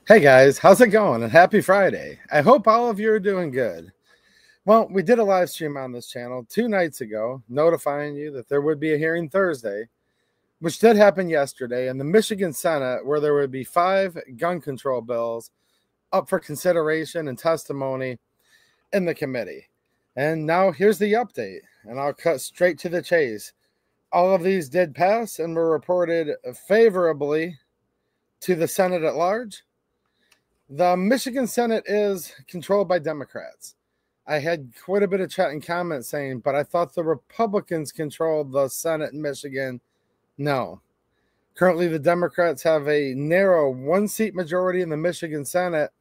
Hey guys, how's it going? And happy Friday. I hope all of you are doing good. Well, we did a live stream on this channel 2 nights ago, notifying you that there would be a hearing Thursday, which did happen yesterday in the Michigan Senate, where there would be 5 gun control bills up for consideration and testimony in the committee. And now here's the update, and I'll cut straight to the chase. All of these did pass and were reported favorably to the Senate at large. The Michigan Senate is controlled by Democrats. I had quite a bit of chat and comments saying, but I thought the Republicans controlled the Senate in Michigan. No. Currently, the Democrats have a narrow 1-seat majority in the Michigan Senate,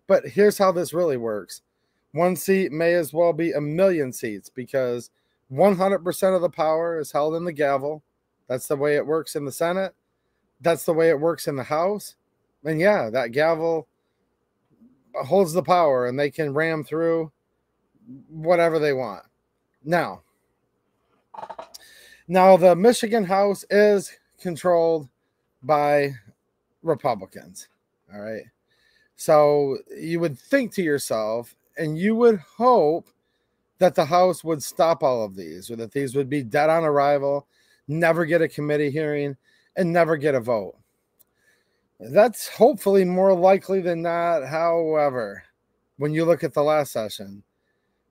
but here's how this really works. 1 seat may as well be a million seats because 100% of the power is held in the gavel. That's the way it works in the Senate. That's the way it works in the House. And yeah, that gavel holds the power and they can ram through whatever they want. Now the Michigan House is controlled by Republicans. All right. So you would think to yourself, and you would hope that the House would stop all of these, or that these would be dead on arrival, never get a committee hearing, and never get a vote. That's hopefully more likely than not. However, when you look at the last session,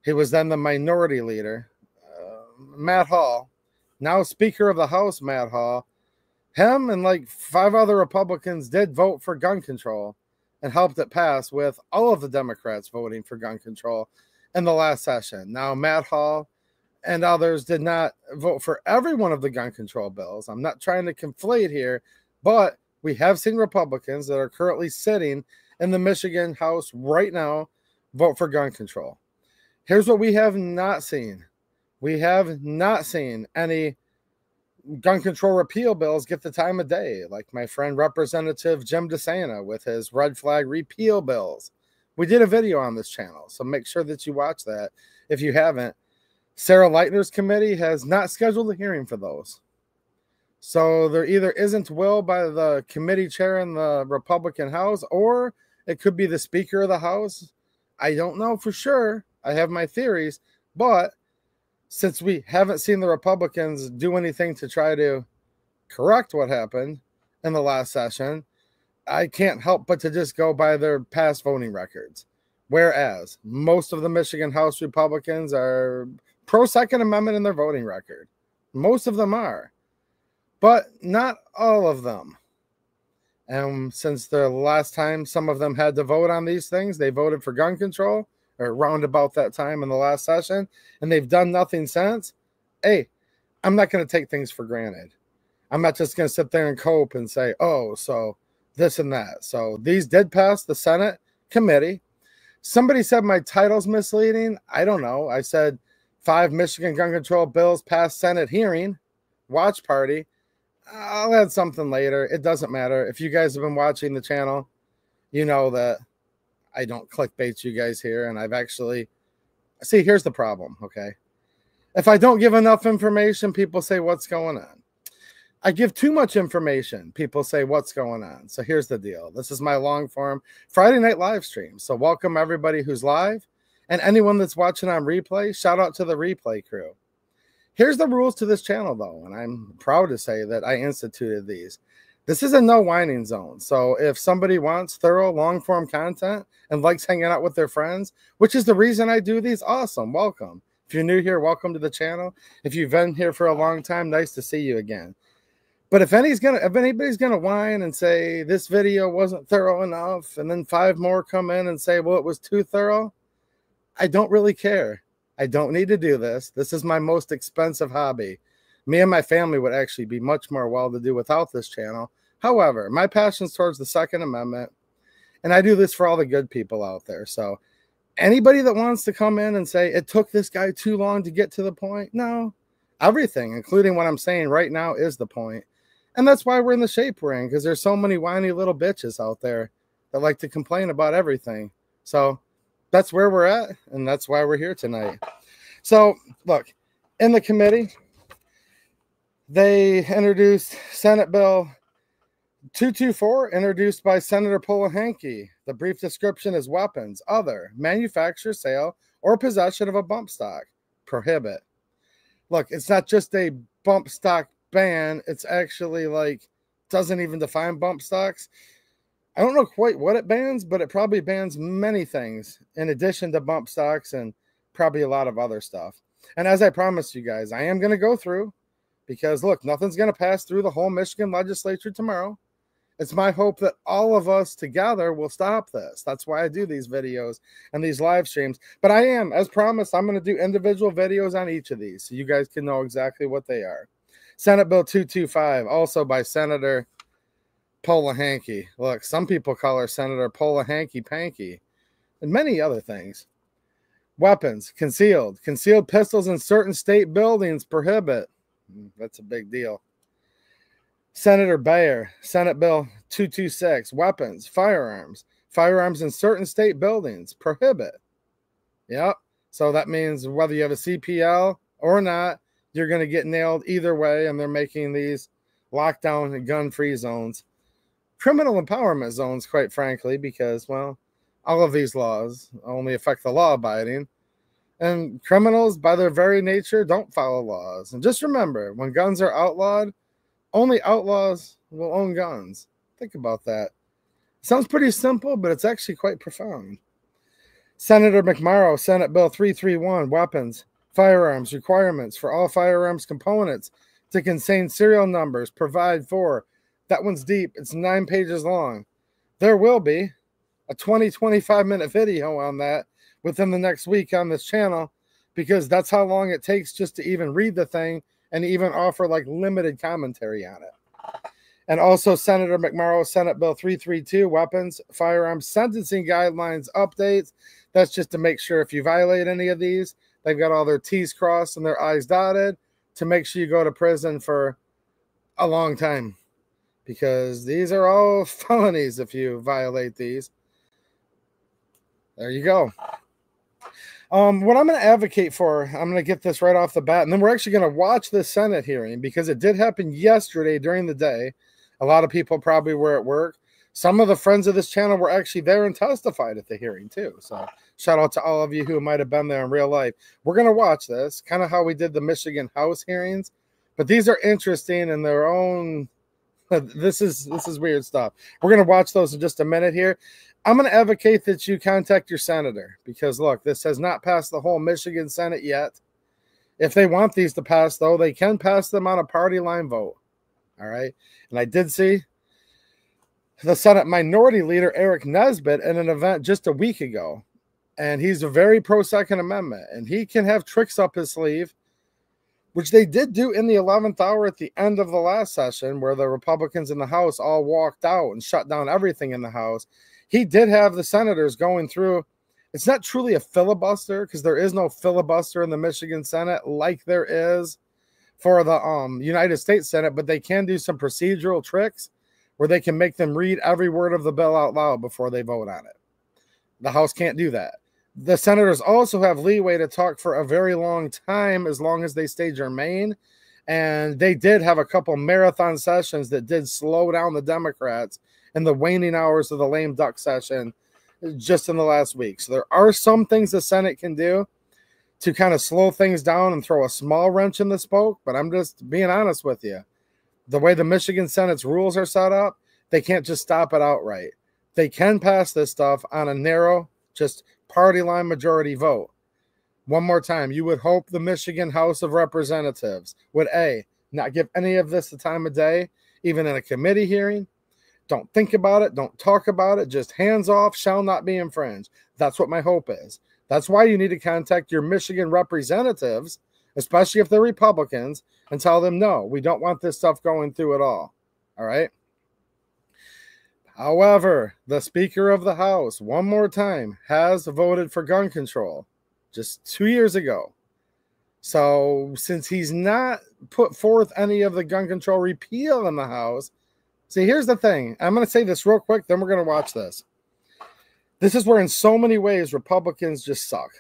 he was then the minority leader, Matt Hall, now Speaker of the House, Matt Hall. Him and like 5 other Republicans did vote for gun control and helped it pass, with all of the Democrats voting for gun control in the last session. Now, Matt Hall and others did not vote for every one of the gun control bills. I'm not trying to conflate here, but we have seen Republicans that are currently sitting in the Michigan House right now vote for gun control. Here's what we have not seen. We have not seen any gun control repeal bills get the time of day, like my friend Representative Jim DeSanta with his red flag repeal bills. We did a video on this channel, so make sure that you watch that if you haven't. Sarah Leitner's committee has not scheduled a hearing for those. So there either isn't will by the committee chair in the Republican House, or it could be the Speaker of the House. I don't know for sure. I have my theories, but since we haven't seen the Republicans do anything to try to correct what happened in the last session, I can't help but to just go by their past voting records. Whereas most of the Michigan House Republicans are pro-Second Amendment in their voting record. Most of them are, but not all of them. And since the last time some of them had to vote on these things, they voted for gun control, or around about that time in the last session, and they've done nothing since. Hey, I'm not going to take things for granted. I'm not just going to sit there and cope and say, oh, so this and that. So these did pass the Senate committee. Somebody said my title's misleading. I don't know. I said 5 Michigan gun control bills passed Senate hearing, watch party. I'll add something later. It doesn't matter. If you guys have been watching the channel, you know that I don't clickbait you guys here. And I've actually, see, here's the problem, okay? If I don't give enough information, people say, what's going on? I give too much information, people say, what's going on? So here's the deal. This is my long form Friday night live stream. So welcome everybody who's live, and anyone that's watching on replay. Shout out to the replay crew. Here's the rules to this channel, though, and I'm proud to say that I instituted these. This is a no whining zone. So if somebody wants thorough long form content and likes hanging out with their friends, which is the reason I do these, awesome, welcome. If you're new here, welcome to the channel. If you've been here for a long time, nice to see you again. But if anybody's gonna whine and say this video wasn't thorough enough, and then 5 more come in and say, well, it was too thorough, I don't really care. I don't need to do this. This is my most expensive hobby. Me and my family would actually be much more well-to-do without this channel. However, my passion's towards the Second Amendment, and I do this for all the good people out there. So anybody that wants to come in and say it took this guy too long to get to the point, no. Everything, including what I'm saying right now, is the point. And that's why we're in the shape we're in, because there's so many whiny little bitches out there that like to complain about everything. So that's where we're at, and that's why we're here tonight. So, look, in the committee, they introduced Senate Bill 224, introduced by Senator Polehanki. The brief description is weapons, other, manufacture, sale, or possession of a bump stock. Prohibit. Look, it's not just a bump stock ban. It's actually like, doesn't even define bump stocks. I don't know quite what it bans, but it probably bans many things in addition to bump stocks and probably a lot of other stuff. And as I promised you guys, I am going to go through, because look, nothing's going to pass through the whole Michigan legislature tomorrow. It's my hope that all of us together will stop this. That's why I do these videos and these live streams. But I am, as promised, I'm going to do individual videos on each of these so you guys can know exactly what they are. Senate Bill 225, also by Senator Polehanki. Look, some people call her Senator Polehanki Panky, and many other things. Weapons, concealed pistols in certain state buildings, prohibit. That's a big deal. Senator Bayer, Senate Bill 226, weapons, firearms in certain state buildings, prohibit. Yep. So that means whether you have a CPL or not, you're going to get nailed either way, and they're making these lockdown and gun-free zones criminal empowerment zones, quite frankly, because, well, all of these laws only affect the law-abiding, and criminals, by their very nature, don't follow laws. And just remember, when guns are outlawed, only outlaws will own guns. Think about that. Sounds pretty simple, but it's actually quite profound. Senator McMorrow, Senate Bill 331, weapons, firearms, requirements for all firearms components to contain serial numbers, provide for. That one's deep. It's 9 pages long. There will be a 20-25 minute video on that within the next week on this channel, because that's how long it takes just to even read the thing and even offer like limited commentary on it. And also Senator McMorrow, Senate Bill 332, weapons, firearms, sentencing guidelines, updates. That's just to make sure if you violate any of these, they've got all their T's crossed and their I's dotted to make sure you go to prison for a long time, because these are all felonies if you violate these. There you go. What I'm going to advocate for, I'm going to get this right off the bat, and then we're actually going to watch this Senate hearing, because it did happen yesterday during the day. A lot of people probably were at work. Some of the friends of this channel were actually there and testified at the hearing too. So shout out to all of you who might have been there in real life. We're going to watch this, kind of how we did the Michigan House hearings, but these are interesting in their own. This is weird stuff. We're going to watch those in just a minute here. I'm going to advocate that you contact your senator, because look, this has not passed the whole Michigan Senate yet. If they want these to pass, though, they can pass them on a party line vote. All right. And I did see the Senate Minority Leader Eric Nesbitt in an event just a week ago, and he's a very pro-Second Amendment, and he can have tricks up his sleeve, which they did do in the 11th hour at the end of the last session, where the Republicans in the House all walked out and shut down everything in the House. He did have the senators going through. It's not truly a filibuster, because there is no filibuster in the Michigan Senate like there is for the United States Senate, but they can do some procedural tricks where they can make them read every word of the bill out loud before they vote on it. The House can't do that. The senators also have leeway to talk for a very long time, as long as they stay germane. And they did have a couple marathon sessions that did slow down the Democrats in the waning hours of the lame duck session just in the last week. So there are some things the Senate can do to kind of slow things down and throw a small wrench in the spoke. But I'm just being honest with you. The way the Michigan Senate's rules are set up, they can't just stop it outright. They can pass this stuff on a narrow, just party line majority vote. One more time, you would hope the Michigan House of Representatives would A, not give any of this the time of day, even in a committee hearing. Don't think about it. Don't talk about it. Just hands off, shall not be infringed. That's what my hope is. That's why you need to contact your Michigan representatives, especially if they're Republicans, and tell them, no, we don't want this stuff going through at all. All right? However, the Speaker of the House, one more time, has voted for gun control just 2 years ago. So since he's not put forth any of the gun control repeal in the House, see, here's the thing. I'm going to say this real quick, then we're going to watch this. This is where in so many ways Republicans just suck.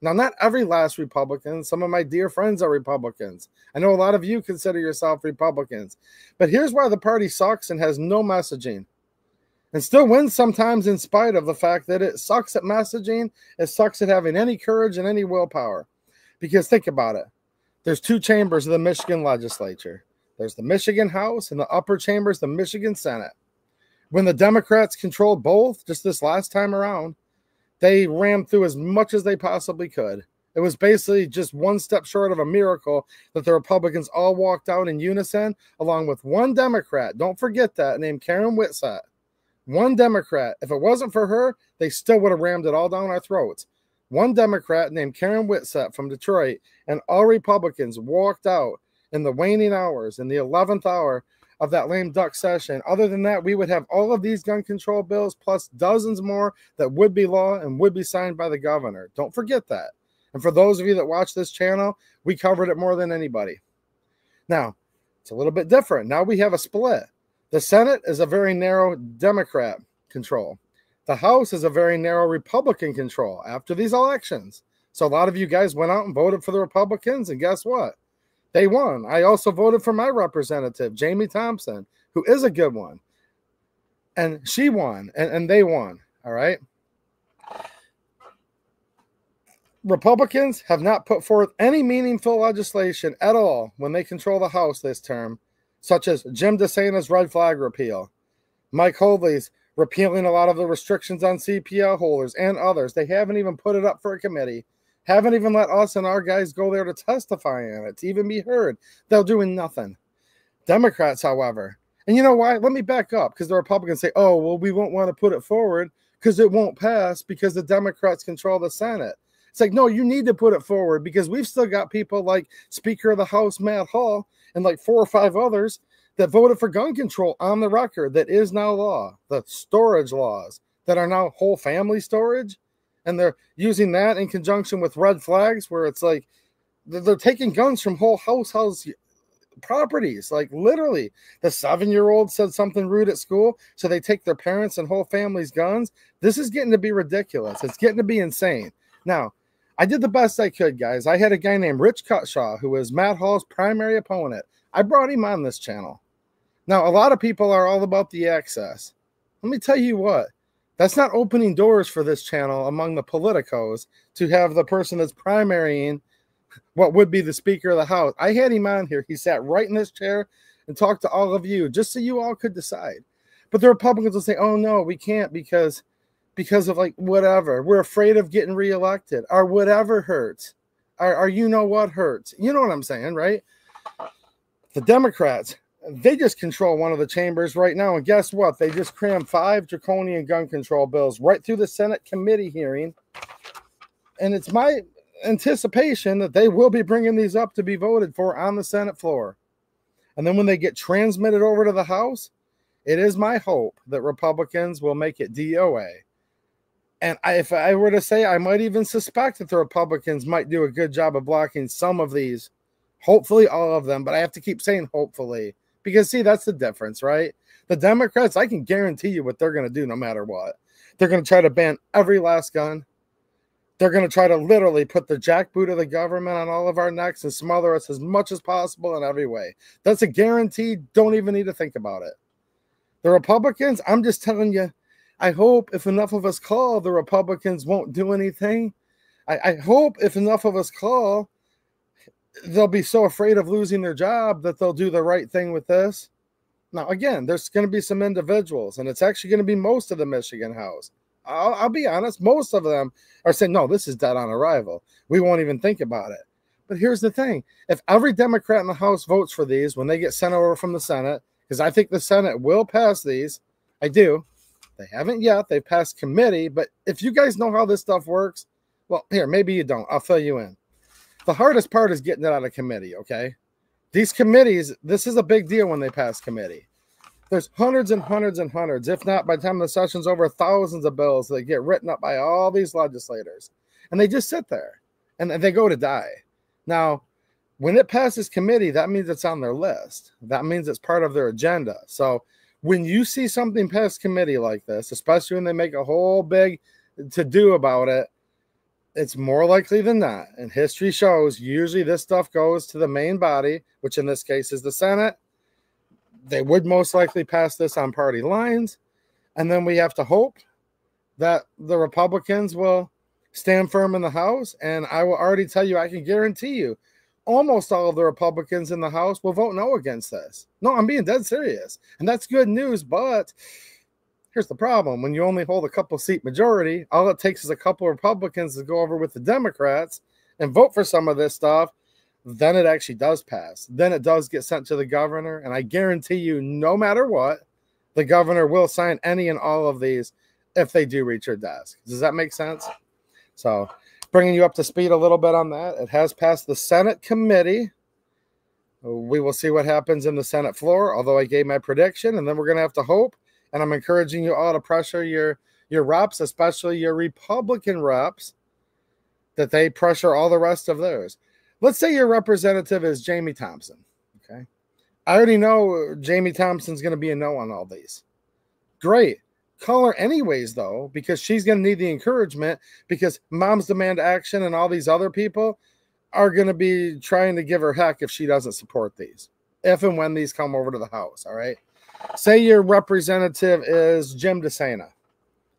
Now, not every last Republican. Some of my dear friends are Republicans. I know a lot of you consider yourself Republicans. But here's why the party sucks and has no messaging. And still wins sometimes in spite of the fact that it sucks at messaging. It sucks at having any courage and any willpower. Because think about it. There's two chambers of the Michigan legislature. There's the Michigan House and the upper chambers, the Michigan Senate. When the Democrats controlled both just this last time around, they rammed through as much as they possibly could. It was basically just one step short of a miracle that the Republicans all walked out in unison, along with one Democrat, don't forget that, named Karen Whitsett. One Democrat. If it wasn't for her, they still would have rammed it all down our throats. One Democrat named Karen Whitsett from Detroit, and all Republicans walked out in the waning hours, in the 11th hour of that lame duck session. Other than that, we would have all of these gun control bills plus dozens more that would be law and would be signed by the governor. Don't forget that. And for those of you that watch this channel, we covered it more than anybody. Now, it's a little bit different. Now we have a split. The Senate is a very narrow Democrat control. The House is a very narrow Republican control after these elections. So a lot of you guys went out and voted for the Republicans, and guess what? They won. I also voted for my representative, Jamie Thompson, who is a good one. And she won, and they won, all right? Republicans have not put forth any meaningful legislation at all when they control the House this term, such as Jim DeSantis' red flag repeal, Mike Hoadley's repealing a lot of the restrictions on CPL holders and others. They haven't even put it up for a committee. Haven't even let us and our guys go there to testify on it, to even be heard. They're doing nothing. Democrats, however, and you know why? Let me back up, because the Republicans say, oh, well, we won't want to put it forward because it won't pass because the Democrats control the Senate. It's like, no, you need to put it forward because we've still got people like Speaker of the House, Matt Hall, and like 4 or 5 others that voted for gun control on the record that is now law. The storage laws that are now whole family storage. And they're using that in conjunction with red flags where it's like they're taking guns from whole house properties. Like literally, the 7-year-old said something rude at school, so they take their parents' and whole family's guns. This is getting to be ridiculous. It's getting to be insane. Now, I did the best I could, guys. I had a guy named Rich Cutshaw, who was Matt Hall's primary opponent. I brought him on this channel. Now, a lot of people are all about the access. Let me tell you what. That's not opening doors for this channel among the politicos to have the person that's primarying what would be the Speaker of the House. I had him on here. He sat right in this chair and talked to all of you just so you all could decide. But the Republicans will say, oh, no, we can't because of like whatever. We're afraid of getting reelected. Our whatever hurts. Our you know what hurts. You know what I'm saying, right? The Democrats, they just control one of the chambers right now. And guess what? They just crammed 5 draconian gun control bills right through the Senate committee hearing. And it's my anticipation that they will be bringing these up to be voted for on the Senate floor. And then when they get transmitted over to the House, it is my hope that Republicans will make it DOA. And if I were to say, I might even suspect that the Republicans might do a good job of blocking some of these. Hopefully all of them, but I have to keep saying hopefully. Because, see, that's the difference, right? The Democrats, I can guarantee you what they're going to do no matter what. They're going to try to ban every last gun. They're going to try to literally put the jackboot of the government on all of our necks and smother us as much as possible in every way. That's a guarantee. Don't even need to think about it. The Republicans, I'm just telling you, I hope if enough of us call, the Republicans won't do anything. I hope if enough of us call, they'll be so afraid of losing their job that they'll do the right thing with this. Now, again, there's going to be some individuals, and it's actually going to be most of the Michigan House. I'll be honest, most of them are saying, no, this is dead on arrival. We won't even think about it. But here's the thing. If every Democrat in the House votes for these when they get sent over from the Senate, because I think the Senate will pass these, I do. They haven't yet. They've passed committee. But if you guys know how this stuff works, well, here, maybe you don't. I'll fill you in. The hardest part is getting it out of committee, okay? These committees, this is a big deal when they pass committee. There's hundreds and hundreds and hundreds, if not by the time the session's over, thousands of bills that get written up by all these legislators. And they just sit there, and they go to die. Now, when it passes committee, that means it's on their list. That means it's part of their agenda. So when you see something pass committee like this, especially when they make a whole big to-do about it, it's more likely than not, and history shows usually this stuff goes to the main body, which in this case is the Senate. They would most likely pass this on party lines, and then we have to hope that the Republicans will stand firm in the House. And I will already tell you, I can guarantee you, almost all of the Republicans in the House will vote no against this. No, I'm being dead serious, and that's good news, but here's the problem. When you only hold a couple seat majority, all it takes is a couple of Republicans to go over with the Democrats and vote for some of this stuff. Then it actually does pass. Then it does get sent to the governor. And I guarantee you, no matter what, the governor will sign any and all of these if they do reach her desk. Does that make sense? So bringing you up to speed a little bit on that. It has passed the Senate committee. We will see what happens in the Senate floor, although I gave my prediction, and then we're going to have to hope. And I'm encouraging you all to pressure your reps, especially your Republican reps, that they pressure all the rest of theirs. Let's say your representative is Jamie Thompson. Okay. I already know Jamie Thompson's going to be a no on all these. Great. Call her anyways, though, because she's going to need the encouragement, because Moms Demand Action and all these other people are going to be trying to give her heck if she doesn't support these, if and when these come over to the House. All right. Say your representative is Jim DeSena.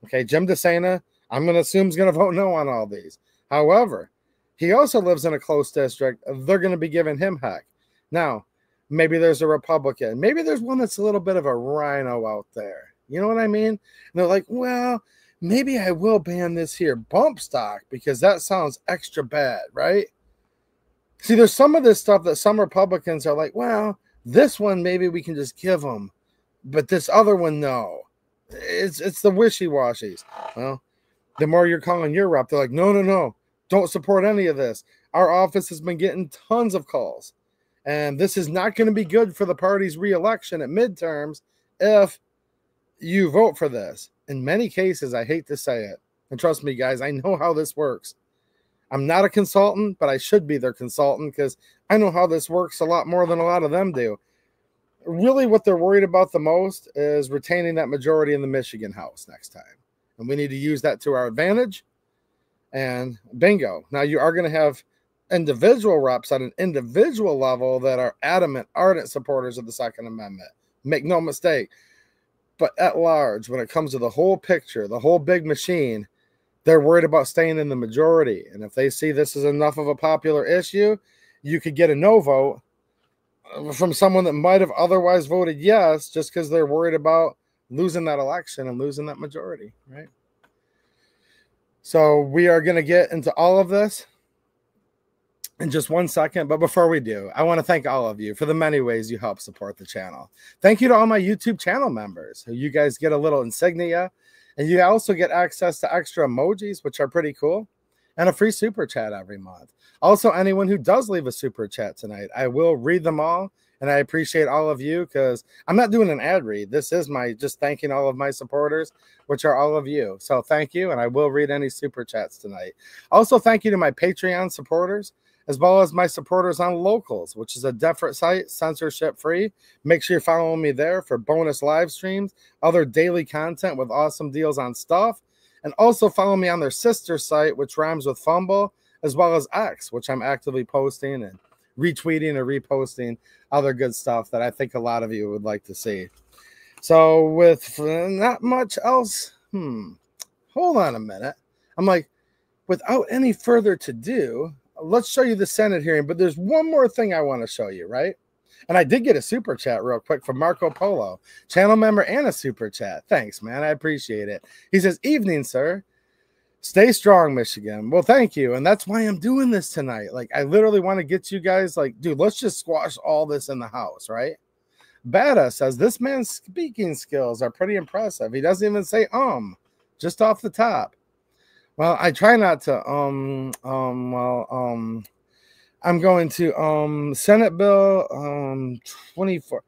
Okay, Jim DeSena, I'm going to assume is going to vote no on all these. However, he also lives in a close district. They're going to be giving him heck. Now, maybe there's a Republican. Maybe there's one that's a little bit of a rhino out there. You know what I mean? And they're like, well, maybe I will ban this here bump stock because that sounds extra bad, right? See, there's some of this stuff that some Republicans are like, well, this one maybe we can just give them, but this other one, no. It's the wishy-washies. Well, the more you're calling your rep, they're like, no, don't support any of this. Our office has been getting tons of calls, and this is not going to be good for the party's re-election at midterms if you vote for this. In many cases, I hate to say it, and trust me, guys, I know how this works. I'm not a consultant, but I should be their consultant because I know how this works a lot more than a lot of them do. Really, what they're worried about the most is retaining that majority in the Michigan House next time. And we need to use that to our advantage. And bingo. Now, you are going to have individual reps at an individual level that are adamant, ardent supporters of the Second Amendment. Make no mistake. But at large, when it comes to the whole picture, the whole big machine, they're worried about staying in the majority. And if they see this is enough of a popular issue, you could get a no vote from someone that might have otherwise voted yes, just because they're worried about losing that election and losing that majority, right? So we are going to get into all of this in just 1 second. But before we do, I want to thank all of you for the many ways you help support the channel. Thank you to all my YouTube channel members. You guys get a little insignia, and you also get access to extra emojis, which are pretty cool, and a free super chat every month. Also, anyone who does leave a super chat tonight, I will read them all, and I appreciate all of you because I'm not doing an ad read. This is my just thanking all of my supporters, which are all of you. So thank you, and I will read any super chats tonight. Also, thank you to my Patreon supporters, as well as my supporters on Locals, which is a different site, censorship-free. Make sure you're following me there for bonus live streams, other daily content with awesome deals on stuff, and also follow me on their sister site, which rhymes with fumble, as well as X, which I'm actively posting and retweeting and reposting other good stuff that I think a lot of you would like to see. So with not much else, hold on a minute. I'm like, without any further to do, let's show you the Senate hearing. But there's one more thing I want to show you, right? And I did get a super chat real quick from Marco Polo, channel member and a super chat. Thanks, man. I appreciate it. He says, evening, sir. Stay strong, Michigan. Well, thank you. And that's why I'm doing this tonight. Like, I literally want to get you guys like, dude, let's just squash all this in the House, right? Bada says, this man's speaking skills are pretty impressive. He doesn't even say, just off the top. Well, I try not to, I'm going to, Senate Bill, 24.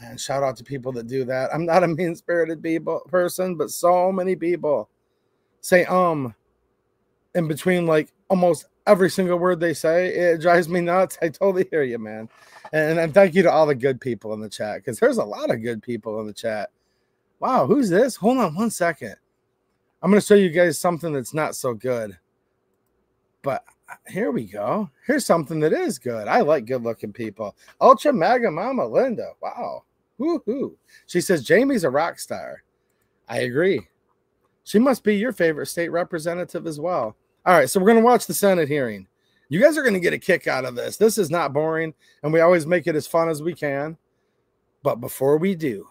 Man, shout out to people that do that. I'm not a mean-spirited person, but so many people say in between like almost every single word they say. It drives me nuts. I totally hear you, man. And thank you to all the good people in the chat, because there's a lot of good people in the chat. Wow, who's this? Hold on 1 second. I'm going to show you guys something that's not so good. But here we go. Here's something that is good. I like good-looking people. Ultra Mega Mama Linda. Wow. Woohoo. She says, Jamie's a rock star. I agree. She must be your favorite state representative as well. All right, so we're going to watch the Senate hearing. You guys are going to get a kick out of this. This is not boring, and we always make it as fun as we can. But before we do,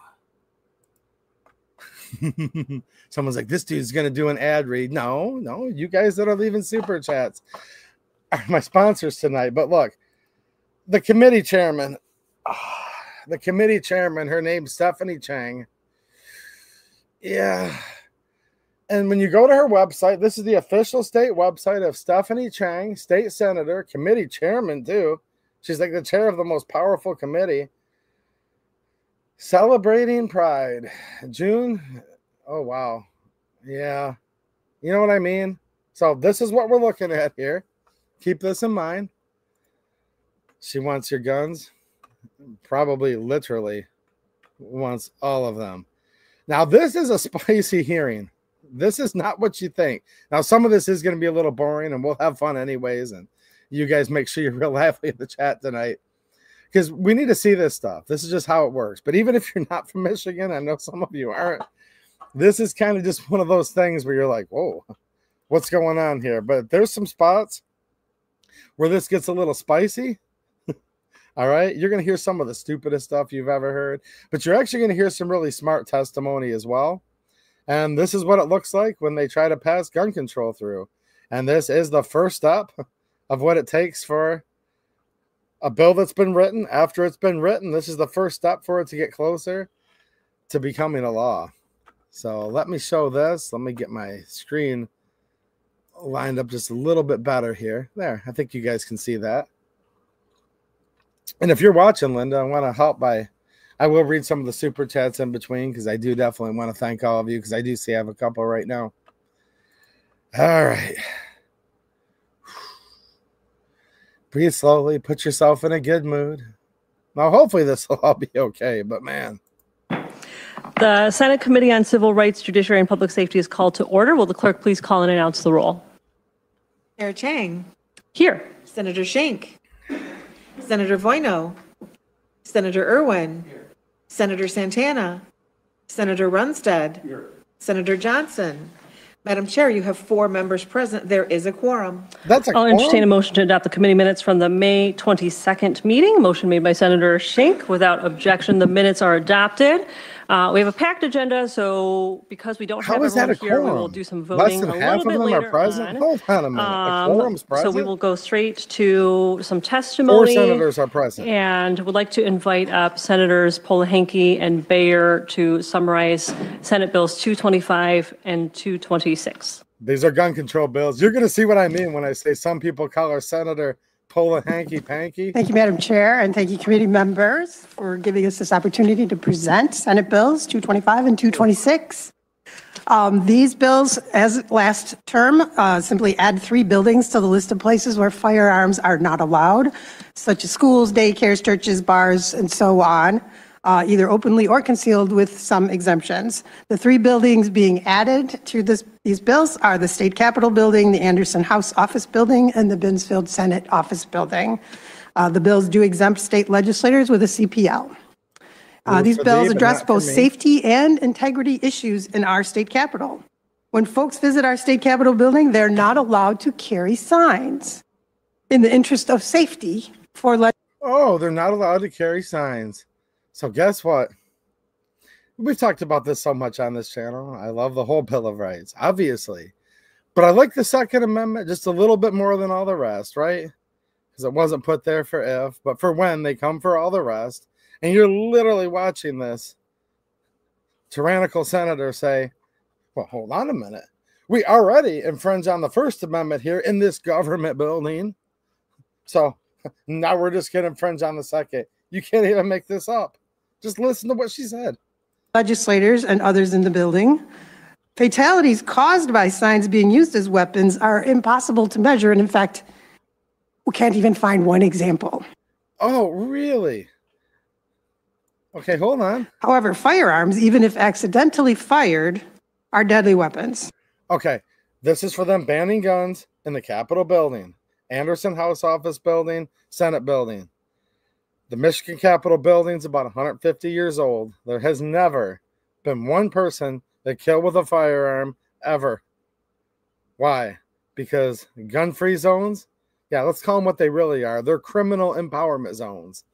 someone's like, this dude's going to do an ad read. No, you guys that are leaving super chats are my sponsors tonight. But look, the committee chairman, her name's Stephanie Chang. Yeah. And when you go to her website, this is the official state website of Stephanie Chang, state senator, committee chairman too. She's like the chair of the most powerful committee. Celebrating Pride, June. Oh, wow. Yeah. You know what I mean? So this is what we're looking at here. Keep this in mind. She wants your guns. Probably literally wants all of them. Now, this is a spicy hearing. This is not what you think. Now, some of this is going to be a little boring, and we'll have fun anyways. And you guys make sure you're real lively in the chat tonight, because we need to see this stuff. This is just how it works. But even if you're not from Michigan, I know some of you aren't, this is kind of just one of those things where you're like, whoa, what's going on here? But there's some spots where this gets a little spicy. All right. You're going to hear some of the stupidest stuff you've ever heard, but you're actually going to hear some really smart testimony as well. And this is what it looks like when they try to pass gun control through. And this is the first step of what it takes for a bill that's been written. After it's been written, this is the first step for it to get closer to becoming a law. So let me show this. Let me get my screen lined up just a little bit better here. There, I think you guys can see that. And if you're watching, Linda, I want to help by, I will read some of the super chats in between, because I do definitely want to thank all of you, because I do see I have a couple right now. All right. Breathe slowly. Put yourself in a good mood. Now, hopefully this will all be okay, but man. The Senate Committee on Civil Rights, Judiciary, and Public Safety is called to order. Will the clerk please call and announce the roll? Chair Chang. Here. Senator Schenk. Senator Voino. Senator Irwin. Here. Senator Santana. Senator Runstead. Here. Senator Johnson. Madam Chair, you have 4 members present. There is a quorum. That's a quorum. I'll entertain a motion to adopt the committee minutes from the May 22nd meeting. Motion made by Senator Schenk. Without objection, the minutes are adopted. We have a packed agenda, so because we don't have everyone here, we will do some voting a little bit later on. Hold on a minute. A quorum's present? So we will go straight to some testimony. 4 senators are present. And would like to invite up Senators Polahanki and Bayer to summarize Senate Bills 225 and 226. These are gun control bills. You're going to see what I mean when I say some people call our Senator Polahanki Panky. Thank you, Madam Chair, and thank you, committee members, for giving us this opportunity to present Senate Bills 225 and 226. These bills, as last term, simply add 3 buildings to the list of places where firearms are not allowed, such as schools, daycares, churches, bars, and so on, either openly or concealed with some exemptions. The 3 buildings being added to these bills are the State Capitol Building, the Anderson House Office Building, and the Binsfield Senate Office Building. The bills do exempt state legislators with a CPL. These bills address both safety and integrity issues in our state capitol. When folks visit our State Capitol Building, they're not allowed to carry signs in the interest of safety for legislators. Oh, they're not allowed to carry signs. So guess what? We've talked about this so much on this channel. I love the whole Bill of Rights, obviously. But I like the Second Amendment just a little bit more than all the rest, right? Because it wasn't put there for if, but for when. They come for all the rest. And you're literally watching this tyrannical senator say, well, hold on a minute. We already infringe on the First Amendment here in this government building. So now we're just going to infringe on the Second. You can't even make this up. Just listen to what she said. Legislators and others in the building. Fatalities caused by signs being used as weapons are impossible to measure. And in fact, we can't even find one example. Oh, really? Okay, hold on. However, firearms, even if accidentally fired, are deadly weapons. Okay, this is for them banning guns in the Capitol building, Anderson House Office building, Senate building. The Michigan Capitol building is about 150 years old. There has never been one person that killed with a firearm ever. Why? Because gun-free zones, yeah, let's call them what they really are. They're criminal empowerment zones.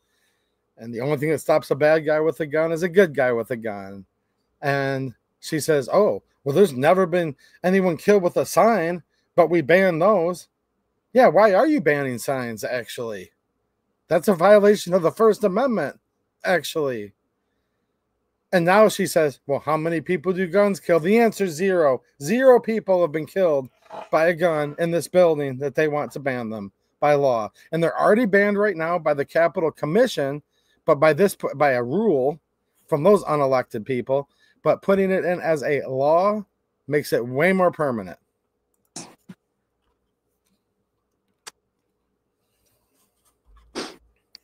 And the only thing that stops a bad guy with a gun is a good guy with a gun. And she says, oh, well, there's never been anyone killed with a sign, but we ban those. Yeah, why are you banning signs, actually? That's a violation of the First Amendment, actually. And now she says, well, how many people do guns kill? The answer is zero. 0 people have been killed by a gun in this building that they want to ban them by law. And they're already banned right now by the Capitol Commission, but by a rule from those unelected people. But putting it in as a law makes it way more permanent.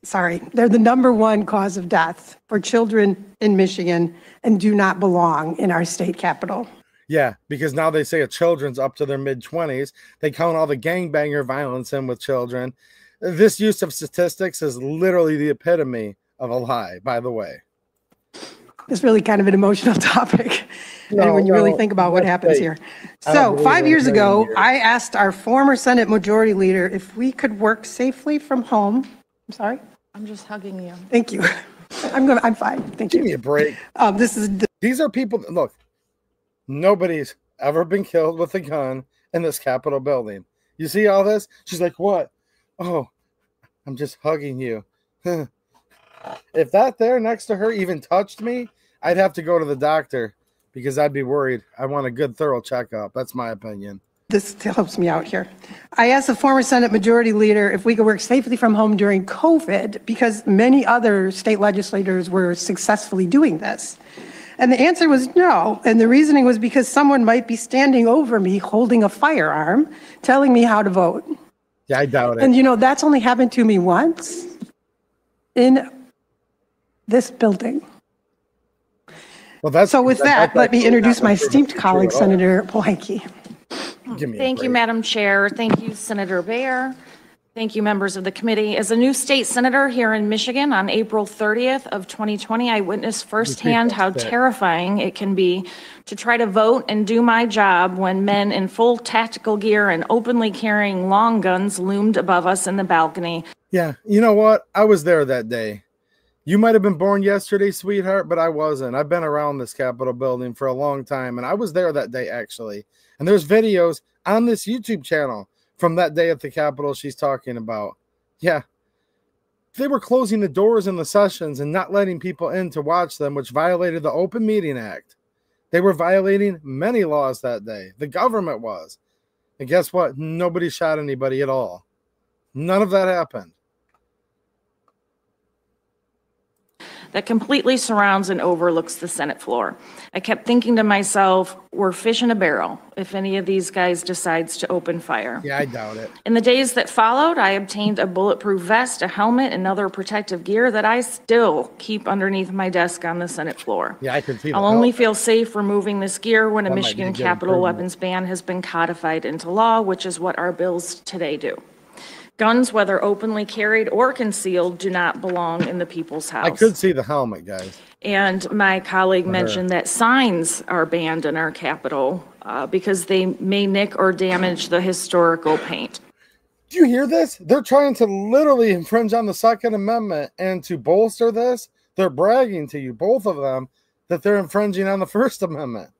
Sorry, they're the #1 cause of death for children in Michigan and do not belong in our state capital. Yeah, because now they say a children's up to their mid-20s. They count all the gangbanger violence in with children. This use of statistics is literally the epitome of a lie, by the way. It's really kind of an emotional topic. And when you really think about what happens here. So 5 years ago, I asked our former Senate Majority Leader if we could work safely from home. I'm sorry? I'm just hugging you. Thank you. I'm fine. Thank you. Give me a break. These are people, look, nobody's ever been killed with a gun in this Capitol building. You see all this? She's like, what? Oh, I'm just hugging you. If that there next to her even touched me, I'd have to go to the doctor because I'd be worried. I want a good, thorough checkup. That's my opinion. This helps me out here. I asked the former Senate Majority Leader if we could work safely from home during COVID because many other state legislators were successfully doing this. And the answer was no. And the reasoning was because someone might be standing over me holding a firearm, telling me how to vote. Yeah, I doubt it. And you know, that's only happened to me once in this building. Well, so with that, let me introduce my esteemed colleague, Senator Polanyi. Thank you, Madam Chair. Thank you, Senator Baer. Thank you, members of the committee. As a new state senator here in Michigan on April 30th of 2020, I witnessed firsthand how terrifying it can be to try to vote and do my job when men in full tactical gear and openly carrying long guns loomed above us in the balcony. Yeah, you know what? I was there that day. You might have been born yesterday, sweetheart, but I wasn't. I've been around this Capitol building for a long time, and I was there that day, actually. And there's videos on this YouTube channel from that day at the Capitol she's talking about. Yeah. They were closing the doors in the sessions and not letting people in to watch them, which violated the Open Meeting Act. They were violating many laws that day. The government was. And guess what? Nobody shot anybody at all. None of that happened. That completely surrounds and overlooks the Senate floor. I kept thinking to myself, we're fish in a barrel if any of these guys decides to open fire. Yeah, I doubt it. In the days that followed, I obtained a bulletproof vest, a helmet, and other protective gear that I still keep underneath my desk on the Senate floor. Yeah, I can see that. I'll only feel safe removing this gear when a Michigan capital weapons ban has been codified into law, which is what our bills today do. Guns, whether openly carried or concealed, do not belong in the people's house. I could see the helmet, guys. And my colleague mentioned that signs are banned in our Capitol because they may nick or damage the historical paint. Do you hear this? They're trying to literally infringe on the Second Amendment, and to bolster this, they're bragging to you, both of them, that they're infringing on the First Amendment.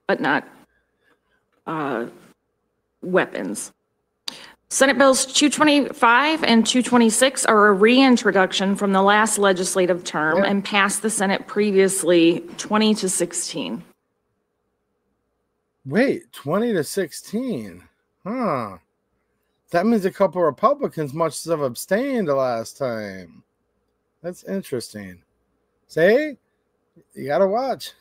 But not weapons. Senate Bills 225 and 226 are a reintroduction from the last legislative term and passed the Senate previously 20-16. Wait, 20-16? Huh. That means a couple of Republicans must have abstained the last time. That's interesting. See? You got to watch.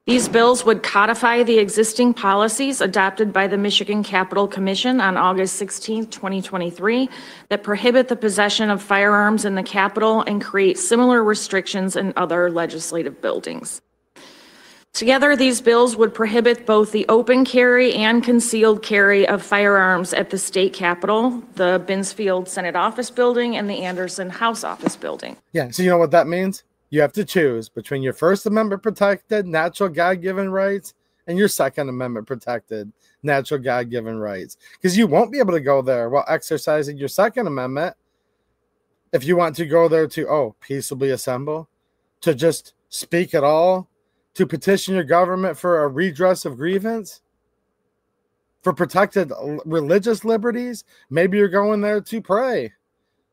These bills would codify the existing policies adopted by the Michigan Capitol Commission on August 16, 2023, that prohibit the possession of firearms in the Capitol and create similar restrictions in other legislative buildings. Together, these bills would prohibit both the open carry and concealed carry of firearms at the state capitol, the Binsfield Senate Office Building, and the Anderson House Office Building. Yeah, so you know what that means? You have to choose between your First Amendment protected natural God-given rights and your Second Amendment protected natural God-given rights. Because you won't be able to go there while exercising your Second Amendment if you want to go there to, peaceably assemble, to just speak at all, to petition your government for a redress of grievance, for protected religious liberties. Maybe you're going there to pray.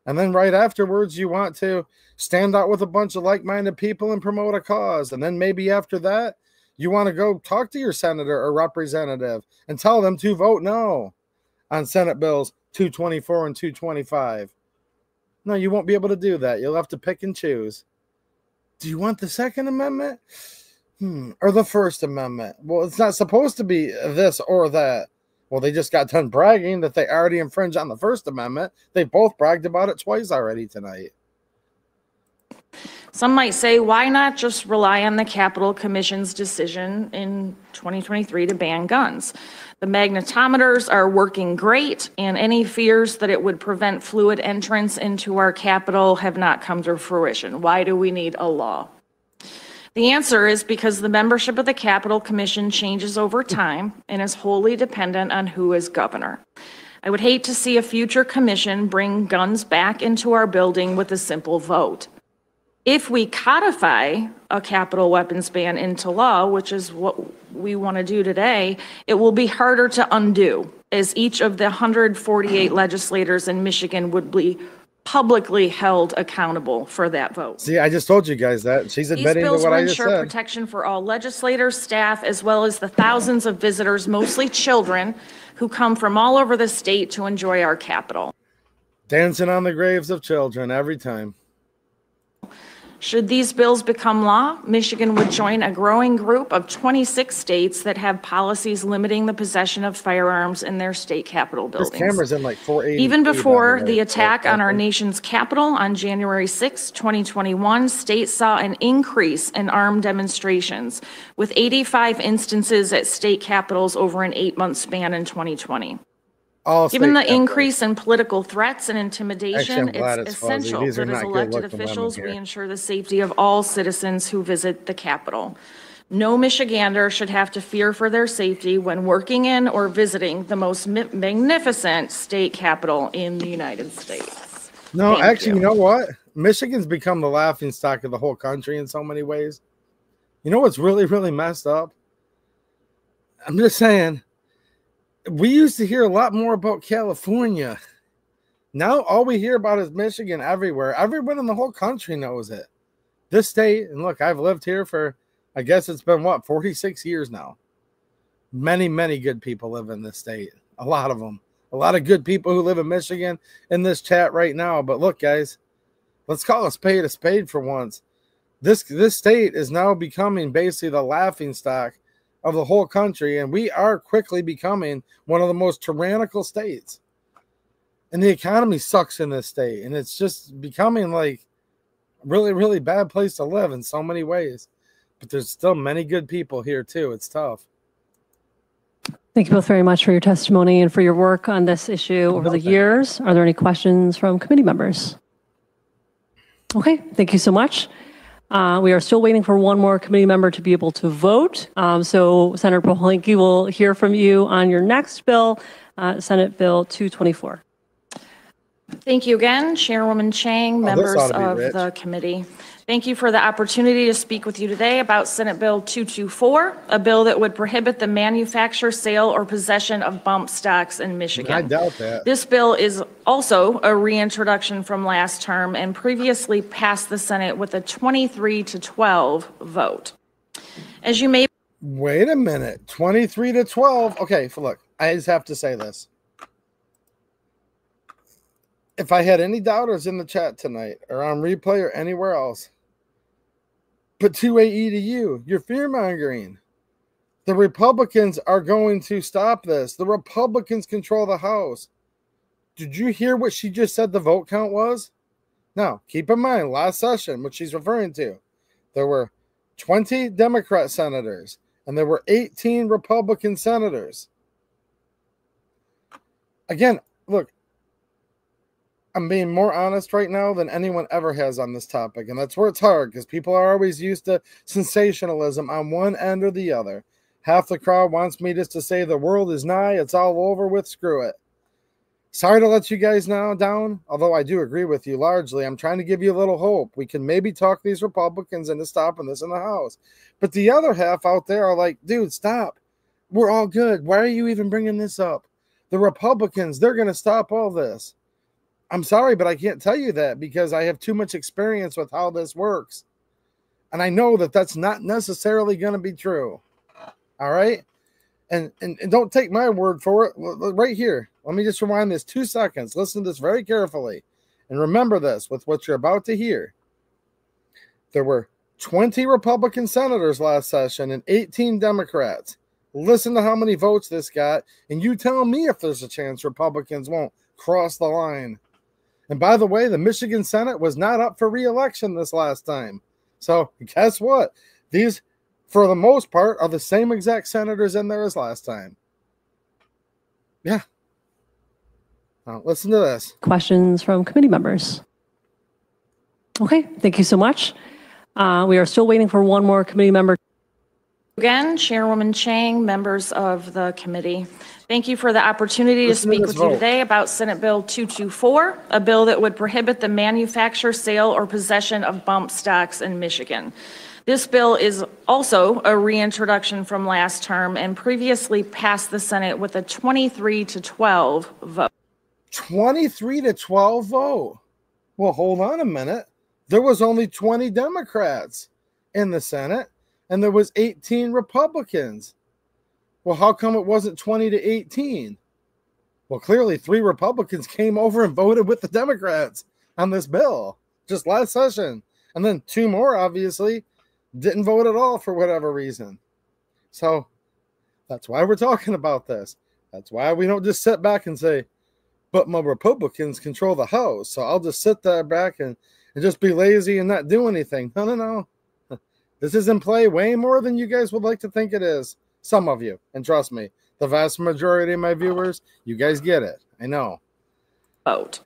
And then right afterwards, you want to stand out with a bunch of like-minded people and promote a cause. And then maybe after that, you want to go talk to your senator or representative and tell them to vote no on Senate bills 224 and 225. No, you won't be able to do that. You'll have to pick and choose. Do you want the Second Amendment? Or the First Amendment? Well, it's not supposed to be this or that. Well, they just got done bragging that they already infringe on the First Amendment. They both bragged about it twice already tonight. Some might say, why not just rely on the Capitol Commission's decision in 2023 to ban guns? The magnetometers are working great, and any fears that it would prevent fluid entrance into our Capitol have not come to fruition. Why do we need a law? The answer is because the membership of the Capitol Commission changes over time and is wholly dependent on who is governor. I would hate to see a future commission bring guns back into our building with a simple vote. If we codify a capital weapons ban into law, which is what we want to do today, it will be harder to undo, as each of the 148 legislators in Michigan would be publicly held accountable for that vote. See, I just told you guys that. She's admitting to what I just said. These bills will ensure protection for all legislators, staff, as well as the thousands of visitors, mostly children, who come from all over the state to enjoy our Capitol. Dancing on the graves of children every time. Should these bills become law, Michigan would join a growing group of 26 states that have policies limiting the possession of firearms in their state capitol buildings. This camera's in like 480. Even before the attack on our nation's capital on January 6, 2021, states saw an increase in armed demonstrations, with 85 instances at state capitals over an 8-month span in 2020. Given the increase in political threats and intimidation, it's essential that as elected officials, we ensure the safety of all citizens who visit the Capitol. No Michigander should have to fear for their safety when working in or visiting the most magnificent state capitol in the United States. No, actually, you know what? Michigan's become the laughingstock of the whole country in so many ways. You know what's really, really messed up? I'm just saying, we used to hear a lot more about California. Now all we hear about is Michigan everywhere. Everyone in the whole country knows it. This state, and look, I've lived here for, I guess it's been, 46 years now. Many, many good people live in this state. A lot of them. A lot of good people who live in Michigan in this chat right now. But look, guys, let's call a spade for once. This state is now becoming basically the laughingstock of the whole country, and we are quickly becoming one of the most tyrannical states. And the economy sucks in this state, and it's just becoming like a really, really bad place to live in so many ways. But there's still many good people here too. It's tough. Thank you both very much for your testimony and for your work on this issue over the years. Are there any questions from committee members? Okay, thank you so much. We are still waiting for one more committee member to be able to vote. So Senator Polanyi will hear from you on your next bill, Senate Bill 224. Thank you again, Chairwoman Chang, members of the committee. Thank you for the opportunity to speak with you today about Senate Bill 224, a bill that would prohibit the manufacture, sale, or possession of bump stocks in Michigan. I doubt that. This bill is also a reintroduction from last term and previously passed the Senate with a 23-12 vote. As you may... Wait a minute, 23-12. Okay, so look, I just have to say this. If I had any doubters in the chat tonight or on replay or anywhere else, put 2AE to you. You're fear-mongering. The Republicans are going to stop this. The Republicans control the House. Did you hear what she just said the vote count was? Now, keep in mind, last session, what she's referring to, there were 20 Democrat senators, and there were 18 Republican senators. Again, look, I'm being more honest right now than anyone ever has on this topic, and that's where it's hard, because people are always used to sensationalism on one end or the other. Half the crowd wants me just to say the world is nigh, it's all over with, screw it. Sorry to let you guys now down, although I do agree with you largely. I'm trying to give you a little hope. We can maybe talk these Republicans into stopping this in the House. But the other half out there are like, dude, stop. We're all good. Why are you even bringing this up? The Republicans, they're going to stop all this. I'm sorry, but I can't tell you that because I have too much experience with how this works. And I know that that's not necessarily going to be true. All right? And don't take my word for it. Right here. Let me just rewind this 2 seconds. Listen to this very carefully. And remember this with what you're about to hear. There were 20 Republican senators last session and 18 Democrats. Listen to how many votes this got. And you tell me if there's a chance Republicans won't cross the line. And by the way, the Michigan Senate was not up for re-election this last time. So guess what? These, for the most part, are the same exact senators in there as last time. Yeah. Now, listen to this. Questions from committee members? Okay, thank you so much. We are still waiting for one more committee member. Again, Chairwoman Chang, members of the committee. Thank you for the opportunity to speak with you today about Senate Bill 224, a bill that would prohibit the manufacture, sale, or possession of bump stocks in Michigan. This bill is also a reintroduction from last term and previously passed the Senate with a 23-12 vote. 23-12 vote. Well, hold on a minute. There was only 20 Democrats in the Senate, and there was 18 Republicans. Well, how come it wasn't 20-18? Well, clearly 3 Republicans came over and voted with the Democrats on this bill just last session. And then 2 more, obviously, didn't vote at all for whatever reason. So that's why we're talking about this. That's why we don't just sit back and say, but my Republicans control the House, so I'll just sit there back and just be lazy and not do anything. No, no, no. This is in play way more than you guys would like to think it is. Some of you. And trust me, the vast majority of my viewers, you guys get it. I know. Vote.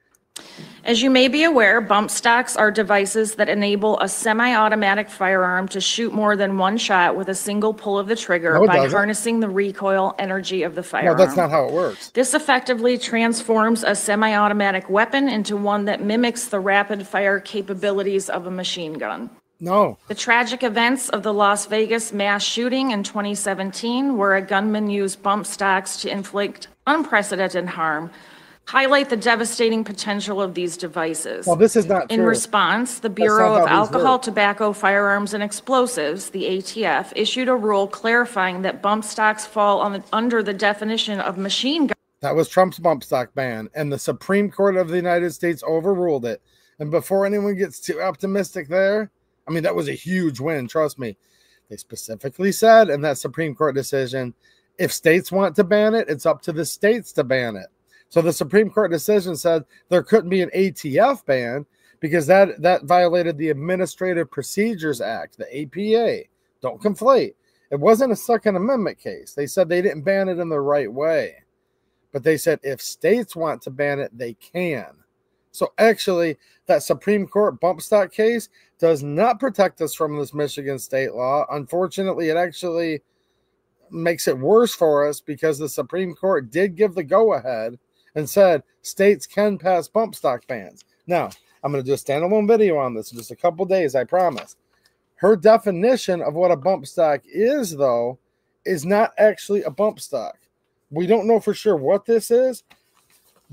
As you may be aware, bump stocks are devices that enable a semi-automatic firearm to shoot more than one shot with a single pull of the trigger by harnessing the recoil energy of the firearm. No, that's not how it works. This effectively transforms a semi-automatic weapon into one that mimics the rapid-fire capabilities of a machine gun. No. The tragic events of the Las Vegas mass shooting in 2017, where a gunman used bump stocks to inflict unprecedented harm, highlight the devastating potential of these devices. Well, this is not true. In response, the Bureau of Alcohol, Tobacco, Firearms, and Explosives, the ATF, issued a rule clarifying that bump stocks fall under the definition of machine gun. That was Trump's bump stock ban, and the Supreme Court of the United States overruled it. And before anyone gets too optimistic there, I mean, that was a huge win, trust me. They specifically said in that Supreme Court decision, if states want to ban it, it's up to the states to ban it. So the Supreme Court decision said there couldn't be an ATF ban because that violated the Administrative Procedures Act, the APA. Don't conflate. It wasn't a Second Amendment case. They said they didn't ban it in the right way. But they said if states want to ban it, they can. So actually, that Supreme Court bump stock case does not protect us from this Michigan state law. Unfortunately, it actually makes it worse for us because the Supreme Court did give the go-ahead and said states can pass bump stock bans. Now, I'm going to do a standalone video on this in just a couple days, I promise. Her definition of what a bump stock is, though, is not actually a bump stock. We don't know for sure what this is,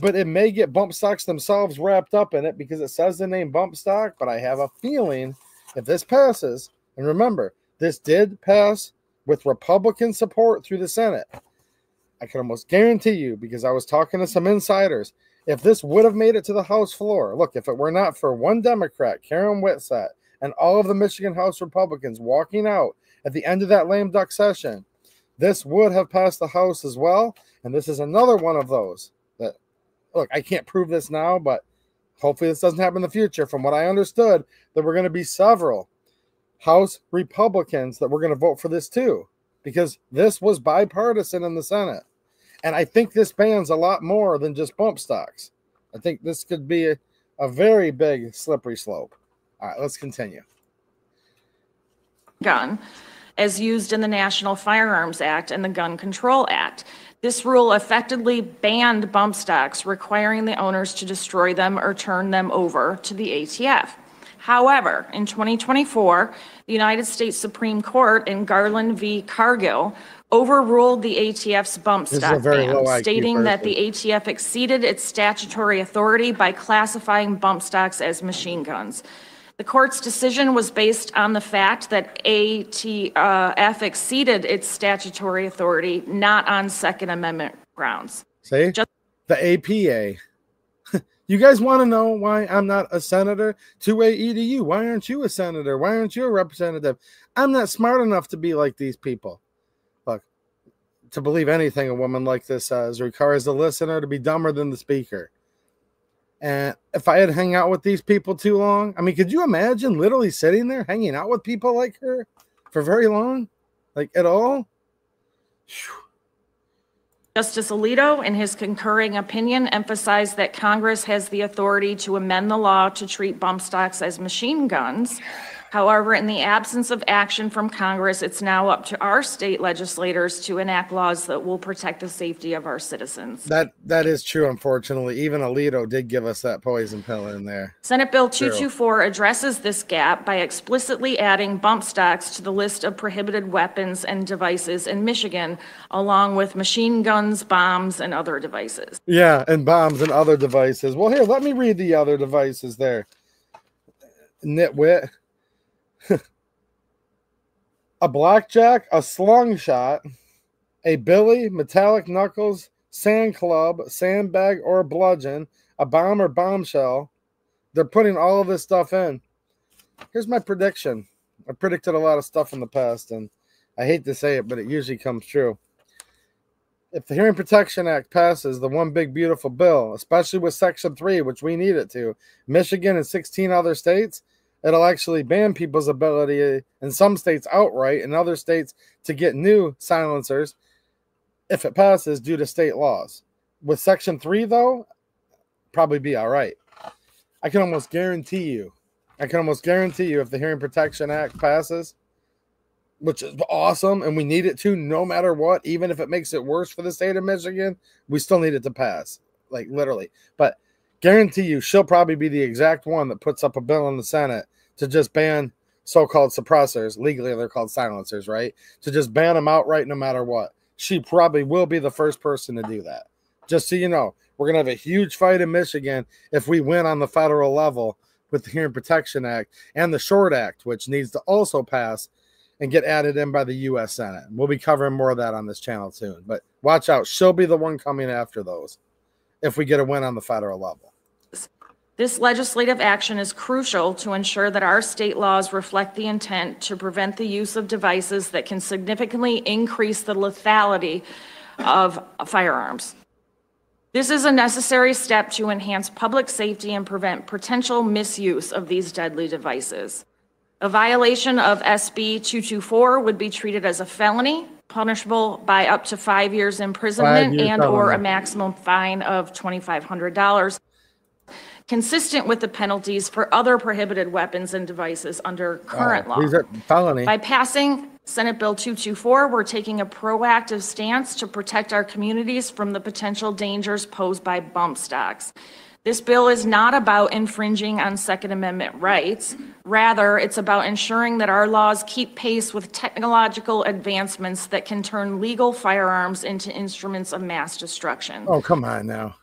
but it may get bump stocks themselves wrapped up in it because it says the name bump stock, but I have a feeling if this passes, and remember, this did pass with Republican support through the Senate. I can almost guarantee you, because I was talking to some insiders, if this would have made it to the House floor, look, if it were not for one Democrat, Karen Whitsett, and all of the Michigan House Republicans walking out at the end of that lame duck session, this would have passed the House as well. And this is another one of those that, look, I can't prove this now, but hopefully this doesn't happen in the future. From what I understood, there were going to be several House Republicans that were going to vote for this too, because this was bipartisan in the Senate. And I think this bans a lot more than just bump stocks. I think this could be a very big slippery slope. All right, let's continue. Gun, as used in the National Firearms Act and the Gun Control Act. This rule effectively banned bump stocks, requiring the owners to destroy them or turn them over to the ATF. However, in 2024, the United States Supreme Court in Garland v. Cargill overruled the ATF's bump stock ban, stating that the ATF exceeded its statutory authority by classifying bump stocks as machine guns. The court's decision was based on the fact that ATF exceeded its statutory authority, not on Second Amendment grounds. See? The APA. You guys want to know why I'm not a senator? Two-way EDU. Why aren't you a senator? Why aren't you a representative? I'm not smart enough to be like these people. Look, to believe anything a woman like this says requires the listener to be dumber than the speaker. And if I had hung out with these people too long, I mean, could you imagine literally sitting there hanging out with people like her for very long? Like at all? Whew. Justice Alito, in his concurring opinion, emphasized that Congress has the authority to amend the law to treat bump stocks as machine guns. However, in the absence of action from Congress, it's now up to our state legislators to enact laws that will protect the safety of our citizens. That is true, unfortunately. Even Alito did give us that poison pill in there. Senate Bill 224 addresses this gap by explicitly adding bump stocks to the list of prohibited weapons and devices in Michigan, along with machine guns, bombs, and other devices. Yeah, and bombs and other devices. Well, here, let me read the other devices there. Nitwit. A blackjack, a slingshot, a billy, metallic knuckles, sand club, sandbag or bludgeon, a bomb or bombshell. They're putting all of this stuff in. Here's my prediction. I predicted a lot of stuff in the past, and I hate to say it, but it usually comes true. If the Hearing Protection Act passes, the one big beautiful bill, especially with Section 3, which we need it to, Michigan and 16 other states, it'll actually ban people's ability in some states outright, in other states to get new silencers if it passes due to state laws. With Section 3, though, probably be all right. I can almost guarantee you if the Hearing Protection Act passes, which is awesome, and we need it to no matter what, even if it makes it worse for the state of Michigan, we still need it to pass, like literally. But guarantee you she'll probably be the exact one that puts up a bill in the Senate to just ban so-called suppressors. Legally, they're called silencers, right? To just ban them outright no matter what. She probably will be the first person to do that. Just so you know, we're going to have a huge fight in Michigan if we win on the federal level with the Hearing Protection Act and the Short Act, which needs to also pass and get added in by the U.S. Senate. We'll be covering more of that on this channel soon. But watch out. She'll be the one coming after those if we get a win on the federal level. This legislative action is crucial to ensure that our state laws reflect the intent to prevent the use of devices that can significantly increase the lethality of firearms. This is a necessary step to enhance public safety and prevent potential misuse of these deadly devices. A violation of SB 224 would be treated as a felony, punishable by up to 5 years imprisonment and/or a maximum fine of $2,500, consistent with the penalties for other prohibited weapons and devices under current law. These are felony. By passing Senate Bill 224, we're taking a proactive stance to protect our communities from the potential dangers posed by bump stocks. This bill is not about infringing on Second Amendment rights. Rather, it's about ensuring that our laws keep pace with technological advancements that can turn legal firearms into instruments of mass destruction. Oh, come on now.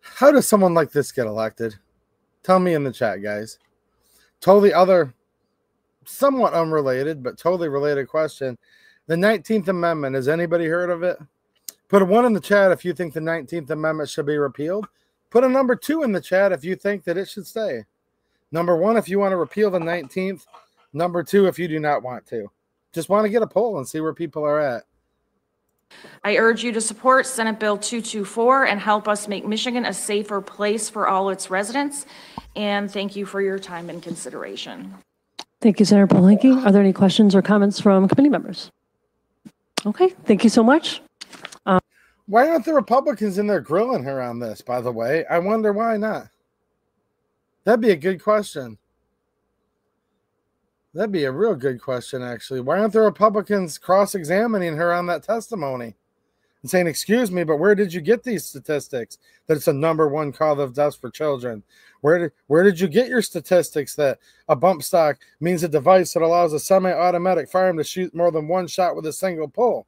How does someone like this get elected? Tell me in the chat, guys. Totally other, somewhat unrelated, but totally related question. The 19th Amendment, has anybody heard of it? Put a 1 in the chat if you think the 19th Amendment should be repealed. Put a number 2 in the chat if you think that it should stay. Number 1 if you want to repeal the 19th. Number 2 if you do not want to. Just want to get a poll and see where people are at. I urge you to support Senate Bill 224 and help us make Michigan a safer place for all its residents. And thank you for your time and consideration. Thank you, Senator Palenke. Are there any questions or comments from committee members? Okay, thank you so much. Why aren't the Republicans in there grilling her on this, by the way? I wonder why not. That'd be a good question. That'd be a real good question, actually. Why aren't the Republicans cross-examining her on that testimony and saying, excuse me, but where did you get these statistics that it's a #1 cause of deaths for children? Where did you get your statistics that a bump stock means a device that allows a semi-automatic firearm to shoot more than one shot with a single pull?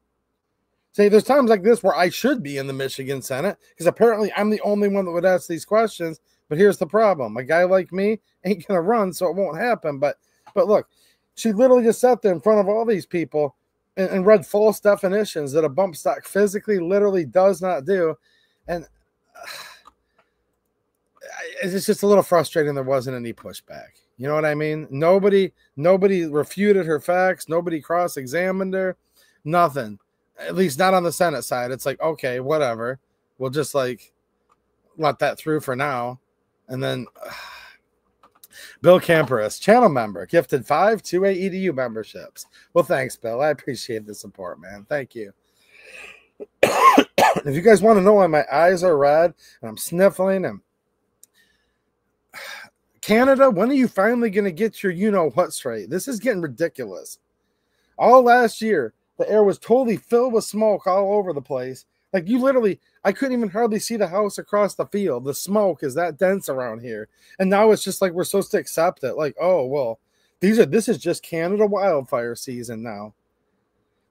See, there's times like this where I should be in the Michigan Senate because apparently I'm the only one that would ask these questions. But here's the problem. A guy like me ain't going to run, so it won't happen. But look, she literally just sat there in front of all these people and read false definitions that a bump stock physically literally does not do. And it's just a little frustrating there wasn't any pushback. You know what I mean? Nobody refuted her facts. Nobody cross-examined her. Nothing. At least not on the Senate side. It's like, okay, whatever. We'll just like let that through for now. And then Bill Camperis, channel member, gifted 5 2A EDU memberships. Well, thanks, Bill. I appreciate the support, man. Thank you. If you guys want to know why my eyes are red and I'm sniffling and Canada, when are you finally going to get your you-know-what straight? This is getting ridiculous. All last year, the air was totally filled with smoke all over the place. Like you literally, I couldn't even hardly see the house across the field. The smoke is that dense around here. And now it's just like we're supposed to accept it. Like, oh, well, this is just Canada wildfire season now.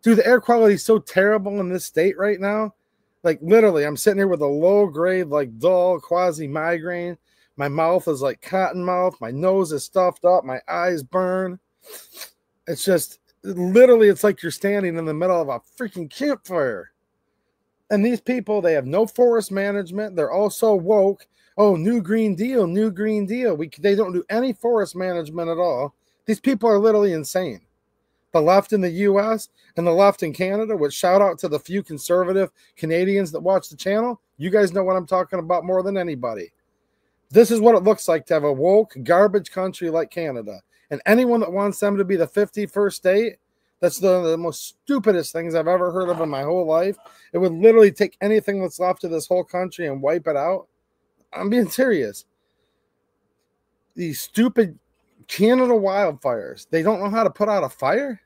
Dude, the air quality is so terrible in this state right now. Like literally, I'm sitting here with a low grade, like dull quasi migraine. My mouth is like cotton mouth. My nose is stuffed up. My eyes burn. It's just literally, it's like you're standing in the middle of a freaking campfire. And these people, they have no forest management. They're all so woke. Oh, new Green Deal, new Green Deal. They don't do any forest management at all. These people are literally insane. The left in the U.S. and the left in Canada, which shout out to the few conservative Canadians that watch the channel. You guys know what I'm talking about more than anybody. This is what it looks like to have a woke, garbage country like Canada. And anyone that wants them to be the 51st state, that's the most stupidest things I've ever heard of in my whole life. It would literally take anything that's left of this whole country and wipe it out. I'm being serious. These stupid Canada wildfires, they don't know how to put out a fire?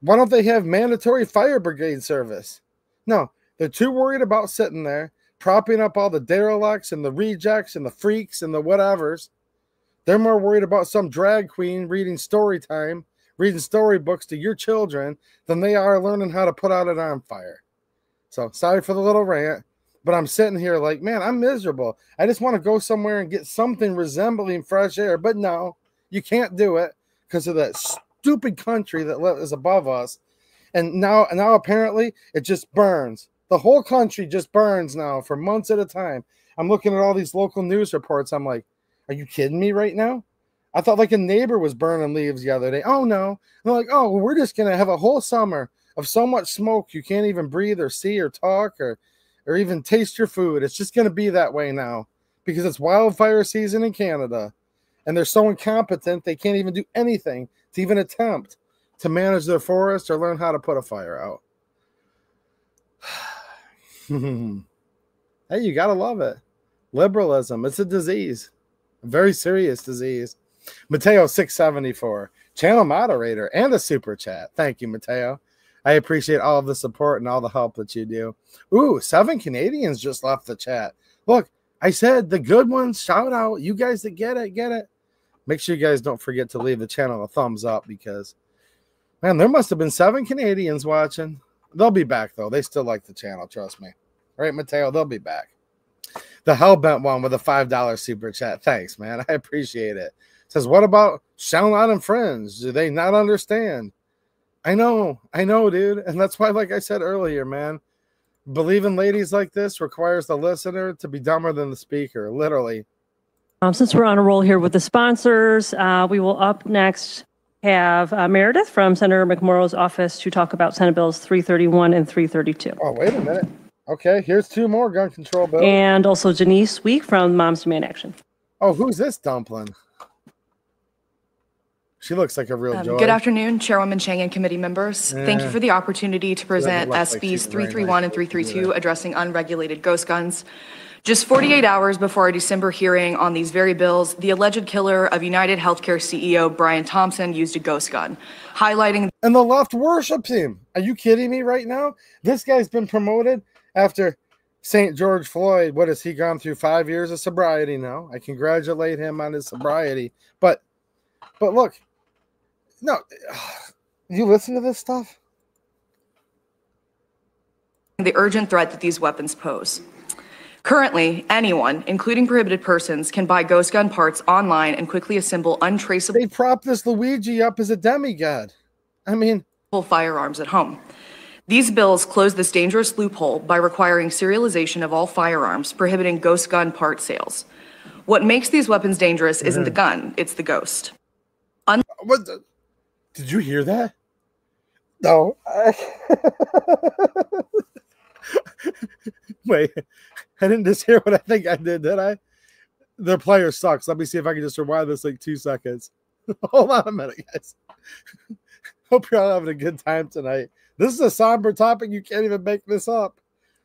Why don't they have mandatory fire brigade service? No, they're too worried about sitting there, propping up all the derelicts and the rejects and the freaks and the whatevers. They're more worried about some drag queen reading story time, reading storybooks to your children than they are learning how to put out an arm fire. So sorry for the little rant, but I'm sitting here like, man, I'm miserable. I just want to go somewhere and get something resembling fresh air, but no, you can't do it because of that stupid country that is above us. And now apparently it just burns. The whole country just burns now for months at a time. I'm looking at all these local news reports. I'm like, are you kidding me right now? I thought like a neighbor was burning leaves the other day. Oh, no. And they're like, oh, we're just going to have a whole summer of so much smoke you can't even breathe or see or talk or even taste your food. It's just going to be that way now because it's wildfire season in Canada. And they're so incompetent, they can't even do anything to even attempt to manage their forest or learn how to put a fire out. Hey, you got to love it. Liberalism, it's a disease. A very serious disease. Mateo 674, channel moderator and a super chat. Thank you, Mateo. I appreciate all of the support and all the help that you do. Ooh, 7 Canadians just left the chat. Look, I said the good ones, shout out. You guys that get it, get it. Make sure you guys don't forget to leave the channel a thumbs up because, man, there must have been 7 Canadians watching. They'll be back, though. They still like the channel, trust me. All right, Mateo, they'll be back. The Hellbent one with a $5 super chat. Thanks, man. I appreciate it. Says, what about Shall Not Infringe? Do they not understand? I know, dude. And that's why, like I said earlier, man, believing ladies like this requires the listener to be dumber than the speaker, literally. Since we're on a roll here with the sponsors, we will up next have Meredith from Senator McMorrow's office to talk about Senate Bills 331 and 332. Oh, wait a minute. Okay, here's 2 more gun control bills. And also Janice Week from Moms Demand Action. Oh, who's this dumpling? She looks like a real joy. Good afternoon, Chairwoman Chang and committee members. Thank you for the opportunity to present SBs 331 and 332 addressing unregulated ghost guns. Just 48 hours before our December hearing on these very bills, the alleged killer of United Healthcare CEO Brian Thompson used a ghost gun, highlighting— And the left worships him. Are you kidding me right now? This guy's been promoted after St. George Floyd. What has he gone through? 5 years of sobriety now. I congratulate him on his sobriety. But look, no, you listen to this stuff? the urgent threat that these weapons pose. Currently, anyone, including prohibited persons, can buy ghost gun parts online and quickly assemble untraceable— They prop this Luigi up as a demigod. I mean— firearms at home. These bills close this dangerous loophole by requiring serialization of all firearms, prohibiting ghost gun part sales. What makes these weapons dangerous isn't the gun, it's the ghost. Did you hear that? No. Wait, I didn't just hear what I think I did I? Their player sucks. Let me see if I can just rewind this like 2 seconds. Hold on a minute, guys. Hope you're all having a good time tonight. This is a somber topic. You can't even make this up.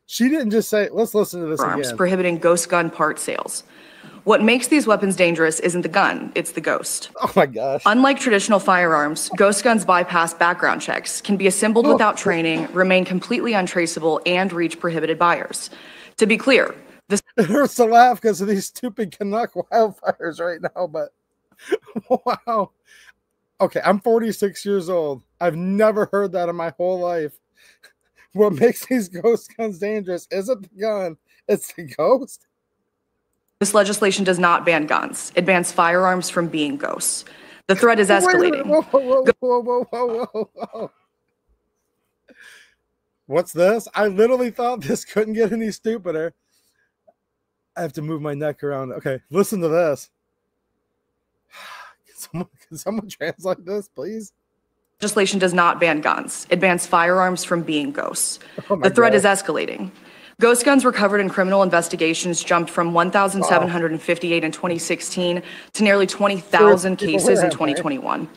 She didn't just say, let's listen to this again. Prohibiting ghost gun part sales. What makes these weapons dangerous isn't the gun, it's the ghost. Oh my gosh. Unlike traditional firearms, ghost guns bypass background checks, can be assembled without training, remain completely untraceable, and reach prohibited buyers. To be clear, this— It hurts to laugh because of these stupid Canuck wildfires right now, but wow. Okay, I'm 46 years old. I've never heard that in my whole life. What makes these ghost guns dangerous isn't the gun, it's the ghost. This legislation does not ban guns. It bans firearms from being ghosts. The threat is escalating. Whoa. What's this? I literally thought this couldn't get any stupider. I have to move my neck around. Okay, listen to this. Can someone translate this, please? Legislation does not ban guns. It bans firearms from being ghosts. The threat is escalating. Ghost guns recovered in criminal investigations jumped from 1,758 in 2016 to nearly 20,000 cases in 2021.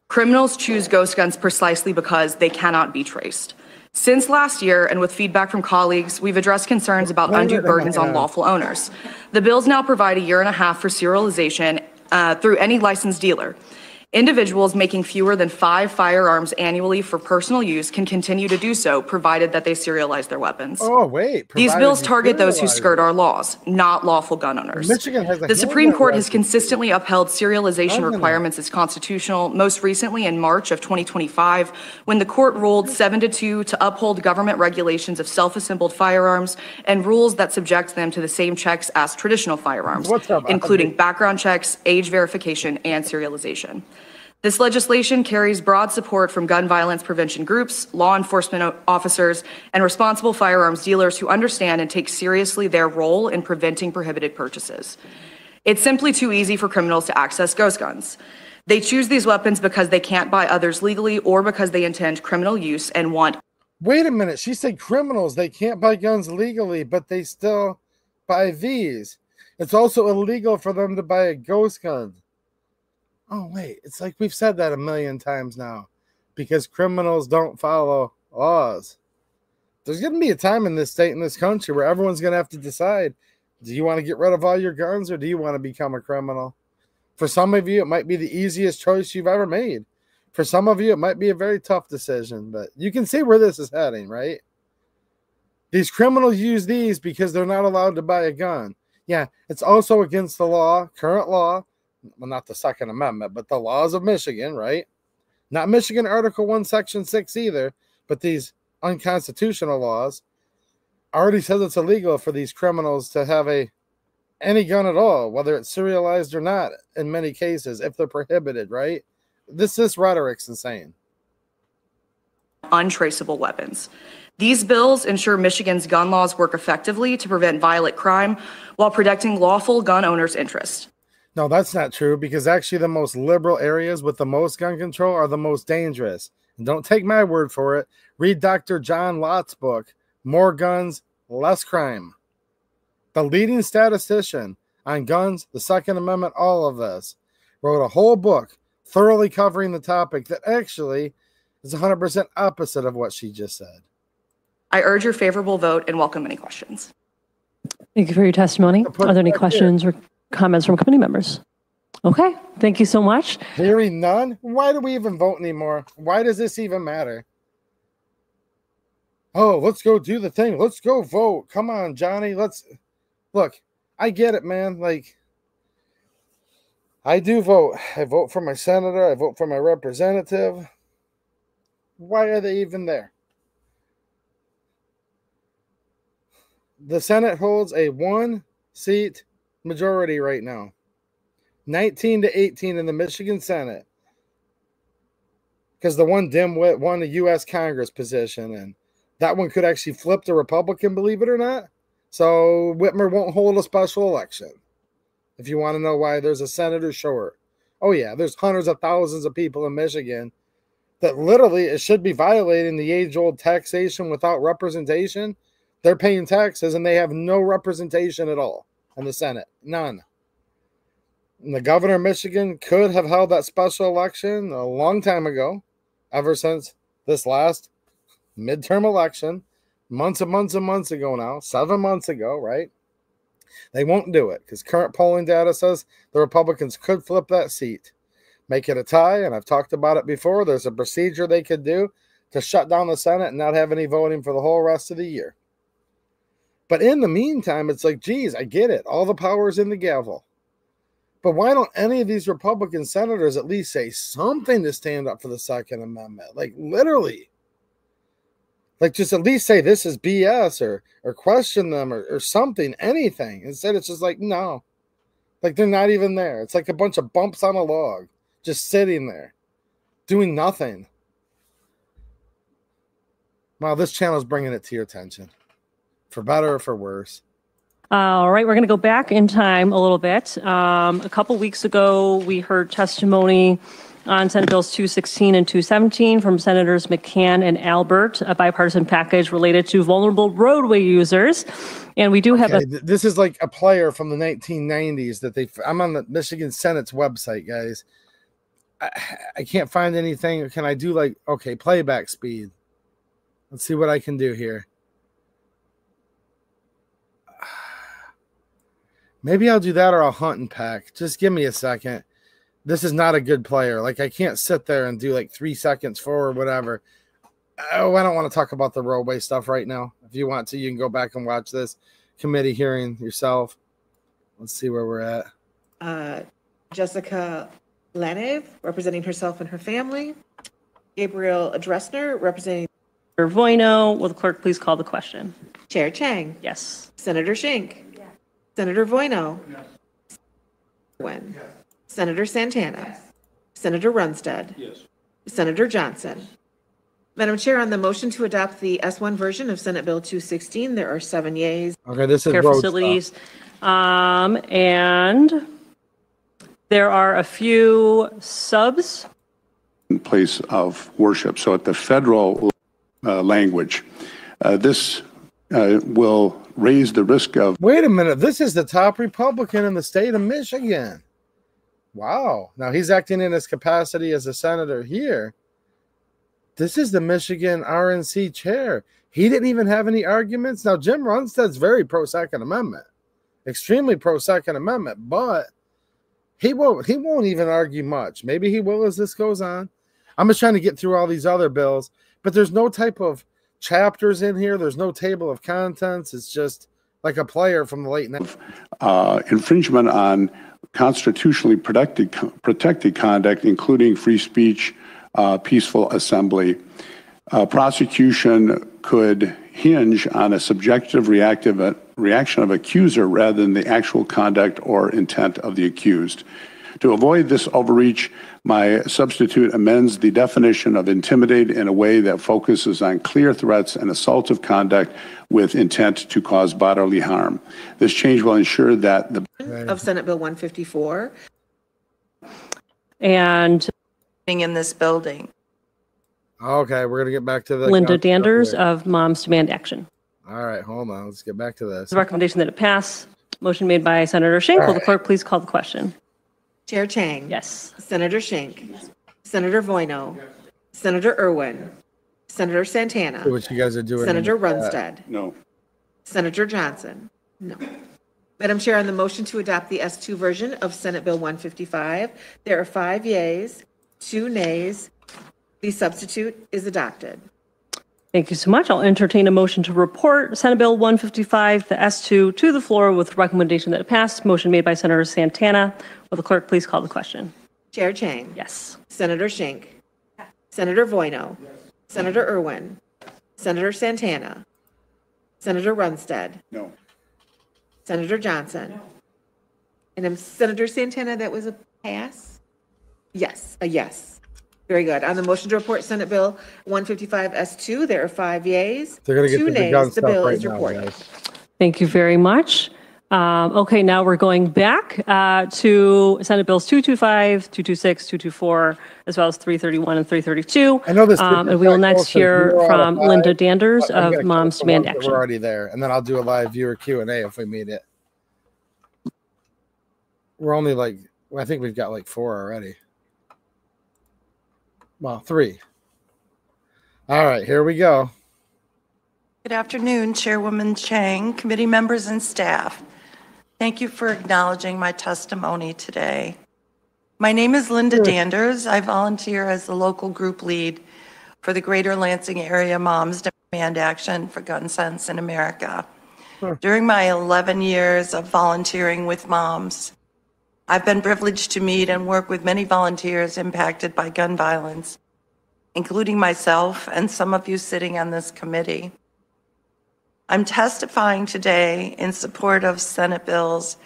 Criminals choose ghost guns precisely because they cannot be traced. Since last year, and with feedback from colleagues, we've addressed concerns about undue burdens on lawful owners. The bills now provide a 1.5 years for serialization through any licensed dealer. Individuals making fewer than 5 firearms annually for personal use can continue to do so, provided that they serialize their weapons. Oh, wait. These bills target those who skirt our laws, not lawful gun owners. Michigan has the Supreme Court has consistently upheld serialization requirements as constitutional, most recently in March of 2025, when the court ruled 7-2 to uphold government regulations of self-assembled firearms and rules that subject them to the same checks as traditional firearms, including background checks, age verification, and serialization. This legislation carries broad support from gun violence prevention groups, law enforcement officers, and responsible firearms dealers who understand and take seriously their role in preventing prohibited purchases. It's simply too easy for criminals to access ghost guns. They choose these weapons because they can't buy others legally or because they intend criminal use and want— Wait a minute. She said criminals, they can't buy guns legally, but they still buy these. It's also illegal for them to buy a ghost gun. Oh, wait, it's like we've said that 1,000,000 times now because criminals don't follow laws. There's going to be a time in this state, in this country, where everyone's going to have to decide, do you want to get rid of all your guns or do you want to become a criminal? For some of you, it might be the easiest choice you've ever made. For some of you, it might be a very tough decision, but you can see where this is heading, right? These criminals use these because they're not allowed to buy a gun. Yeah, it's also against the law, current law. Well, not the Second Amendment, but the laws of Michigan, right? Not Michigan Article 1, Section 6 either, but these unconstitutional laws already says it's illegal for these criminals to have any gun at all, whether it's serialized or not, in many cases, if they're prohibited, right? This rhetoric's insane. Untraceable weapons. These bills ensure Michigan's gun laws work effectively to prevent violent crime while protecting lawful gun owners' interests. No, that's not true, because actually the most liberal areas with the most gun control are the most dangerous. And don't take my word for it. Read Dr. John Lott's book, More Guns, Less Crime. The leading statistician on guns, the Second Amendment, all of this, wrote a whole book, thoroughly covering the topic that actually is 100% opposite of what she just said. I urge your favorable vote and welcome any questions. Thank you for your testimony. Are there any questions or comments from committee members? Okay, thank you so much. Hearing none, why do we even vote anymore? Why does this even matter? Oh, let's go do the thing. Let's go vote. Come on, Johnny. Let's look. I get it, man. Like, I do vote. I vote for my senator. I vote for my representative. Why are they even there? The Senate holds a 1-seat majority right now. 19-18 in the Michigan Senate. Because the one dimwit won a U.S. Congress position, and that one could actually flip the Republican, believe it or not. So Whitmer won't hold a special election. If you want to know why there's a senator short. Oh, yeah, there's hundreds of thousands of people in Michigan that literally it should be violating the age-old taxation without representation. They're paying taxes, and they have no representation at all in the Senate. None. And the governor of Michigan could have held that special election a long time ago, ever since this last midterm election, months and months and months ago now, 7 months ago, right? They won't do it because current polling data says the Republicans could flip that seat, make it a tie, and I've talked about it before. There's a procedure they could do to shut down the Senate and not have any voting for the whole rest of the year. But in the meantime, it's like, geez, I get it. All the power's in the gavel. But why don't any of these Republican senators at least say something to stand up for the Second Amendment? Like, literally. Like, just at least say this is BS or question them or something, anything. Instead, it's just like, no. Like, they're not even there. It's like a bunch of bumps on a log just sitting there doing nothing. Wow, this channel is bringing it to your attention. For better or for worse. All right, we're going to go back in time a little bit. A couple weeks ago, we heard testimony on Senate Bills 216 and 217 from Senators McCann and Albert, a bipartisan package related to vulnerable roadway users. And we do have this is like a player from the 1990s that I'm on the Michigan Senate's website, guys. I can't find anything. Can I do like, okay, playback speed? Let's see what I can do here. Maybe I'll do that or I'll hunt and peck. Just give me a second. This is not a good player. Like, I can't sit there and do like 3 seconds forward, whatever. Oh, I don't want to talk about the roadway stuff right now. If you want to, you can go back and watch this committee hearing yourself. Let's see where we're at. Jessica Lanev, representing herself and her family. Gabriel Adressner, representing Voino. Will the clerk please call the question? Chair Chang. Yes. Senator Schenck. Yes. Senator Voino. Yes. Yes. Senator Santana. Yes. Senator Runstead. Yes. Senator Johnson. Madam Chair, on the motion to adopt the S1 version of Senate Bill 216, there are 7 yeas. Okay, this is care facilities. And there are a few subs. In place of worship. So at the federal language, this will raise the risk of. Wait a minute. This is the top Republican in the state of Michigan. Wow. Now he's acting in his capacity as a senator here. This is the Michigan RNC chair. He didn't even have any arguments. Now, Jim Runstead's very pro-Second Amendment, extremely pro-Second Amendment, but he won't even argue much. Maybe he will as this goes on. I'm just trying to get through all these other bills, but there's no type of chapters in here. There's no table of contents. It's just like a player from the late 90s. Infringement on constitutionally protected conduct, including free speech, peaceful assembly. Prosecution could hinge on a subjective reaction of accuser rather than the actual conduct or intent of the accused. To avoid this overreach, my substitute amends the definition of intimidate in a way that focuses on clear threats and assaultive conduct with intent to cause bodily harm. This change will ensure that the of Senate Bill 154 and in this building. Okay, we're gonna get back to the Linda Danders of Moms Demand Action. All right, hold on. Let's get back to this. The recommendation that it pass. Motion made by Senator Schenck. Will the clerk please call the question? Chair Chang. Yes. Senator Schenk. Senator Voino. Senator Irwin. Senator Santana. See what you guys are doing. Senator Runstead. No. Senator Johnson. No. Madam Chair, on the motion to adopt the S2 version of Senate Bill 155, there are 5 yeas, 2 nays. The substitute is adopted. Thank you so much. I'll entertain a motion to report Senate Bill 155, the S2, to the floor with recommendation that it pass. Motion made by Senator Santana. Will the clerk please call the question? Chair Chang. Yes. Senator Schenk. Senator Voino. Senator Irwin. Senator Santana. Senator Runstead. No. Senator Johnson. And Senator Santana, that was a pass? Yes, a yes. Very good. On the motion to report Senate Bill 155 S2, there are 5 yeas, They're gonna get 2 to the nays. gun The stuff bill right is now, reported. guys. Thank you very much. Okay, now we're going back to Senate Bills 225, 226, 224, as well as 331 and 332. I know this. And we will next hear from Linda Danders of Moms Demand Action. We're already there, and then I'll do a live viewer Q&A if we meet it. We're only like, I think we've got like 4 already. Well, 3. All right, here we go. Good afternoon, Chairwoman Chang, committee members and staff. Thank you for acknowledging my testimony today. My name is Linda Danders. I volunteer as the local group lead for the Greater Lansing Area Moms Demand Action for Gun Sense in America. During my 11 years of volunteering with moms, I've been privileged to meet and work with many volunteers impacted by gun violence, including myself and some of you sitting on this committee. I'm testifying today in support of Senate Bills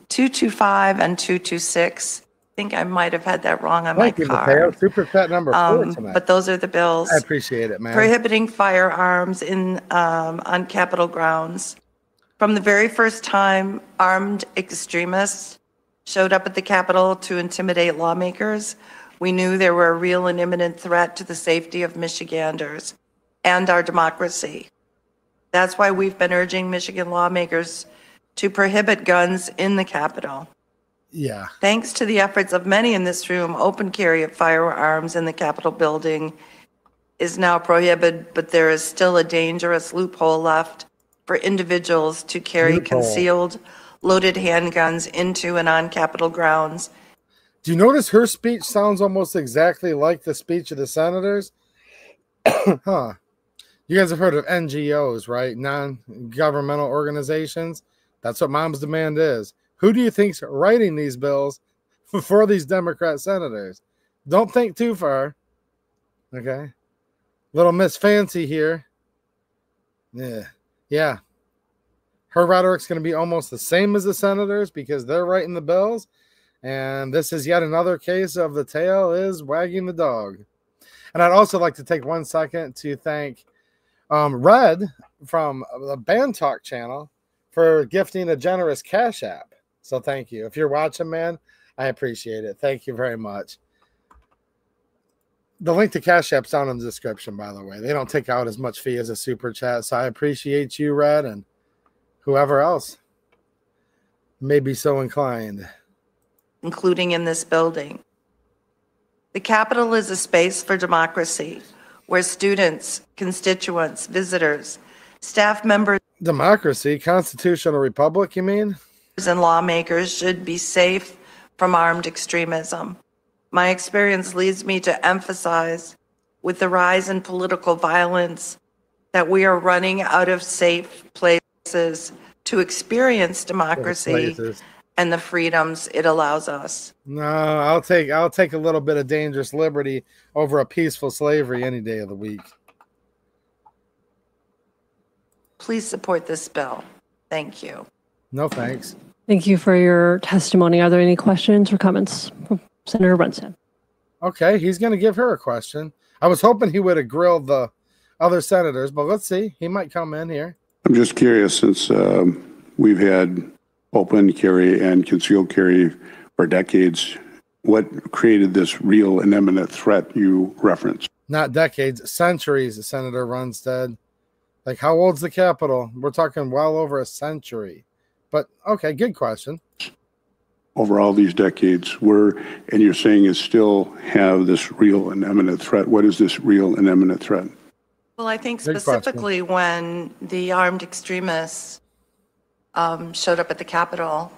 225 and 226. I think I might have had that wrong on my card. Super fat number 4 tonight. But those are the bills. I appreciate it, man. Prohibiting firearms on Capitol grounds. From the very first time armed extremists showed up at the Capitol to intimidate lawmakers, we knew there were a real and imminent threat to the safety of Michiganders and our democracy. That's why we've been urging Michigan lawmakers to prohibit guns in the Capitol. Yeah. Thanks to the efforts of many in this room, open carry of firearms in the Capitol building is now prohibited, but there is still a dangerous loophole left for individuals to carry concealed, loaded handguns into and on Capitol grounds. Do you notice her speech sounds almost exactly like the speech of the senators? Huh. You guys have heard of NGOs, right? Non-governmental organizations. That's what Moms Demand is. Who do you think's writing these bills for these Democrat senators? Don't think too far. Okay. Little Miss Fancy here. Yeah. Her rhetoric's going to be almost the same as the senators because they're writing the bills. And this is yet another case of the tail is wagging the dog. And I'd also like to take 1 second to thank Red from the Band Talk channel for gifting a generous Cash App. So thank you. If you're watching, man, I appreciate it. Thank you very much. The link to Cash App's down in the description, by the way. They don't take out as much fee as a super chat. So I appreciate you, Red, and whoever else may be so inclined. Including in this building. The Capitol is a space for democracy where students, constituents, visitors, staff members, democracy, constitutional republic, you mean? And lawmakers should be safe from armed extremism. My experience leads me to emphasize, with the rise in political violence, that we are running out of safe places to experience democracy and the freedoms it allows us. No, I'll take a little bit of dangerous liberty over a peaceful slavery any day of the week. Please support this bill. Thank you. No, thanks. Thank you for your testimony. Are there any questions or comments from Senator Brunson? Okay, he's going to give her a question. I was hoping he would have grilled the other senators, but let's see. He might come in here. I'm just curious, since we've had open carry and concealed carry for decades, what created this real and imminent threat you referenced? Not decades, centuries, Senator Runstead. Like, how old's the Capitol? We're talking well over a century. But, okay, good question. over all these decades were, and you're saying is still have this real and imminent threat. What is this real and imminent threat? Well, I think specifically when the armed extremists showed up at the Capitol,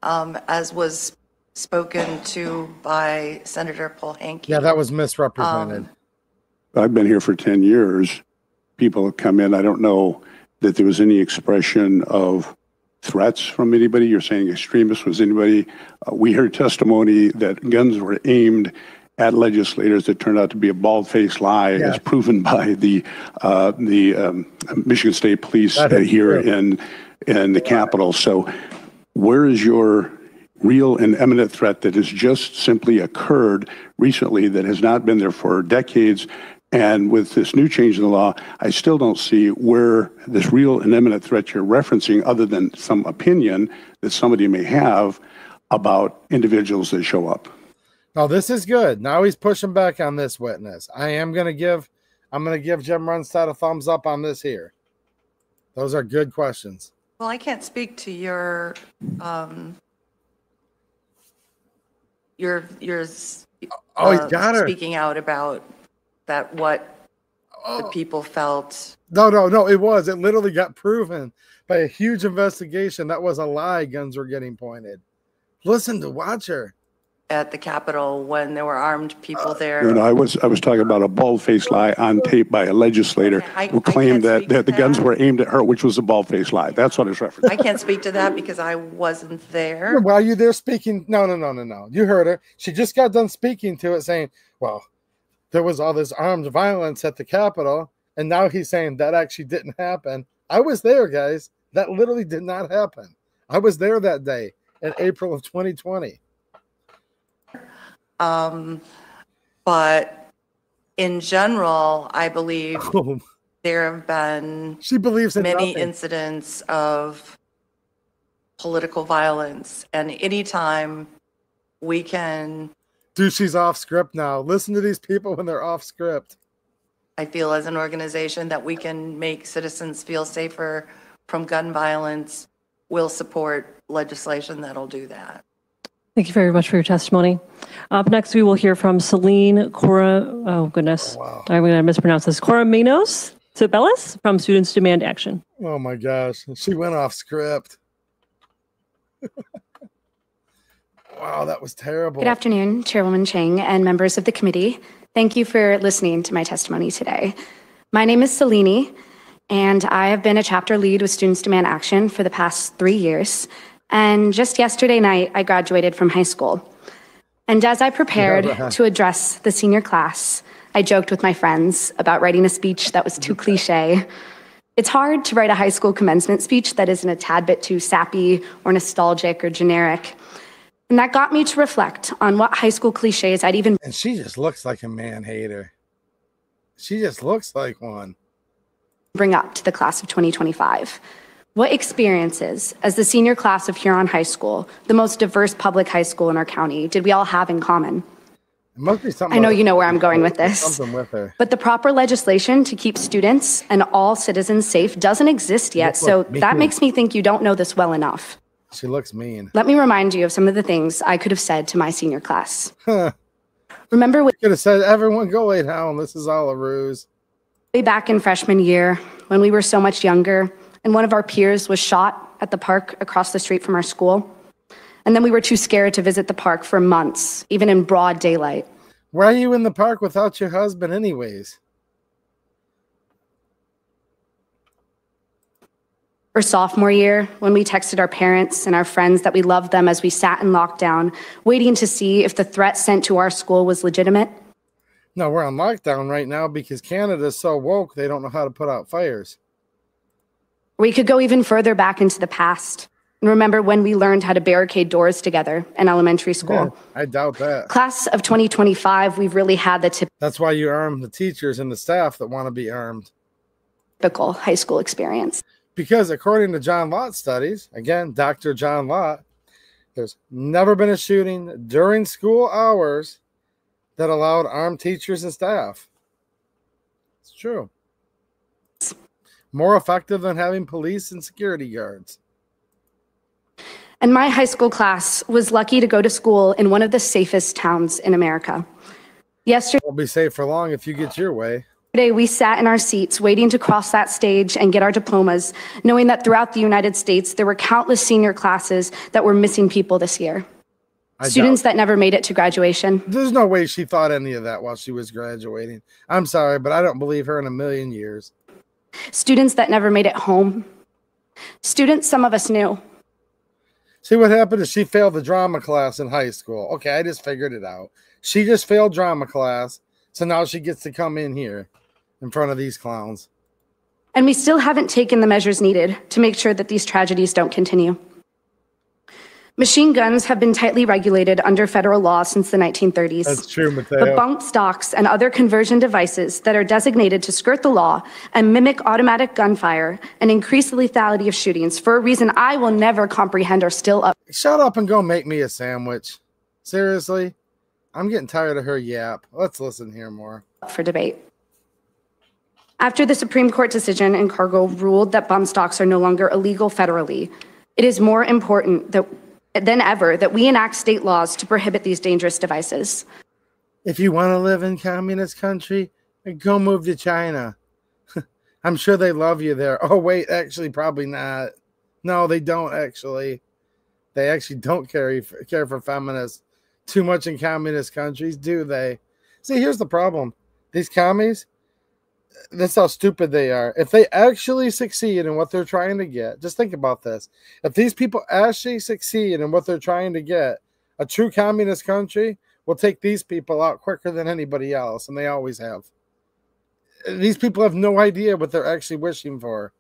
as was spoken to by Senator Polhanky. Yeah, that was misrepresented. I've been here for 10 years. People have come in. I don't know that there was any expression of threats from anybody. You're saying extremists was anybody. We heard testimony that guns were aimed at legislators that turned out to be a bald-faced lie, as proven by the Michigan State Police here in the Capitol. So where is your real and imminent threat that has just simply occurred recently that has not been there for decades? And with this new change in the law, I still don't see where this real and imminent threat you're referencing, other than some opinion that somebody may have about individuals that show up. Oh, this is good. Now he's pushing back on this witness. I'm going to give Jim Runstad a thumbs up on this here. Those are good questions. Well, I can't speak to your speaking out about that, what the people felt. No, it was. It literally got proven by a huge investigation. That was a lie. Guns were getting pointed. Listen to watch her. At the Capitol when there were armed people there. No, I was talking about a bald-faced lie on tape by a legislator who claimed that the guns were aimed at her, which was a bald-faced lie. That's what I was referencing. I can't speak to that because I wasn't there. Why are you there speaking? No. You heard her. She just got done speaking to it, saying, well, there was all this armed violence at the Capitol, and now he's saying that actually didn't happen. I was there, guys. That literally did not happen. I was there that day in April of 2020. But in general, I believe there have been many incidents of political violence, and anytime we can. Dude, she's off script now. Listen to these people when they're off script. I feel as an organization that we can make citizens feel safer from gun violence. We'll support legislation that'll do that. Thank you very much for your testimony. Up next, we will hear from Celine Cora. Oh, goodness. Wow. I'm going to mispronounce this. Coraminos Sibelis from Students Demand Action. Oh, my gosh. She went off script. Wow, that was terrible. Good afternoon, Chairwoman Chang and members of the committee. Thank you for listening to my testimony today. My name is Celine, and I have been a chapter lead with Students Demand Action for the past 3 years. And just yesterday night, I graduated from high school. And as I prepared to address the senior class, I joked with my friends about writing a speech that was too cliche. It's hard to write a high school commencement speech that isn't a tad bit too sappy or nostalgic or generic. And that got me to reflect on what high school cliches I'd even... And she just looks like a man-hater. She just looks like one. ...bring up to the class of 2025. What experiences, as the senior class of Huron High School, the most diverse public high school in our county, did we all have in common? It must be something. I know you know where I'm going with this. Something with her. But the proper legislation to keep students and all citizens safe doesn't exist yet, so that makes me think you don't know this well enough. She looks mean. Let me remind you of some of the things I could have said to my senior class. Remember when... could have said, everyone go lay down, this is all a ruse. Way back in freshman year, when we were so much younger, and one of our peers was shot at the park across the street from our school. And then we were too scared to visit the park for months, even in broad daylight. Why are you in the park without your husband anyways? Or sophomore year, when we texted our parents and our friends that we loved them as we sat in lockdown, waiting to see if the threat sent to our school was legitimate. No, we're on lockdown right now because Canada's so woke, they don't know how to put out fires. We could go even further back into the past and remember when we learned how to barricade doors together in elementary school. Yeah, I doubt that. Class of 2025, we've really had the That's why you arm the teachers and the staff that want to be armed. Typical high school experience. Because according to John Lott studies, again, Dr. John Lott, there's never been a shooting during school hours that allowed armed teachers and staff. It's true. More effective than having police and security guards. And my high school class was lucky to go to school in one of the safest towns in America. Yesterday, Won't be safe for long if you get your way. we sat in our seats waiting to cross that stage and get our diplomas, knowing that throughout the United States, there were countless senior classes that were missing people this year. Students that never made it to graduation. There's no way she thought any of that while she was graduating. I'm sorry, but I don't believe her in a million years. Students that never made it home. Students some of us knew. See, what happened is she failed the drama class in high school. Okay, I just figured it out. She just failed drama class, so now she gets to come in here in front of these clowns. And we still haven't taken the measures needed to make sure that these tragedies don't continue. Machine guns have been tightly regulated under federal law since the 1930s. That's true, Mateo. But bump stocks and other conversion devices that are designated to skirt the law and mimic automatic gunfire and increase the lethality of shootings for a reason I will never comprehend are still up. Shut up and go make me a sandwich. Seriously? I'm getting tired of her yap. Let's listen here more. For debate. After the Supreme Court decision in Cargill ruled that bump stocks are no longer illegal federally, it is more important than ever that we enact state laws to prohibit these dangerous devices. If you want to live in communist country, go move to China. I'm sure they love you there. Oh, wait, actually, probably not. No, they don't actually. They actually don't care for feminists too much in communist countries, do they? See, here's the problem. These commies, that's how stupid they are. If they actually succeed in what they're trying to get, just think about this. If these people actually succeed in what they're trying to get, a true communist country will take these people out quicker than anybody else, and they always have. These people have no idea what they're actually wishing for.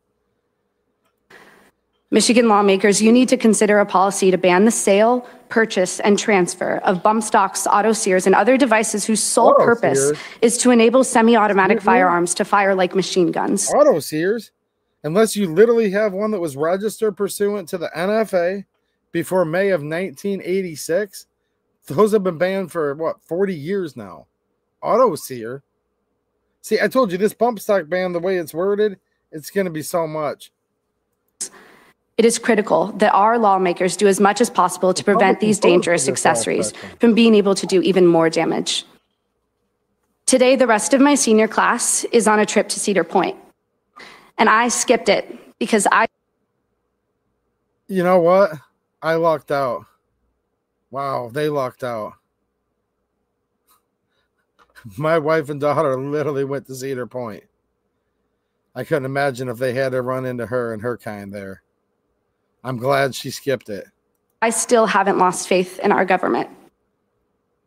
Michigan lawmakers, you need to consider a policy to ban the sale, purchase, and transfer of bump stocks, auto sears, and other devices whose sole purpose is to enable semi-automatic firearms to fire like machine guns. Auto sears? Unless you literally have one that was registered pursuant to the NFA before May of 1986, those have been banned for, what, 40 years now. Auto sear? See, I told you this bump stock ban, the way it's worded, it's going to be so much. It is critical that our lawmakers do as much as possible to prevent these dangerous accessories from being able to do even more damage. Today, the rest of my senior class is on a trip to Cedar Point, and I skipped it because You know what? I lucked out. Wow, they lucked out. My wife and daughter literally went to Cedar Point. I couldn't imagine if they had to run into her and her kind there. I'm glad she skipped it. I still haven't lost faith in our government,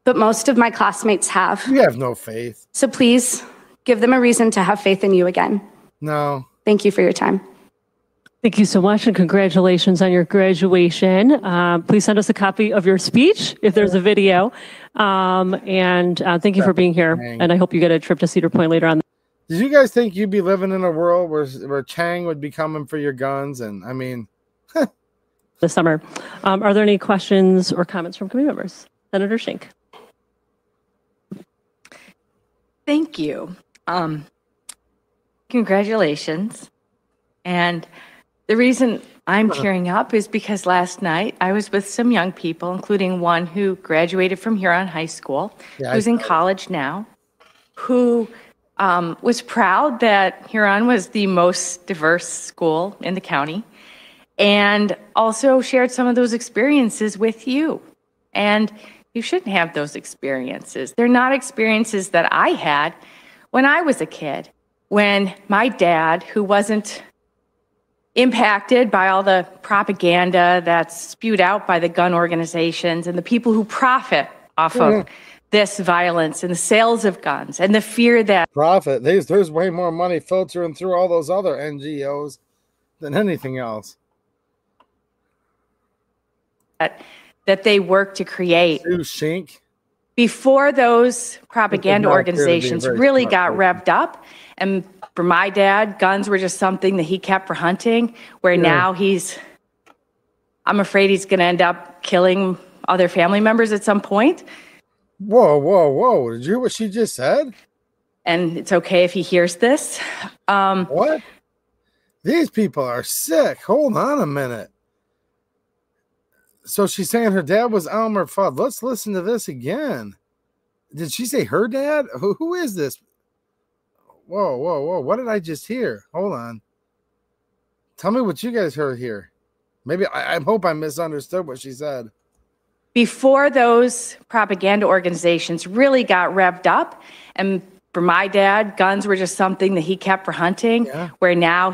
but most of my classmates have. You have no faith. So please give them a reason to have faith in you again. No. Thank you for your time. Thank you so much, and congratulations on your graduation. Please send us a copy of your speech if there's a video. And thank you for being here. And I hope you get a trip to Cedar Point later on. Did you guys think you'd be living in a world where Chang would be coming for your guns? And I mean, this summer. Are there any questions or comments from committee members? Senator Schenk. Thank you. Congratulations. And the reason I'm tearing up is because last night I was with some young people, including one who graduated from Huron High School, who's in college now, who was proud that Huron was the most diverse school in the county, and also shared some of those experiences with you. And you shouldn't have those experiences. They're not experiences that I had when I was a kid, when my dad, who wasn't impacted by all the propaganda that's spewed out by the gun organizations and the people who profit off of this violence and the sales of guns and the fear that profit. There's way more money filtering through all those other NGOs than anything else. That they work to create. Shink. Before those propaganda organizations really got revved up, and for my dad, guns were just something that he kept for hunting, where now I'm afraid he's going to end up killing other family members at some point. Whoa, whoa, whoa. Did you hear what she just said? And it's okay if he hears this. What? These people are sick. Hold on a minute. So she's saying her dad was Elmer Fudd. Let's listen to this again. Did she say her dad? Who is this? Whoa, whoa, whoa. What did I just hear? Hold on. Tell me what you guys heard here. Maybe I hope I misunderstood what she said. Before those propaganda organizations really got revved up, and for my dad, guns were just something that he kept for hunting, where now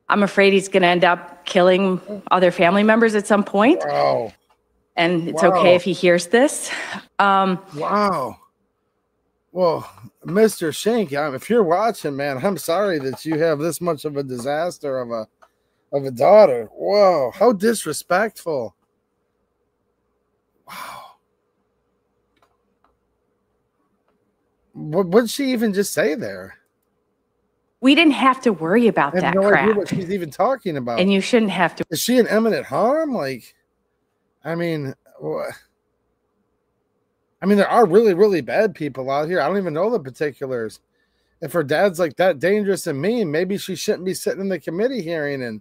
I'm afraid he's going to end up killing other family members at some point. Wow. And it's okay if he hears this. Wow. Well, Mr. Shank, if you're watching, man, I'm sorry that you have this much of a disaster of a daughter. Whoa, how disrespectful. Wow. What did she even just say there? We didn't have to worry about that no crap. Idea what she's even talking about. And you shouldn't have to. Is she in imminent harm? Like, I mean, there are really, really bad people out here. I don't even know the particulars. If her dad's like that dangerous and mean, maybe she shouldn't be sitting in the committee hearing. And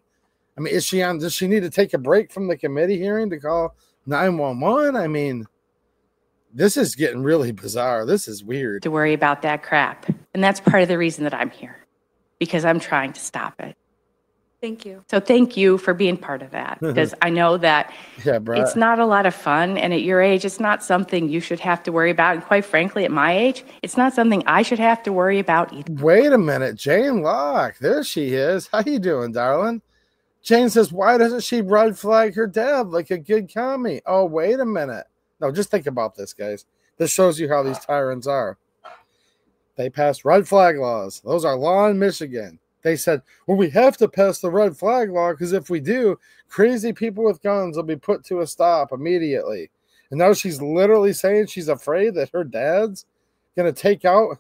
I mean, does she need to take a break from the committee hearing to call 911? I mean, this is getting really bizarre. This is weird. To worry about that crap. And that's part of the reason that I'm here, because I'm trying to stop it. Thank you. So thank you for being part of that, because I know that it's not a lot of fun. And at your age, it's not something you should have to worry about. And quite frankly, at my age, it's not something I should have to worry about either. Wait a minute. Jane Locke. There she is. How you doing, darling? Jane says, why doesn't she red flag her dad like a good commie? Oh, wait a minute. No, just think about this, guys. This shows you how these tyrants are. They passed red flag laws. Those are law in Michigan. They said, well, we have to pass the red flag law because if we do, crazy people with guns will be put to a stop immediately. And now she's literally saying she's afraid that her dad's going to take out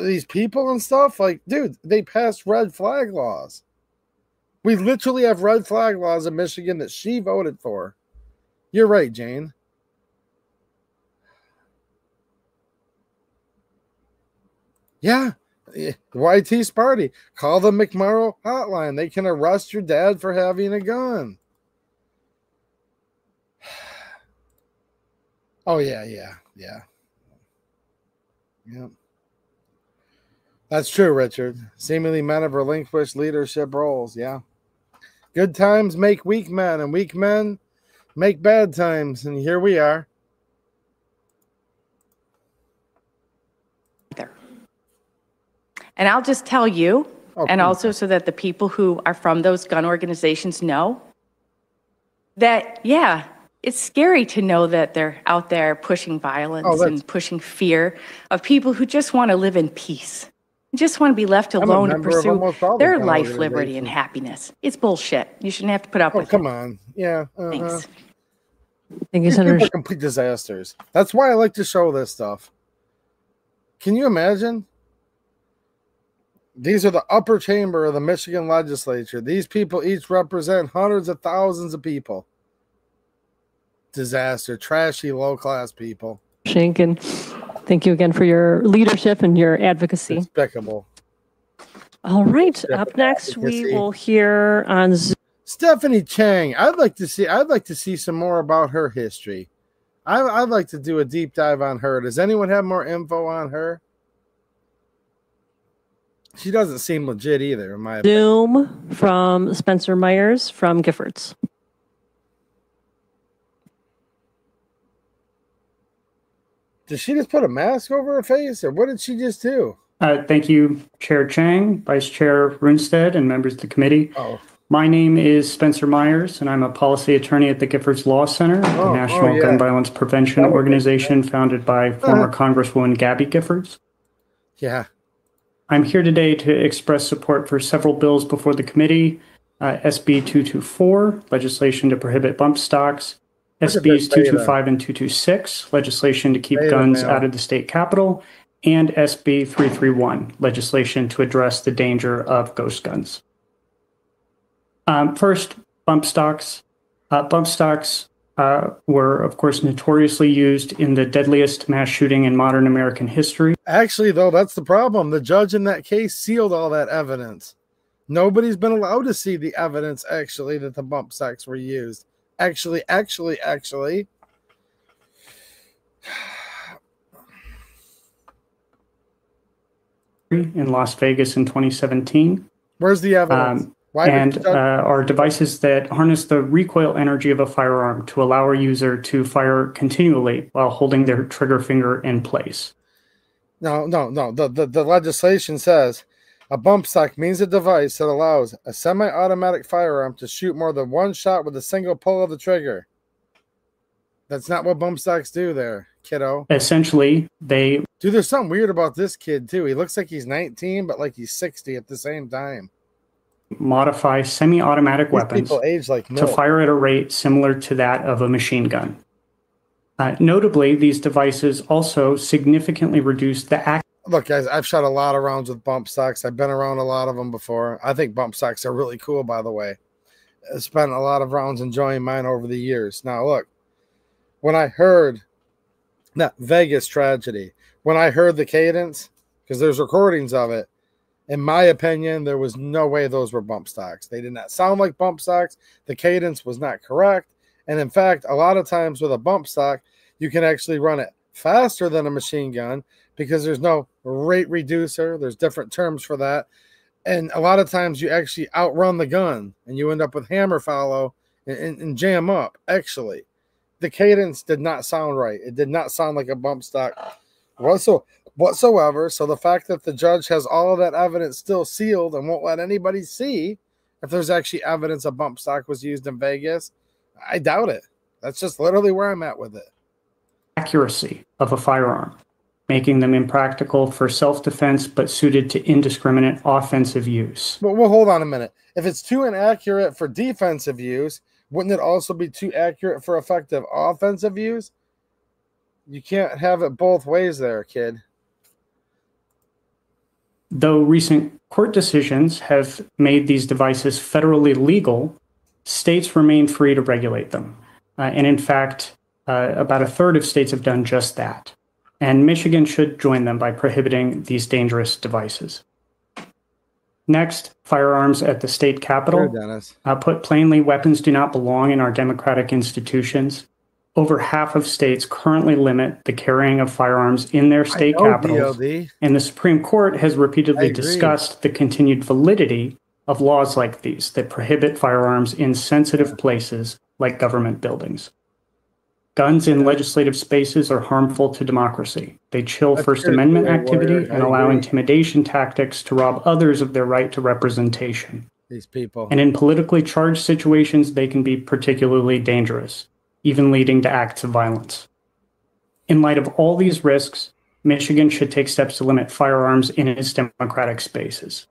these people and stuff. Like, dude, they passed red flag laws. We literally have red flag laws in Michigan that she voted for. You're right, Jane. Yeah. YT Sparty, call the McMurrow hotline. They can arrest your dad for having a gun. Oh, yeah. That's true, Richard. Seemingly men have relinquished leadership roles. Yeah. Good times make weak men, and weak men make bad times. And here we are. And I'll just tell you, and also so that the people who are from those gun organizations know that, yeah, it's scary to know that they're out there pushing violence and pushing fear of people who just want to live in peace, just want to be left alone to pursue their life, liberty, and happiness. It's bullshit. You shouldn't have to put up with it. Come on. Yeah. Thanks. Thank you, Senator. People are complete disasters. That's why I like to show this stuff. Can you imagine? These are the upper chamber of the Michigan legislature. These people each represent hundreds of thousands of people. Disaster, trashy, low-class people. Shank, thank you again for your leadership and your advocacy. Despicable. All right. Up next, we will hear on Zoom. Stephanie Chang. I'd like to see some more about her history. I'd like to do a deep dive on her. Does anyone have more info on her? She doesn't seem legit either, in my opinion. Zoom from Spencer Myers from Giffords. Did she just put a mask over her face, or what did she just do? Thank you, Chair Chang, Vice Chair Runstead, and members of the committee. My name is Spencer Myers, and I'm a policy attorney at the Giffords Law Center, a national gun violence prevention organization founded by former Congresswoman Gabby Giffords. Yeah. I'm here today to express support for several bills before the committee. SB 224, legislation to prohibit bump stocks. SBs 225 and 226, legislation to keep guns out of the state capitol. And SB 331, legislation to address the danger of ghost guns. First, bump stocks. Bump stocks were, of course, notoriously used in the deadliest mass shooting in modern American history. Actually, though, that's the problem. The judge in that case sealed all that evidence. Nobody's been allowed to see the evidence, actually, that the bump stocks were used. Actually, in Las Vegas in 2017. Where's the evidence? Are devices that harness the recoil energy of a firearm to allow a user to fire continually while holding their trigger finger in place. No. The legislation says a bump stock means a device that allows a semi-automatic firearm to shoot more than one shot with a single pull of the trigger. That's not what bump stocks do there, kiddo. Essentially, Dude, there's something weird about this kid, too. He looks like he's 19, but like he's 60 at the same time. Modify semi-automatic weapons to fire at a rate similar to that of a machine gun. Notably, these devices also significantly reduce the Look, guys, I've shot a lot of rounds with bump stocks. I've been around a lot of them before. I think bump stocks are really cool, by the way. I've spent a lot of rounds enjoying mine over the years. Now, look, when I heard that Vegas tragedy, when I heard the cadence, because there's recordings of it, in my opinion, there was no way those were bump stocks. They did not sound like bump stocks. The cadence was not correct. And in fact, a lot of times with a bump stock, you can actually run it faster than a machine gun because there's no rate reducer. There's different terms for that. And a lot of times you actually outrun the gun and you end up with hammer follow and jam up. Actually, the cadence did not sound right. It did not sound like a bump stock whatsoever. So the fact that the judge has all of that evidence still sealed and won't let anybody see if there's actually evidence a bump stock was used in Vegas, I doubt it. That's just literally where I'm at with it. Accuracy of a firearm, making them impractical for self-defense but suited to indiscriminate offensive use. Well, hold on a minute. If it's too inaccurate for defensive use, wouldn't it also be too accurate for effective offensive use? You can't have it both ways there, kid. Though recent court decisions have made these devices federally legal, states remain free to regulate them. And in fact, about a third of states have done just that. And Michigan should join them by prohibiting these dangerous devices. Next, firearms at the state capitol. Put plainly, weapons do not belong in our democratic institutions. Over half of states currently limit the carrying of firearms in their state capitals, and the Supreme Court has repeatedly discussed the continued validity of laws like these that prohibit firearms in sensitive places like government buildings. Guns in legislative spaces are harmful to democracy. They chill First Amendment activity and allow intimidation tactics to rob others of their right to representation. These people. And in politically charged situations, they can be particularly dangerous, even leading to acts of violence. In light of all these risks, Michigan should take steps to limit firearms in its democratic spaces.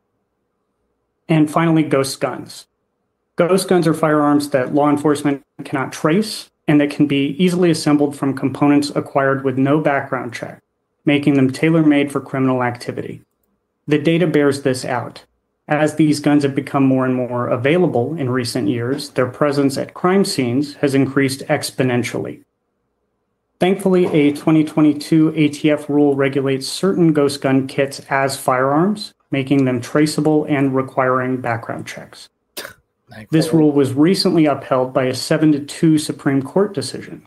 And finally, ghost guns. Ghost guns are firearms that law enforcement cannot trace and that can be easily assembled from components acquired with no background check, making them tailor-made for criminal activity. The data bears this out. As these guns have become more and more available in recent years, their presence at crime scenes has increased exponentially. Thankfully, a 2022 ATF rule regulates certain ghost gun kits as firearms, making them traceable and requiring background checks. This rule was recently upheld by a 7-2 Supreme Court decision.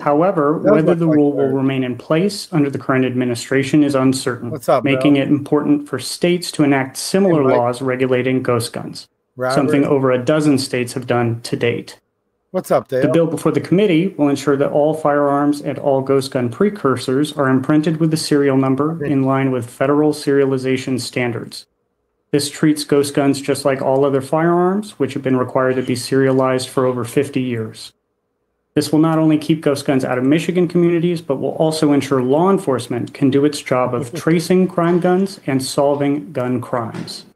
However, whether the rule will remain in place under the current administration is uncertain, making it important for states to enact similar laws regulating ghost guns, something over a dozen states have done to date. What's up, Dale? The bill before the committee will ensure that all firearms and all ghost gun precursors are imprinted with the serial number in line with federal serialization standards. This treats ghost guns just like all other firearms, which have been required to be serialized for over 50 years. This will not only keep ghost guns out of Michigan communities, but will also ensure law enforcement can do its job of tracing crime guns and solving gun crimes.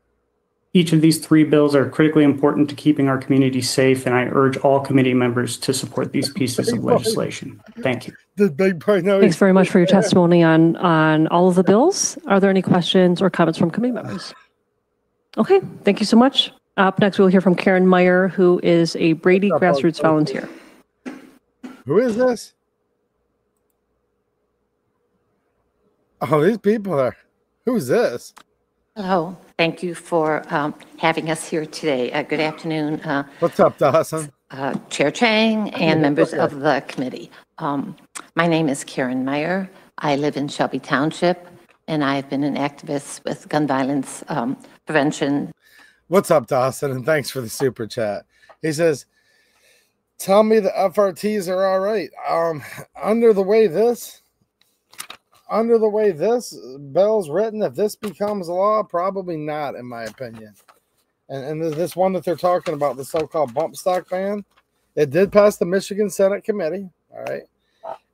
Each of these three bills are critically important to keeping our community safe, and I urge all committee members to support these pieces of legislation. Thank you. Thanks very much for your testimony on all of the bills. Are there any questions or comments from committee members? Okay, thank you so much. Up next, we'll hear from Karen Meyer, who is a Brady grassroots volunteer. Who is this? Oh, these people are. Who's this? Hello. Thank you for having us here today. Good afternoon. What's up, Dawson? Chair Chang and members of the committee. My name is Karen Meyer. I live in Shelby Township, and I've been an activist with gun violence prevention. What's up, Dawson? And thanks for the super chat. He says, tell me the FRTs are all right. Under the way this bill's written, if this becomes law, probably not, in my opinion. And this one that they're talking about, the so-called bump stock ban, it did pass the Michigan Senate committee, all right?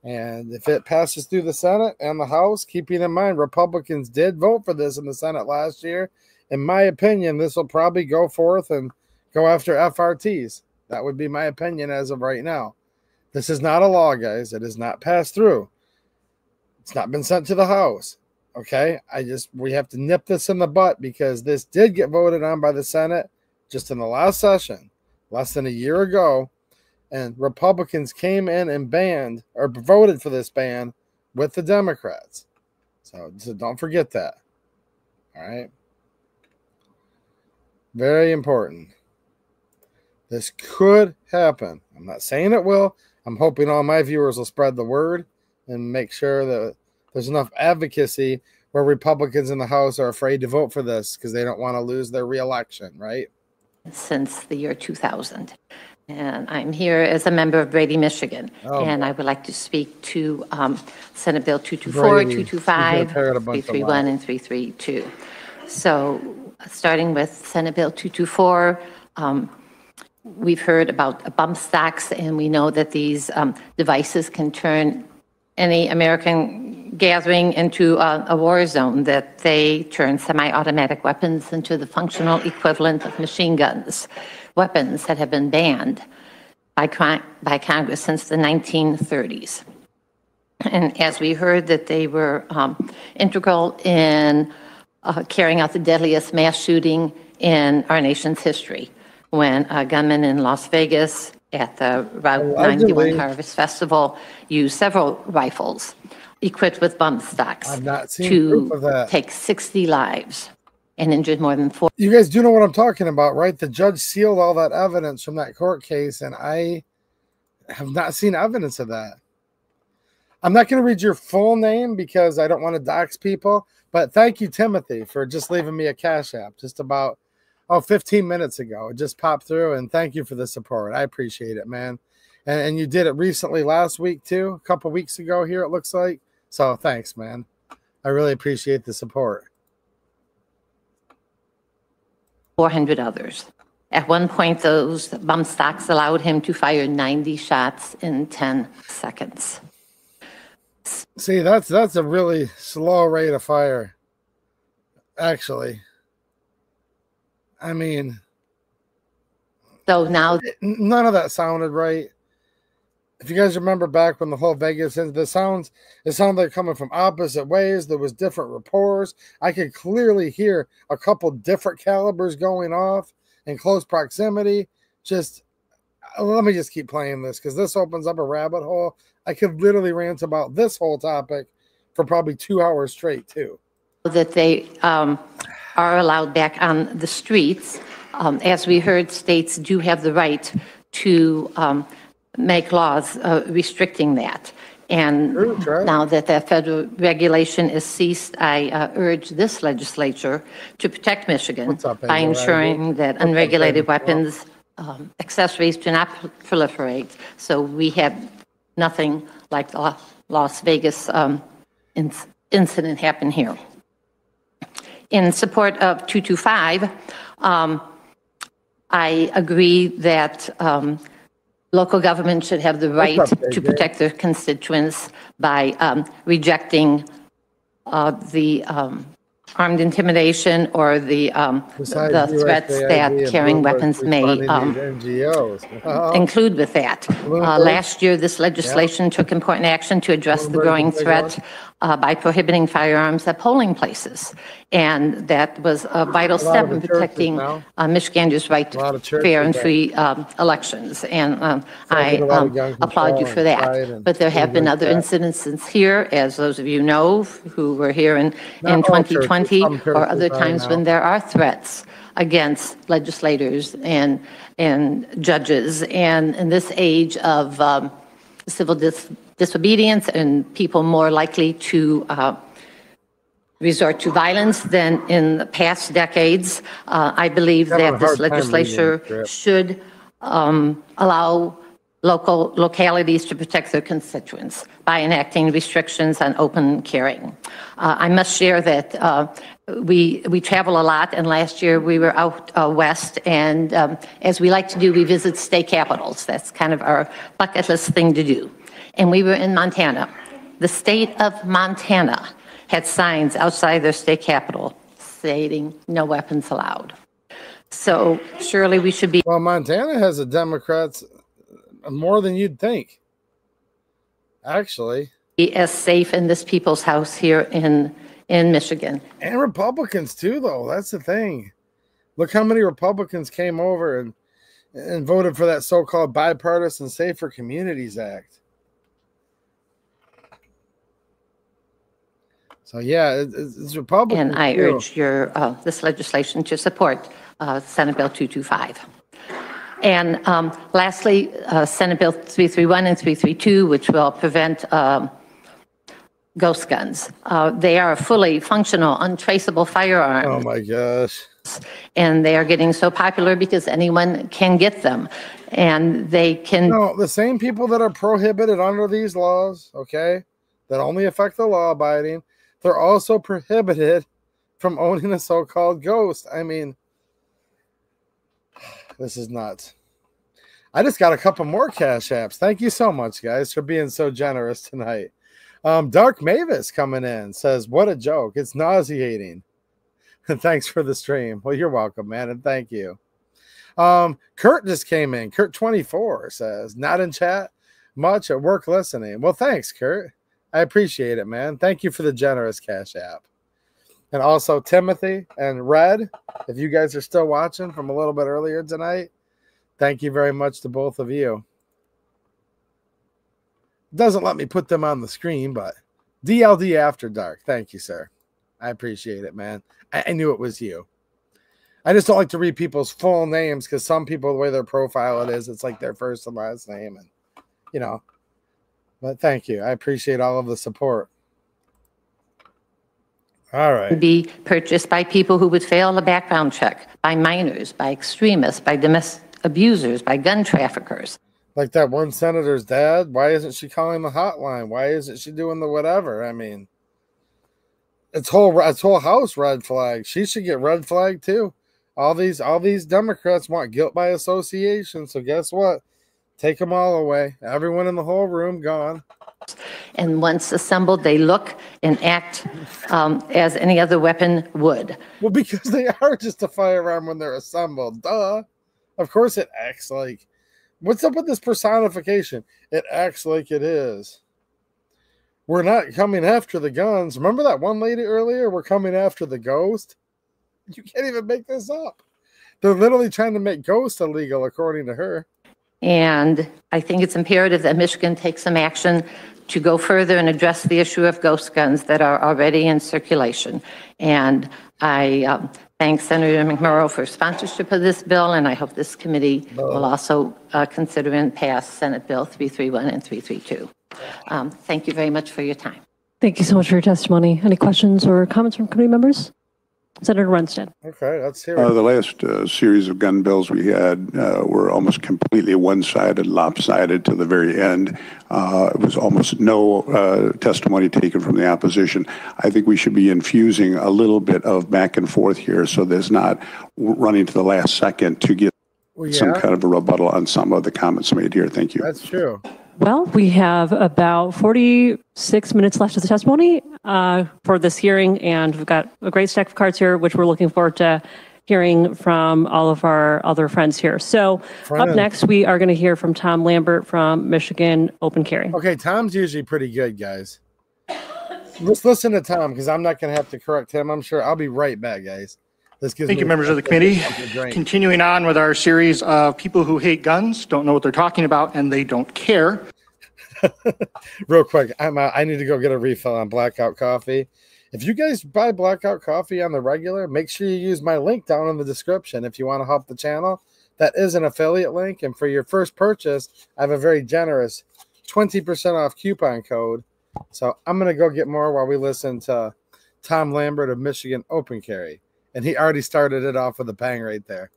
And if it passes through the Senate and the House, keeping in mind Republicans did vote for this in the Senate last year, in my opinion, this will probably go forth and go after FRTs. That would be my opinion as of right now. This is not a law, guys. It is not passed through. It's not been sent to the House. Okay, we have to nip this in the butt because this did get voted on by the Senate just in the last session, less than a year ago, and Republicans came in and banned or voted for this ban with the Democrats. So don't forget that. All right. Very important. This could happen. I'm not saying it will. I'm hoping all my viewers will spread the word and make sure that there's enough advocacy where Republicans in the House are afraid to vote for this because they don't want to lose their reelection, right? Since the year 2000. And I'm here as a member of Brady, Michigan. And I would like to speak to Senate Bill 224, Brady. 225, 331, and 332. So starting with Senate Bill 224, we've heard about bump stocks, and we know that these devices can turn any American gathering into a war zone, that they turn semi-automatic weapons into the functional equivalent of machine guns, weapons that have been banned by Congress since the 1930s. And as we heard that they were integral in carrying out the deadliest mass shooting in our nation's history, when a gunman in Las Vegas at the Route 91 Harvest Festival used several rifles equipped with bump stocks to take 60 lives and injured more than 4. You guys do know what I'm talking about, right? The judge sealed all that evidence from that court case, and I have not seen evidence of that. I'm not going to read your full name because I don't want to dox people, but thank you, Timothy, for just leaving me a Cash App just about 15 minutes ago. It just popped through, and thank you for the support. I appreciate it, man. And you did it recently last week, too, a couple weeks ago here, it looks like. So thanks, man. I really appreciate the support. 400 others. At one point, those bump stocks allowed him to fire 90 shots in 10 seconds. See, that's a really slow rate of fire, actually. I mean, so now none of that sounded right. If you guys remember back when the whole Vegas, it sounded like coming from opposite ways. There was different reports. I could clearly hear a couple different calibers going off in close proximity. Just let me just keep playing this because this opens up a rabbit hole. I could literally rant about this whole topic for probably 2 hours straight too. That they are allowed back on the streets. As we heard, states do have the right to make laws restricting that. And now that that federal regulation is ceased, I urge this legislature to protect Michigan by ensuring that unregulated weapons, accessories do not proliferate. So we have nothing like the Las Vegas incident happen here. In support of 225, I agree that local government should have the right to protect their constituents by rejecting the armed intimidation or the threats that carrying weapons may include with that. Last year, this legislation took important action to address the growing threat by prohibiting firearms at polling places. And that was a vital step in protecting Michiganders' right to fair and free elections. And I applaud you for that. But there have been other incidences here, as those of you know, who were here in 2020 or other times when there are threats against legislators and judges. And in this age of civil disobedience and people more likely to resort to violence than in the past decades, I believe that this legislature should allow localities to protect their constituents by enacting restrictions on open carrying. I must share that we travel a lot, and last year we were out west, and as we like to do, we visit state capitals. That's kind of our bucket list thing to do. And we were in Montana. The state of Montana had signs outside their state capital stating no weapons allowed. So surely we should be. Well, Montana has a Democrats more than you'd think, actually. Be as safe in this people's house here in Michigan. And Republicans too, though. That's the thing. Look how many Republicans came over and voted for that so-called bipartisan Safer Communities Act. So yeah, it's Republican. And I urge this legislation to support Senate Bill 225. And lastly, Senate Bill 331 and 332, which will prevent ghost guns. They are a fully functional, untraceable firearm. Oh my gosh. And they are getting so popular because anyone can get them. And they can. No, the same people that are prohibited under these laws, okay, that only affect the law abiding, they're also prohibited from owning a so-called ghost. I mean, this is nuts. I just got a couple more Cash Apps. Thank you so much, guys, for being so generous tonight. Dark Mavis coming in says, what a joke. It's nauseating. Thanks for the stream. Well, you're welcome, man, and thank you. Kurt just came in. Kurt24 says, not in chat much, at work listening. Well, thanks, Kurt. I appreciate it, man. Thank you for the generous Cash App. And also Timothy and Red, if you guys are still watching from a little bit earlier tonight, thank you very much to both of you. It doesn't let me put them on the screen, but DLD After Dark. Thank you, sir. I appreciate it, man. I knew it was you. I just don't like to read people's full names because some people, the way their profile it is, it's like their first and last name. And, you know, but thank you. I appreciate all of the support. All right. Be purchased by people who would fail a background check, by minors, by extremists, by domestic abusers, by gun traffickers. Like that one senator's dad. Why isn't she calling the hotline? Why isn't she doing the whatever? I mean, it's whole house red flag. She should get red flag too. All these Democrats want guilt by association. So guess what? Take them all away. Everyone in the whole room gone. And once assembled, they look and act as any other weapon would. Well, because they are just a firearm when they're assembled. Duh. Of course it acts like. What's up with this personification? It acts like it is. We're not coming after the guns. Remember that one lady earlier? We're coming after the ghost. You can't even make this up. They're literally trying to make ghosts illegal, according to her. And I think it's imperative that Michigan take some action to go further and address the issue of ghost guns that are already in circulation. And I thank Senator McMurrow for sponsorship of this bill, and I hope this committee will also consider and pass Senate Bill 331 and 332. Thank you very much for your time. Thank you so much for your testimony. Any questions or comments from committee members? Senator Runstead. Okay, let's hear it. The last series of gun bills we had were almost completely one-sided, lopsided to the very end. It was almost no testimony taken from the opposition. I think we should be infusing a little bit of back and forth here so there's not running to the last second to get some kind of a rebuttal on some of the comments made here. Thank you. That's true. Well, we have about 46 minutes left of the testimony for this hearing, and we've got a great stack of cards here, which we're looking forward to hearing from all of our other friends here. So up next, we are going to hear from Tom Lambert from Michigan Open Carry. Okay, Tom's usually pretty good, guys. Let's listen to Tom because I'm not going to have to correct him. I'm sure I'll be right back, guys. Thank you, members of the committee. Continuing on with our series of people who hate guns, don't know what they're talking about, and they don't care. Real quick, I need to go get a refill on Blackout Coffee. If you guys buy Blackout Coffee on the regular, make sure you use my link down in the description if you want to help the channel. That is an affiliate link, and for your first purchase, I have a very generous 20% off coupon code. So I'm going to go get more while we listen to Tom Lambert of Michigan Open Carry. And he already started it off with a bang right there.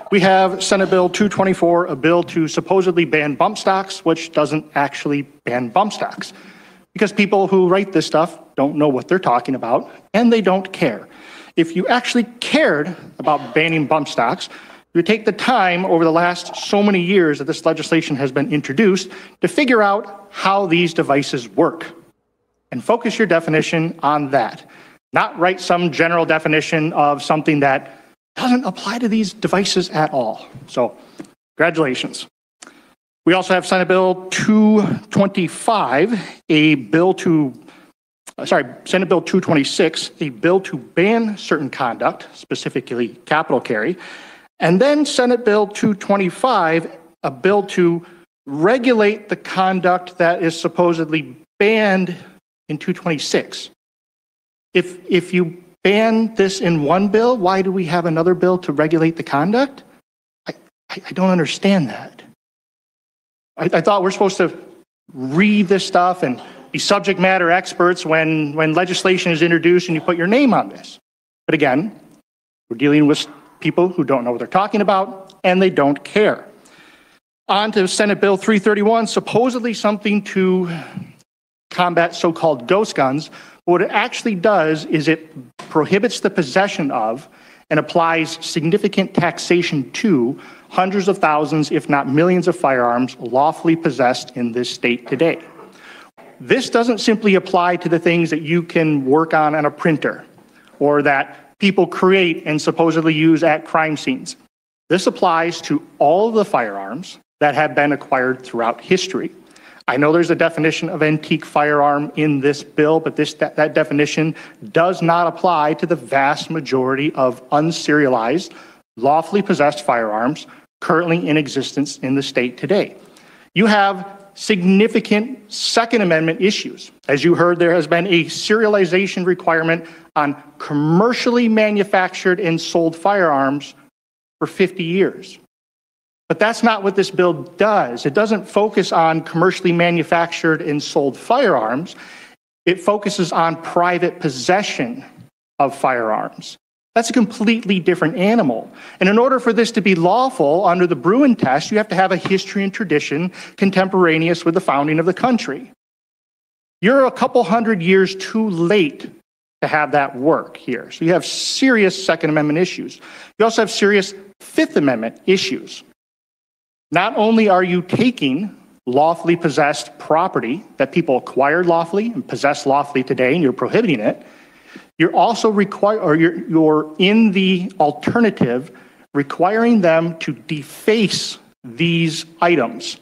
We have Senate Bill 224, a bill to supposedly ban bump stocks, which doesn't actually ban bump stocks. Because people who write this stuff don't know what they're talking about, and they don't care. If you actually cared about banning bump stocks, you would take the time over the last so many years that this legislation has been introduced to figure out how these devices work. And focus your definition on that. Not write some general definition of something that doesn't apply to these devices at all. So, congratulations. We also have Senate Bill 225, Senate Bill 226, a bill to ban certain conduct, specifically capital carry, and then Senate Bill 225, a bill to regulate the conduct that is supposedly banned in 226. If you ban this in one bill, why do we have another bill to regulate the conduct? I don't understand that. I thought we're supposed to read this stuff and be subject matter experts when legislation is introduced and you put your name on this. But again, we're dealing with people who don't know what they're talking about and they don't care. On to Senate Bill 331, supposedly something to combat so-called ghost guns. What it actually does is it prohibits the possession of and applies significant taxation to hundreds of thousands, if not millions of firearms lawfully possessed in this state today. This doesn't simply apply to the things that you can work on a printer or that people create and supposedly use at crime scenes. This applies to all of the firearms that have been acquired throughout history. I know there's a definition of antique firearm in this bill, but that definition does not apply to the vast majority of unserialized, lawfully possessed firearms currently in existence in the state today. You have significant Second Amendment issues. As you heard, there has been a serialization requirement on commercially manufactured and sold firearms for 50 years. But that's not what this bill does. It doesn't focus on commercially manufactured and sold firearms. It focuses on private possession of firearms. That's a completely different animal. And in order for this to be lawful under the Bruin test, you have to have a history and tradition contemporaneous with the founding of the country. You're a couple hundred years too late to have that work here. So you have serious Second Amendment issues. You also have serious Fifth Amendment issues. Not only are you taking lawfully possessed property that people acquired lawfully and possess lawfully today, and you're prohibiting it, you're also you're in the alternative requiring them to deface these items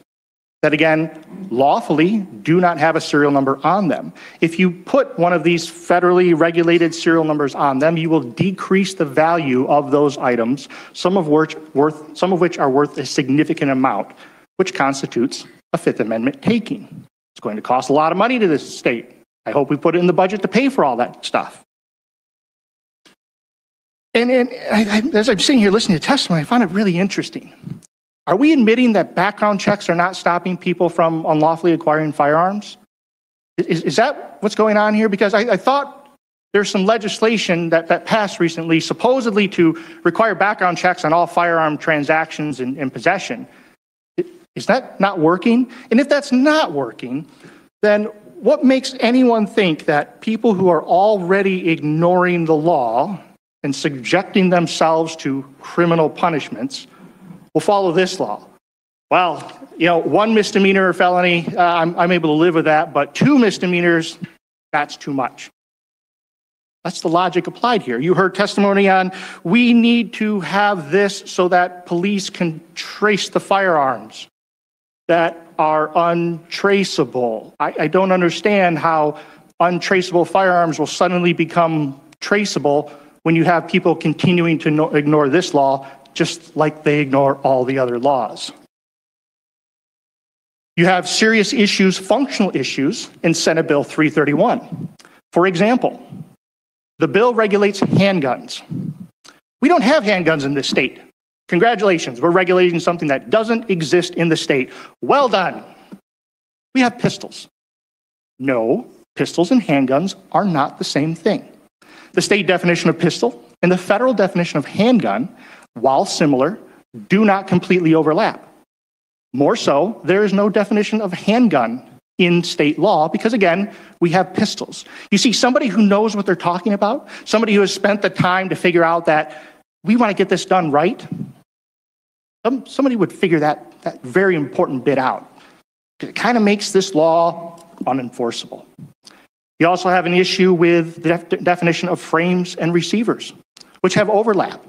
that, again, lawfully do not have a serial number on them. If you put one of these federally regulated serial numbers on them, you will decrease the value of those items, some of which are worth a significant amount, which constitutes a Fifth Amendment taking. It's going to cost a lot of money to this state. I hope we put it in the budget to pay for all that stuff. And as I'm sitting here listening to testimony, I found it really interesting. Are we admitting that background checks are not stopping people from unlawfully acquiring firearms? Is that what's going on here? Because I thought there's some legislation that passed recently, supposedly to require background checks on all firearm transactions and possession. Is that not working? And if that's not working, then what makes anyone think that people who are already ignoring the law and subjecting themselves to criminal punishments will follow this law? Well, you know, one misdemeanor or felony, I'm able to live with that, but two misdemeanors, that's too much. That's the logic applied here. You heard testimony on, we need to have this so that police can trace the firearms that are untraceable. I don't understand how untraceable firearms will suddenly become traceable when you have people continuing to ignore this law, just like they ignore all the other laws. You have serious issues, functional issues, in Senate Bill 331. For example, the bill regulates handguns. We don't have handguns in this state. Congratulations, we're regulating something that doesn't exist in the state. Well done. We have pistols. No, pistols and handguns are not the same thing. The state definition of pistol and the federal definition of handgun, while similar, do not completely overlap. More so, there is no definition of handgun in state law because, again, we have pistols. You see, somebody who knows what they're talking about, somebody who has spent the time to figure out that we want to get this done right, somebody would figure that very important bit out. It kind of makes this law unenforceable. You also have an issue with the definition of frames and receivers, which have overlap.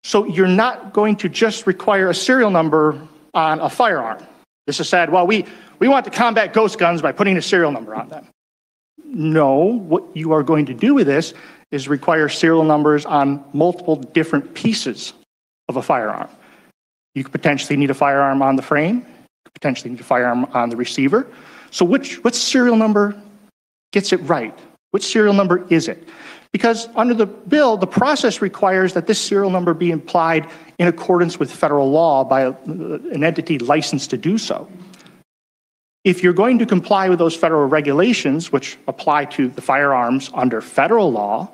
So you're not going to just require a serial number on a firearm. This is said, well, we want to combat ghost guns by putting a serial number on them. No, what you are going to do with this is require serial numbers on multiple different pieces of a firearm. You could potentially need a firearm on the frame, potentially need a firearm on the receiver. So which serial number gets it right? Which serial number is it? Because under the bill, the process requires that this serial number be applied in accordance with federal law by an entity licensed to do so. If you're going to comply with those federal regulations, which apply to the firearms under federal law,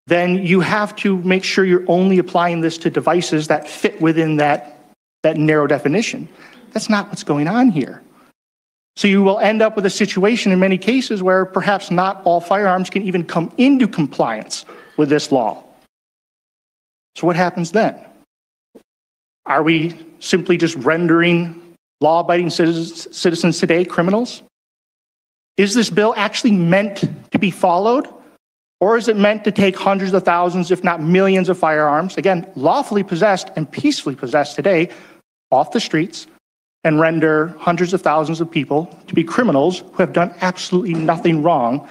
then you have to make sure you're only applying this to devices that fit within that narrow definition. That's not what's going on here. So you will end up with a situation in many cases where perhaps not all firearms can even come into compliance with this law. So what happens then? Are we simply just rendering law-abiding citizens today criminals? Is this bill actually meant to be followed? Or is it meant to take hundreds of thousands, if not millions of firearms, again, lawfully possessed and peacefully possessed today, off the streets, and render hundreds of thousands of people to be criminals who have done absolutely nothing wrong,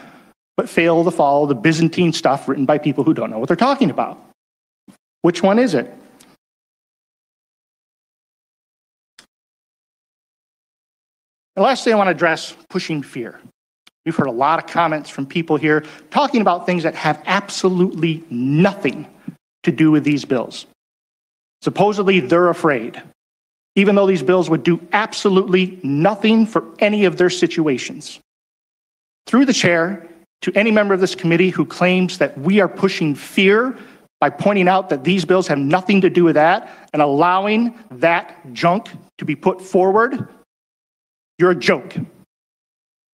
but fail to follow the Byzantine stuff written by people who don't know what they're talking about? Which one is it? And lastly, I want to address pushing fear. We've heard a lot of comments from people here talking about things that have absolutely nothing to do with these bills. Supposedly, they're afraid, even though these bills would do absolutely nothing for any of their situations. Through the chair, to any member of this committee who claims that we are pushing fear by pointing out that these bills have nothing to do with that and allowing that junk to be put forward, you're a joke.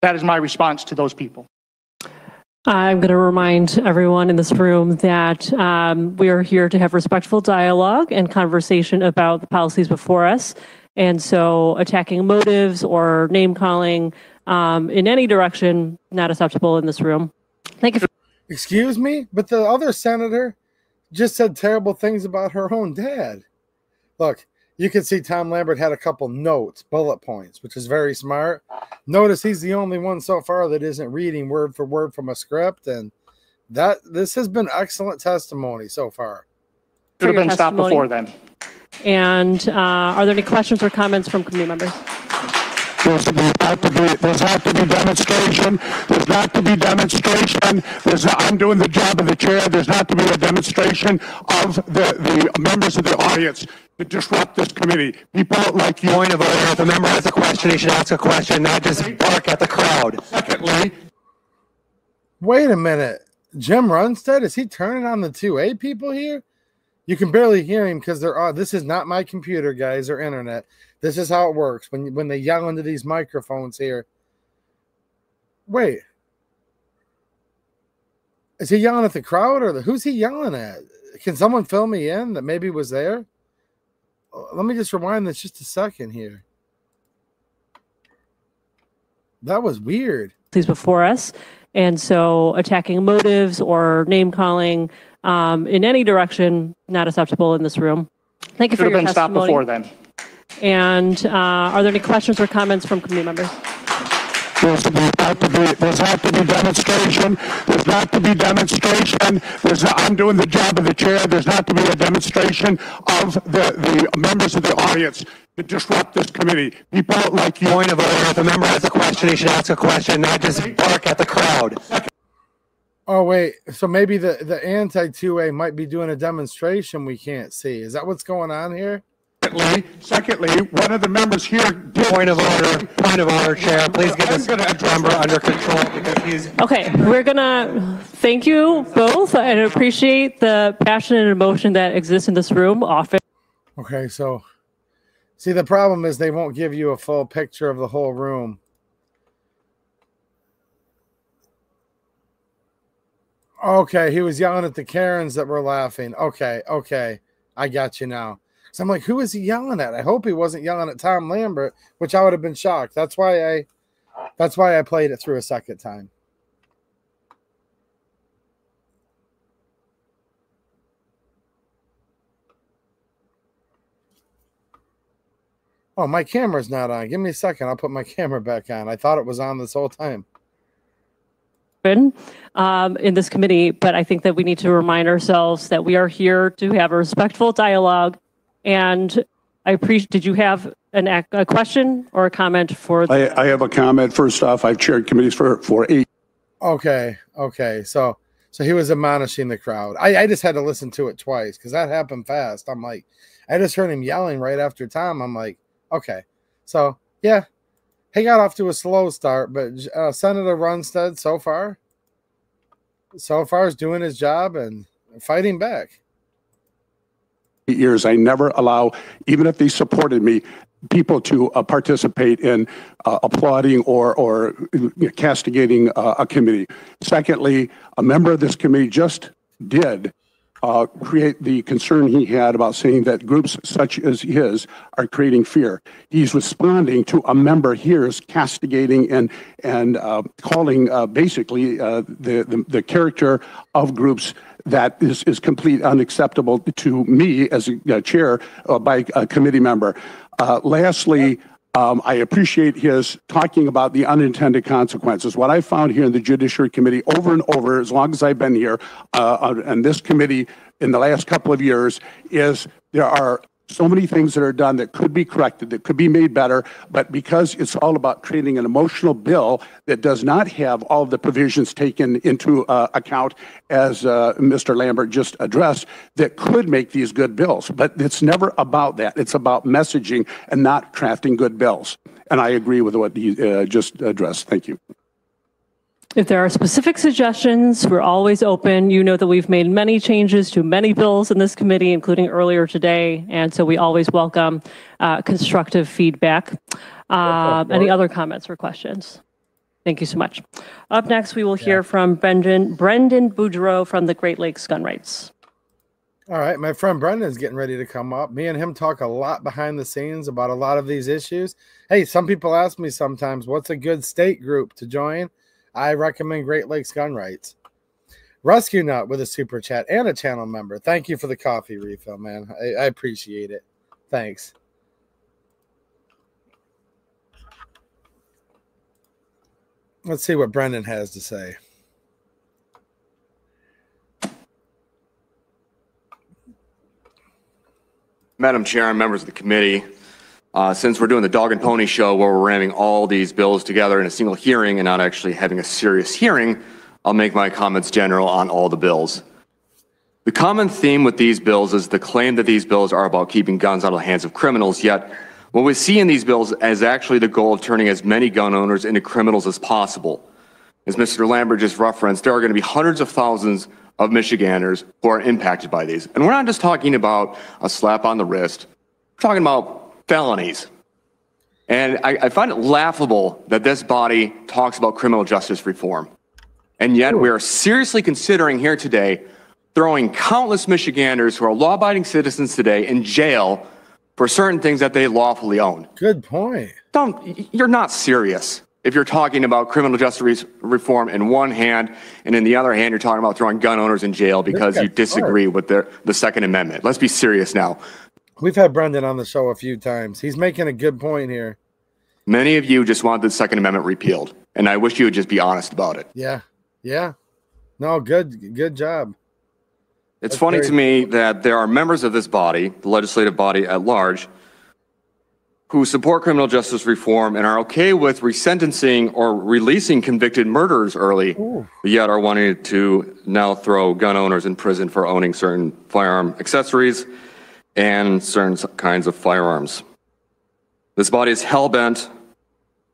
That is my response to those people. I'm going to remind everyone in this room that we are here to have respectful dialogue and conversation about the policies before us. And so attacking motives or name calling in any direction, not acceptable in this room. Thank you. Excuse me? But the other senator just said terrible things about her own dad. Look, you can see Tom Lambert had a couple notes, bullet points, which is very smart. Notice he's the only one so far that isn't reading word for word from a script, and this has been excellent testimony so far. Should have been stopped before then. And are there any questions or comments from committee members? There's not to be demonstration. There's not to be demonstration. I'm doing the job of the chair. There's not to be a demonstration of the members of the audience to disrupt this committee. People like you. Point of order. If a member has a question, he should ask a question, not just bark at the crowd. Secondly, wait a minute. Jim Runstead, is he turning on the 2A people here? You can barely hear him because they're on. This is not my computer, guys, or internet. This is how it works when they yell into these microphones here. Wait. Is he yelling at the crowd or who's he yelling at? Can someone fill me in that maybe was there? Let me just rewind this just a second here. That was weird. These before us. And so attacking motives or name calling in any direction, not acceptable in this room. Thank you for your testimony. Should have been stopped before then. And are there any questions or comments from committee members? There's not to be demonstration. There's not to be demonstration. I'm doing the job of the chair. There's not to be a demonstration of the members of the audience to disrupt this committee. People like you. Point of order. If a member has a question, he should ask a question, not just bark at the crowd. Oh, wait. So maybe the anti-2A might be doing a demonstration we can't see. Is that what's going on here? Secondly, one of the members here. Point of order, Chair. Please get this member under control because he's. Okay, we're gonna thank you both and appreciate the passion and emotion that exists in this room often. Okay, so see, the problem is they won't give you a full picture of the whole room. Okay, he was yelling at the Karens that were laughing. Okay, I got you now. So I'm like, who is he yelling at? I hope he wasn't yelling at Tom Lambert, which I would have been shocked. That's why I played it through a second time. Oh, my camera's not on. Give me a second. I'll put my camera back on. I thought it was on this whole time. In this committee, but I think that we need to remind ourselves that we are here to have a respectful dialogue. And I appreciate, did you have a question or a comment for? I have a comment. First off, I've chaired committees for 8. Okay. So he was admonishing the crowd. I just had to listen to it twice because that happened fast. I'm like, I just heard him yelling right after Tom. I'm like, okay. So, yeah, he got off to a slow start, but Senator Runstead so far is doing his job and fighting back. Years, I never allow, even if they supported me, people to participate in applauding or castigating a committee. Secondly, a member of this committee just did create the concern he had about saying that groups such as his are creating fear. He's responding to a member here's castigating and calling basically the character of groups that is completely unacceptable to me as a chair by a committee member. Lastly, I appreciate his talking about the unintended consequences. What I found here in the Judiciary Committee over and over, as long as I've been here, and this committee in the last couple of years, is there are so many things that are done that could be corrected, that could be made better, but because it's all about creating an emotional bill that does not have all of the provisions taken into account, as Mr. Lambert just addressed, that could make these good bills. But it's never about that. It's about messaging and not crafting good bills. And I agree with what he just addressed. Thank you. If there are specific suggestions, we're always open. You know that we've made many changes to many bills in this committee, including earlier today. And so we always welcome constructive feedback. Any other comments or questions? Thank you so much. Up next, we will hear from Brendan Boudreau from the Great Lakes Gun Rights. All right, my friend Brendan's getting ready to come up. Me and him talk a lot behind the scenes about a lot of these issues. Hey, some people ask me sometimes, what's a good state group to join? I recommend Great Lakes Gun Rights. Rescue Nut with a super chat and a channel member. Thank you for the coffee refill, man. I appreciate it. Thanks. Let's see what Brendan has to say. Madam Chair and members of the committee, since we're doing the dog and pony show where we're ramming all these bills together in a single hearing and not actually having a serious hearing, I'll make my comments general on all the bills. The common theme with these bills is the claim that these bills are about keeping guns out of the hands of criminals, yet what we see in these bills is actually the goal of turning as many gun owners into criminals as possible. As Mr. Lambert just referenced, there are going to be hundreds of thousands of Michiganders who are impacted by these. And we're not just talking about a slap on the wrist, we're talking about felonies. And I find it laughable that this body talks about criminal justice reform. And yet we are seriously considering here today throwing countless Michiganders who are law-abiding citizens today in jail for certain things that they lawfully own. Good point. You're not serious if you're talking about criminal justice reform in one hand, and in the other hand, you're talking about throwing gun owners in jail because you disagree with the Second Amendment. Let's be serious now. We've had Brendan on the show a few times. He's making a good point here. Many of you just want the Second Amendment repealed. And I wish you would just be honest about it. Yeah. Yeah. No, good job. It's funny to me that there are members of this body, the legislative body at large, who support criminal justice reform and are okay with resentencing or releasing convicted murderers early, but yet are wanting to now throw gun owners in prison for owning certain firearm accessories and certain kinds of firearms. This body is hell-bent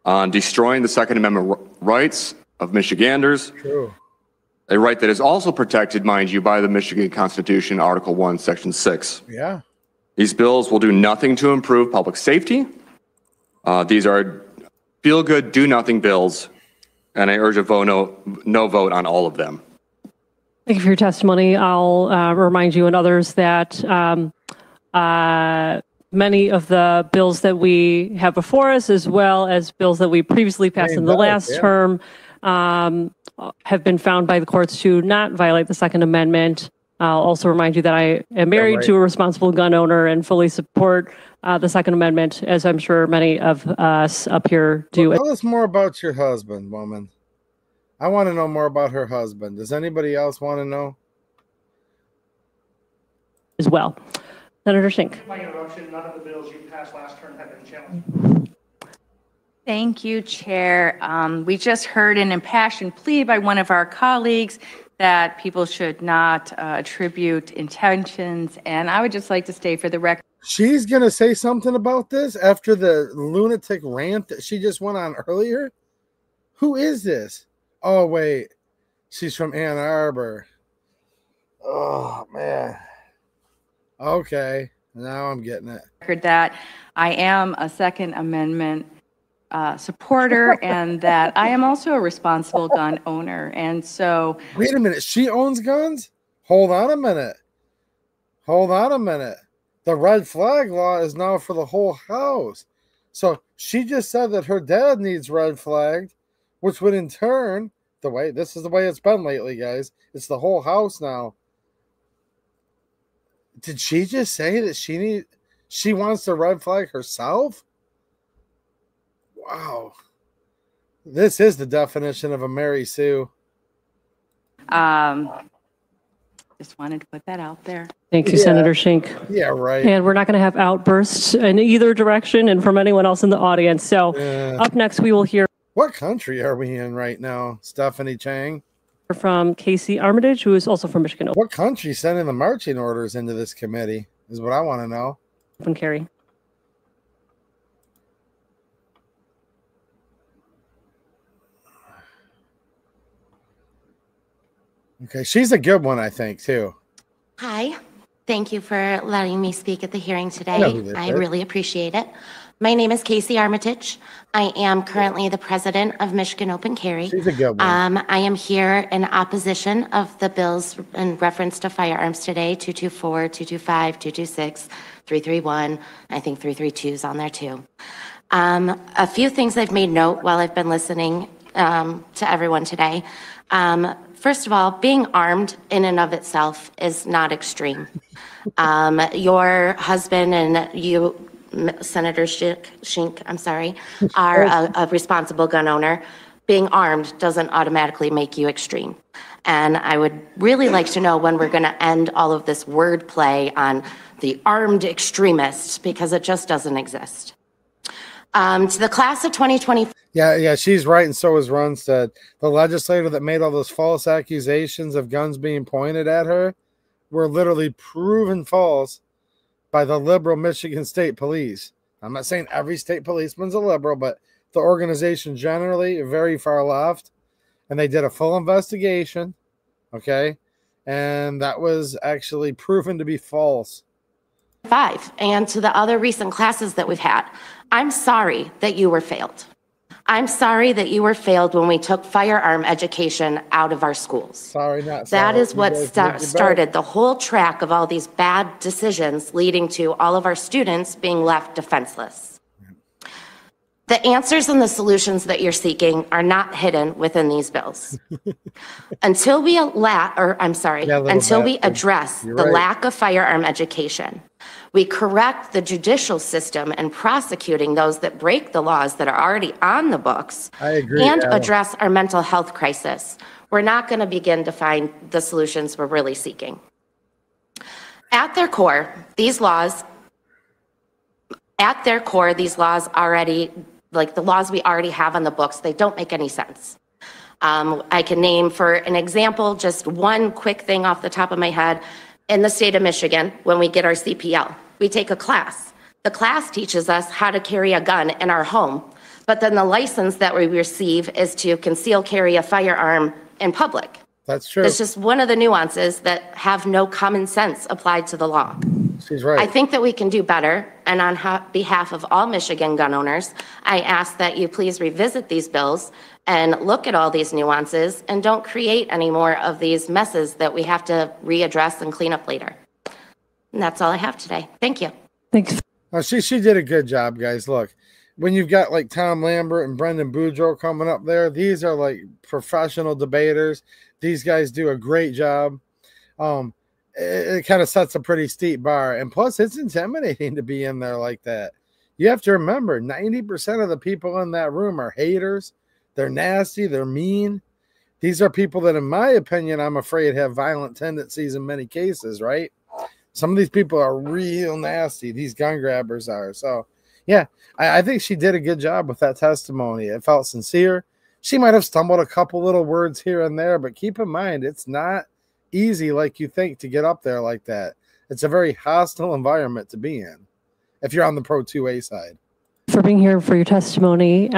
on destroying the Second Amendment rights of Michiganders, a right that is also protected, mind you, by the Michigan Constitution, Article 1, Section 6. Yeah. These bills will do nothing to improve public safety. These are feel-good, do-nothing bills, and I urge a no vote on all of them. Thank you for your testimony. I'll remind you and others that many of the bills that we have before us, as well as bills that we previously passed in the last term, have been found by the courts to not violate the Second Amendment. I'll also remind you that I am married to a responsible gun owner and fully support the Second Amendment, as I'm sure many of us up here do. Well, tell us more about your husband, woman. I want to know more about her husband. Does anybody else want to know? As well. Senator Schenk. My interruption, none of the bills you passed last term have been challenged. Thank you, Chair. We just heard an impassioned plea by one of our colleagues that people should not attribute intentions, and I would just like to state for the record. She's going to say something about this after the lunatic rant that she just went on earlier? Who is this? Oh, wait. She's from Ann Arbor. Oh, man. Okay. Now I'm getting it. That I am a Second Amendment supporter and that I am also a responsible gun owner. And so. Wait a minute. She owns guns? Hold on a minute. Hold on a minute. The red flag law is now for the whole house. So she just said that her dad needs red flagged, which would in turn, this is the way it's been lately, guys. It's the whole house now. Did she just say that she wants to red flag herself? Wow. This is the definition of a Mary Sue. Just wanted to put that out there. Thank you, Senator Schenk. Yeah, right. And we're not going to have outbursts in either direction and from anyone else in the audience. So up next, we will hear. What country are we in right now, Stephanie Chang? From Casey Armitage, who is also from Michigan. What country sending the marching orders into this committee is what I want to know. Open carry. Okay, she's a good one, I think, too. Hi. Thank you for letting me speak at the hearing today. I really appreciate it. My name is Casey Armitage. I am currently the president of Michigan Open Carry. She's a good one. I am here in opposition of the bills in reference to firearms today, 224, 225, 226, 331. I think 332 is on there too. A few things I've made note while I've been listening to everyone today. First of all, being armed in and of itself is not extreme. Your husband and you, Senator Schenk, are a responsible gun owner. Being armed doesn't automatically make you extreme. And I would really like to know when we're going to end all of this wordplay on the armed extremists, because it just doesn't exist. To the class of 2020. Yeah, she's right, and so is Runstead. The legislator that made all those false accusations of guns being pointed at her were literally proven false by the liberal Michigan State Police. I'm not saying every state policeman's a liberal, but the organization generally very far left, and they did a full investigation, okay? And that was actually proven to be false. And to the other recent classes that we've had, I'm sorry that you were failed. I'm sorry that you were failed when we took firearm education out of our schools. Sorry, not sorry. That is what started the whole track of all these bad decisions leading to all of our students being left defenseless. The answers and the solutions that you're seeking are not hidden within these bills. Until we until we address the lack of firearm education, we correct the judicial system and prosecuting those that break the laws that are already on the books, and address our mental health crisis, we're not going to begin to find the solutions we're really seeking. At their core, these laws already, like the laws we already have on the books, they don't make any sense. I can name, for an example, just one quick thing off the top of my head. In the state of Michigan, when we get our CPL, we take a class. The class teaches us how to carry a gun in our home, but then the license that we receive is to conceal carry a firearm in public. That's true. It's just one of the nuances that have no common sense applied to the law. She's right. I think that we can do better, and on behalf of all Michigan gun owners, I ask that you please revisit these bills and look at all these nuances and don't create any more of these messes that we have to readdress and clean up later. And that's all I have today. Thank you. Thanks. Oh, she did a good job, guys. Look, when you've got like Tom Lambert and Brendan Boudreaux coming up there, these are like professional debaters. These guys do a great job. It kind of sets a pretty steep bar. And plus, it's intimidating to be in there like that. You have to remember, 90% of the people in that room are haters. They're nasty. They're mean. These are people that, in my opinion, I'm afraid have violent tendencies in many cases, right? Some of these people are real nasty. These gun grabbers are. So, yeah, I think she did a good job with that testimony. It felt sincere. She might have stumbled a couple little words here and there, but keep in mind, it's not easy like you think to get up there like that. It's a very hostile environment to be in if you're on the Pro 2A side. For being here for your testimony.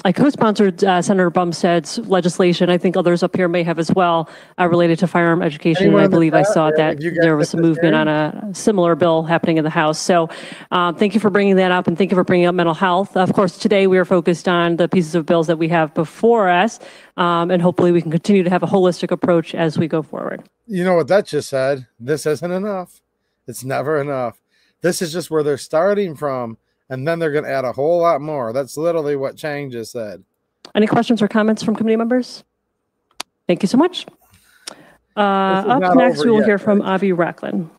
I co-sponsored Senator Bumstead's legislation. I think others up here may have as well, related to firearm education. And I believe I saw that there was some movement on a similar bill happening in the House. So thank you for bringing that up, and thank you for bringing up mental health. Of course, today we are focused on the pieces of bills that we have before us, and hopefully we can continue to have a holistic approach as we go forward. You know what that just said? This isn't enough. It's never enough. This is just where they're starting from. And then they're going to add a whole lot more. That's literally what Chang just said. Any questions or comments from committee members? Thank you so much. Up next, we will hear from Avi Racklin.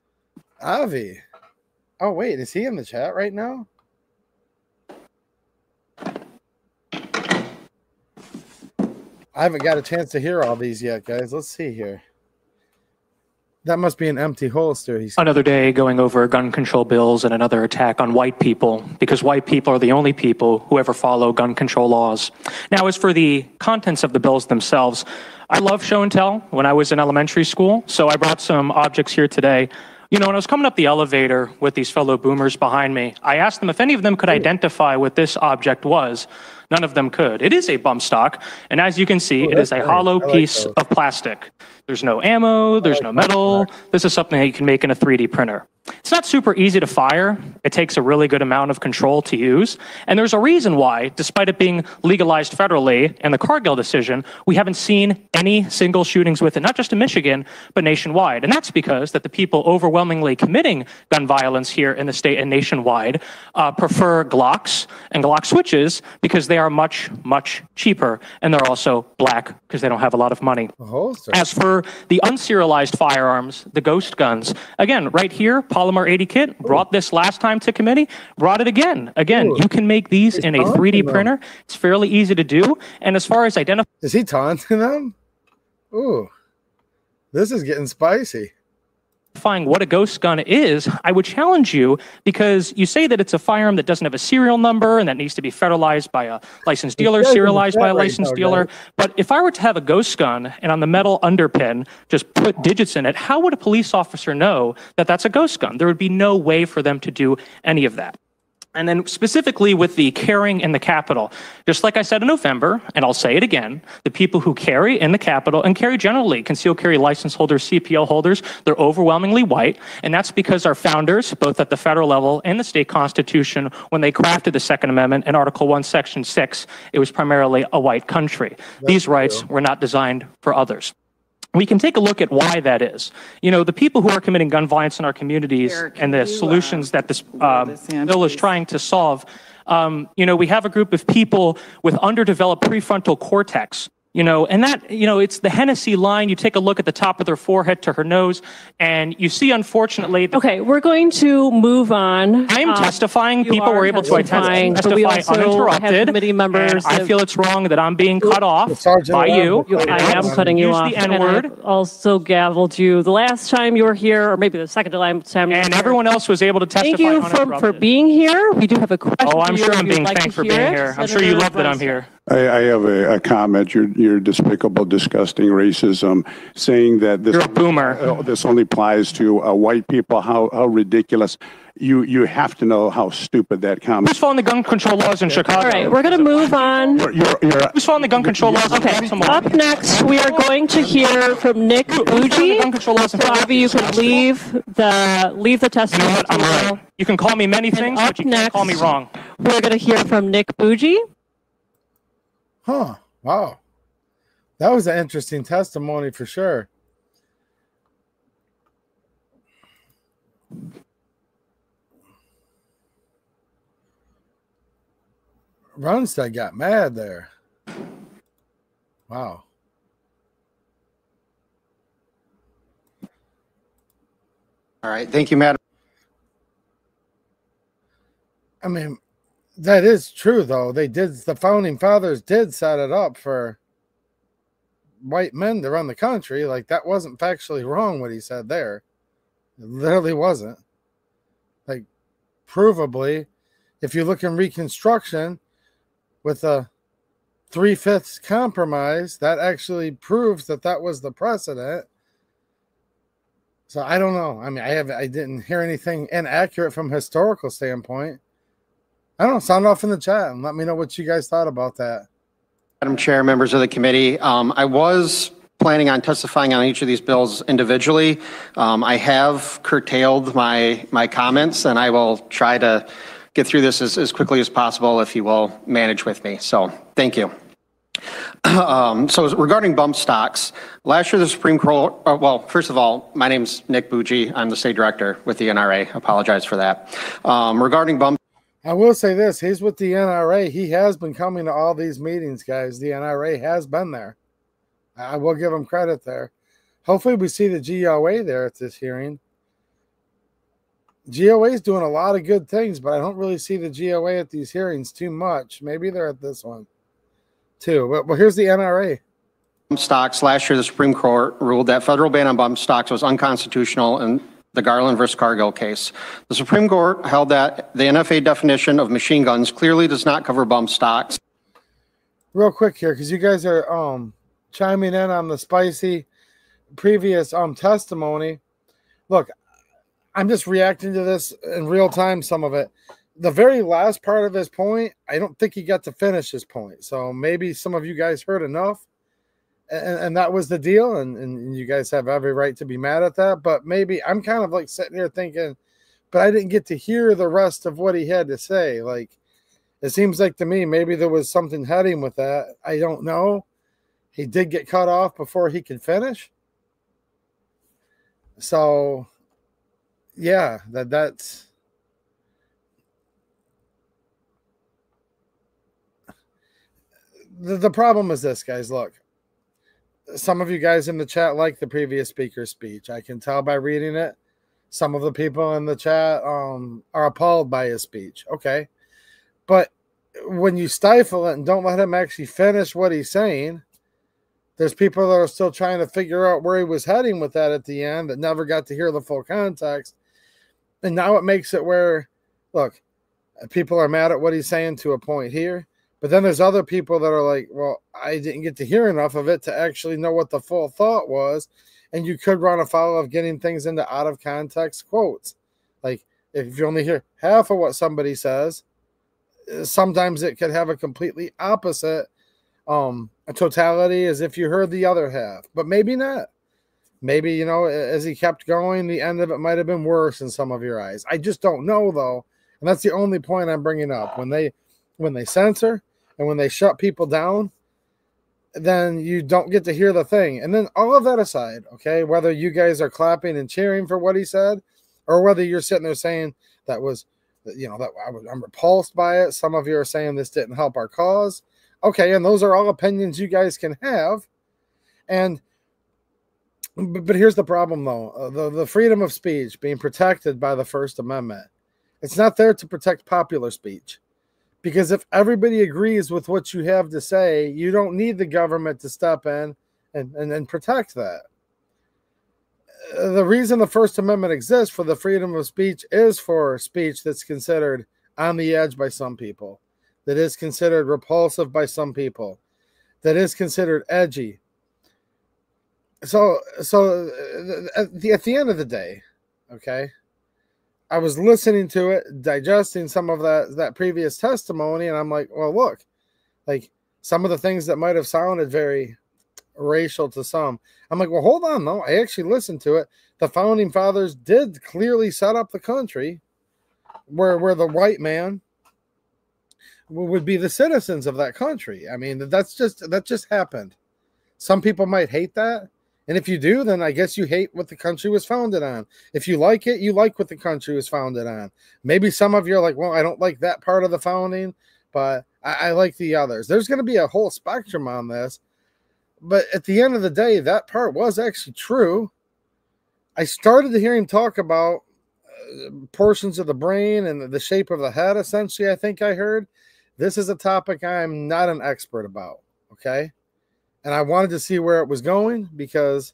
Avi. Oh, wait. Is he in the chat right now? I haven't got a chance to hear all these yet, guys. Let's see here. That must be an empty holster. Another day going over gun control bills and another attack on white people, because white people are the only people who ever follow gun control laws. Now, as for the contents of the bills themselves, I love show and tell when I was in elementary school, so I brought some objects here today. You know, when I was coming up the elevator with these fellow boomers behind me, I asked them if any of them could identify what this object was. None of them could. It is a bump stock, and as you can see, it is a hollow piece of plastic. There's no ammo, there's no metal. This is something that you can make in a 3D printer. It's not super easy to fire. It takes a really good amount of control to use. And there's a reason why, despite it being legalized federally and the Cargill decision, we haven't seen any single shootings with it, not just in Michigan, but nationwide. And that's because that the people overwhelmingly committing gun violence here in the state and nationwide prefer Glocks and Glock switches because they are much, much cheaper. And they're also black because they don't have a lot of money. As for the unserialized firearms, the ghost guns, again, right here, Polymer 80 kit, brought this last time to committee, brought it again. Again, you can make these in a 3D printer. It's fairly easy to do. And as far as identifying... Is he taunting them? Ooh, this is getting spicy. What a ghost gun is, I would challenge you, because you say that it's a firearm that doesn't have a serial number and that needs to be federalized by a licensed dealer, serialized by a licensed dealer. But if I were to have a ghost gun and on the metal underpin just put digits in it, how would a police officer know that that's a ghost gun? There would be no way for them to do any of that. And then specifically with the carrying in the Capitol, just like I said in November, and I'll say it again, the people who carry in the Capitol and carry generally, concealed carry license holders, CPL holders, they're overwhelmingly white. And that's because our founders, both at the federal level and the state constitution, when they crafted the Second Amendment in Article 1, Section 6, it was primarily a white country. These rights were not designed for others. We can take a look at why that is. You know, the people who are committing gun violence in our communities and the solutions that this bill is trying to solve, We have a group of people with underdeveloped prefrontal cortex. And that, it's the Hennessy line. You take a look at the top of their forehead to her nose, and you see, unfortunately. Okay, we're going to move on. I'm testifying. People were able to testify uninterrupted. Committee members. I feel it's wrong that I'm being cut off by you. I am cutting you off. The N-word. And I also gavelled you the last time you were here, or maybe the second to last time. And everyone else was able to testify. Thank you for being here. We do have a question. Oh, I'm sure I'm being thanked for being here. I'm sure you love that I'm here. I have a comment. Your despicable, disgusting racism, saying that this, you're a boomer. This only applies to white people. How ridiculous! You have to know how stupid that comment. Who's following the gun control laws in Chicago? All right, we're going to move on. Who's following the gun control laws? Okay. Up next, we are going to hear from Nick Bougie. Bobby, you can leave the testimony. You know what? I'm right. You can call me many things, but you can't call me wrong. We're going to hear from Nick Bougie. Huh. Wow. That was an interesting testimony for sure. Runstead got mad there. Wow. All right. Thank you, Madam. I mean, that is true, though. The founding fathers did set it up for white men to run the country. Like, that wasn't factually wrong what he said there. It literally wasn't. Like, provably, if you look in Reconstruction with a 3/5 compromise, that actually proves that was the precedent. So I don't know. I mean, I didn't hear anything inaccurate from a historical standpoint. I don't know. Sound off in the chat and let me know what you guys thought about that. Madam Chair, members of the committee, I was planning on testifying on each of these bills individually. I have curtailed my comments, and I will try to get through this as quickly as possible if you will manage with me. So thank you. So regarding bump stocks, last year the Supreme Court, well, first of all, my name's Nick Bougie. I'm the state director with the NRA. Apologize for that. Regarding bump. I will say this, he's with the NRA. He has been coming to all these meetings, guys. The NRA has been there. I will give him credit there. Hopefully we see the GOA there at this hearing. GOA is doing a lot of good things, but I don't really see the GOA at these hearings too much. Maybe they're at this one too. But here's the NRA. Bump stocks. Last year, the Supreme Court ruled that federal ban on bump stocks was unconstitutional in the Garland versus Cargill case. The Supreme Court held that the NFA definition of machine guns clearly does not cover bump stocks. Real quick here, because you guys are chiming in on the spicy previous testimony. Look, I'm just reacting to this in real time, some of it. The very last part of his point, I don't think he got to finish his point. So maybe some of you guys heard enough. And that was the deal, and you guys have every right to be mad at that. But maybe I'm kind of like sitting here thinking, but I didn't get to hear the rest of what he had to say. Like, it seems like to me maybe there was something heading with that. I don't know. He did get cut off before he could finish. So, yeah, that's... The problem is this, guys. Look. Some of you guys in the chat like the previous speaker's speech. I can tell by reading it. Some of the people in the chat are appalled by his speech. Okay. But when you stifle it and don't let him actually finish what he's saying, there's people that are still trying to figure out where he was heading with that at the end that never got to hear the full context. And now it makes it where, look, people are mad at what he's saying to a point here. But then there's other people that are like, well, I didn't get to hear enough of it to actually know what the full thought was. And you could run afoul of getting things into out of context quotes. Like, if you only hear half of what somebody says, sometimes it could have a completely opposite a totality as if you heard the other half. But maybe not. Maybe, you know, as he kept going, the end of it might have been worse in some of your eyes. I just don't know, though. And that's the only point I'm bringing up. When they censor and when they shut people down, then you don't get to hear the thing. And then all of that aside, okay, whether you guys are clapping and cheering for what he said or whether you're sitting there saying that was you know, that I'm repulsed by it. Some of you are saying this didn't help our cause. Okay, and those are all opinions you guys can have. But here's the problem, though. The freedom of speech being protected by the First Amendment. It's not there to protect popular speech. Because if everybody agrees with what you have to say, you don't need the government to step in and protect that. The reason the First Amendment exists for the freedom of speech is for speech that's considered on the edge by some people, that is considered repulsive by some people, that is considered edgy. So at the end of the day, okay, I was listening to it, digesting some of that previous testimony, and I'm like, well, look, like some of the things that might have sounded very racial to some. I'm like, well, hold on, though. I actually listened to it. The founding fathers did clearly set up the country where the white man would be the citizens of that country. I mean, that just happened. Some people might hate that. And if you do, then I guess you hate what the country was founded on. If you like it, you like what the country was founded on. Maybe some of you are like, well, I don't like that part of the founding, but I like the others. There's going to be a whole spectrum on this. But at the end of the day, that part was actually true. I started to hear him talk about portions of the brain and the shape of the head, essentially, I think I heard. This is a topic I'm not an expert about, okay? And I wanted to see where it was going because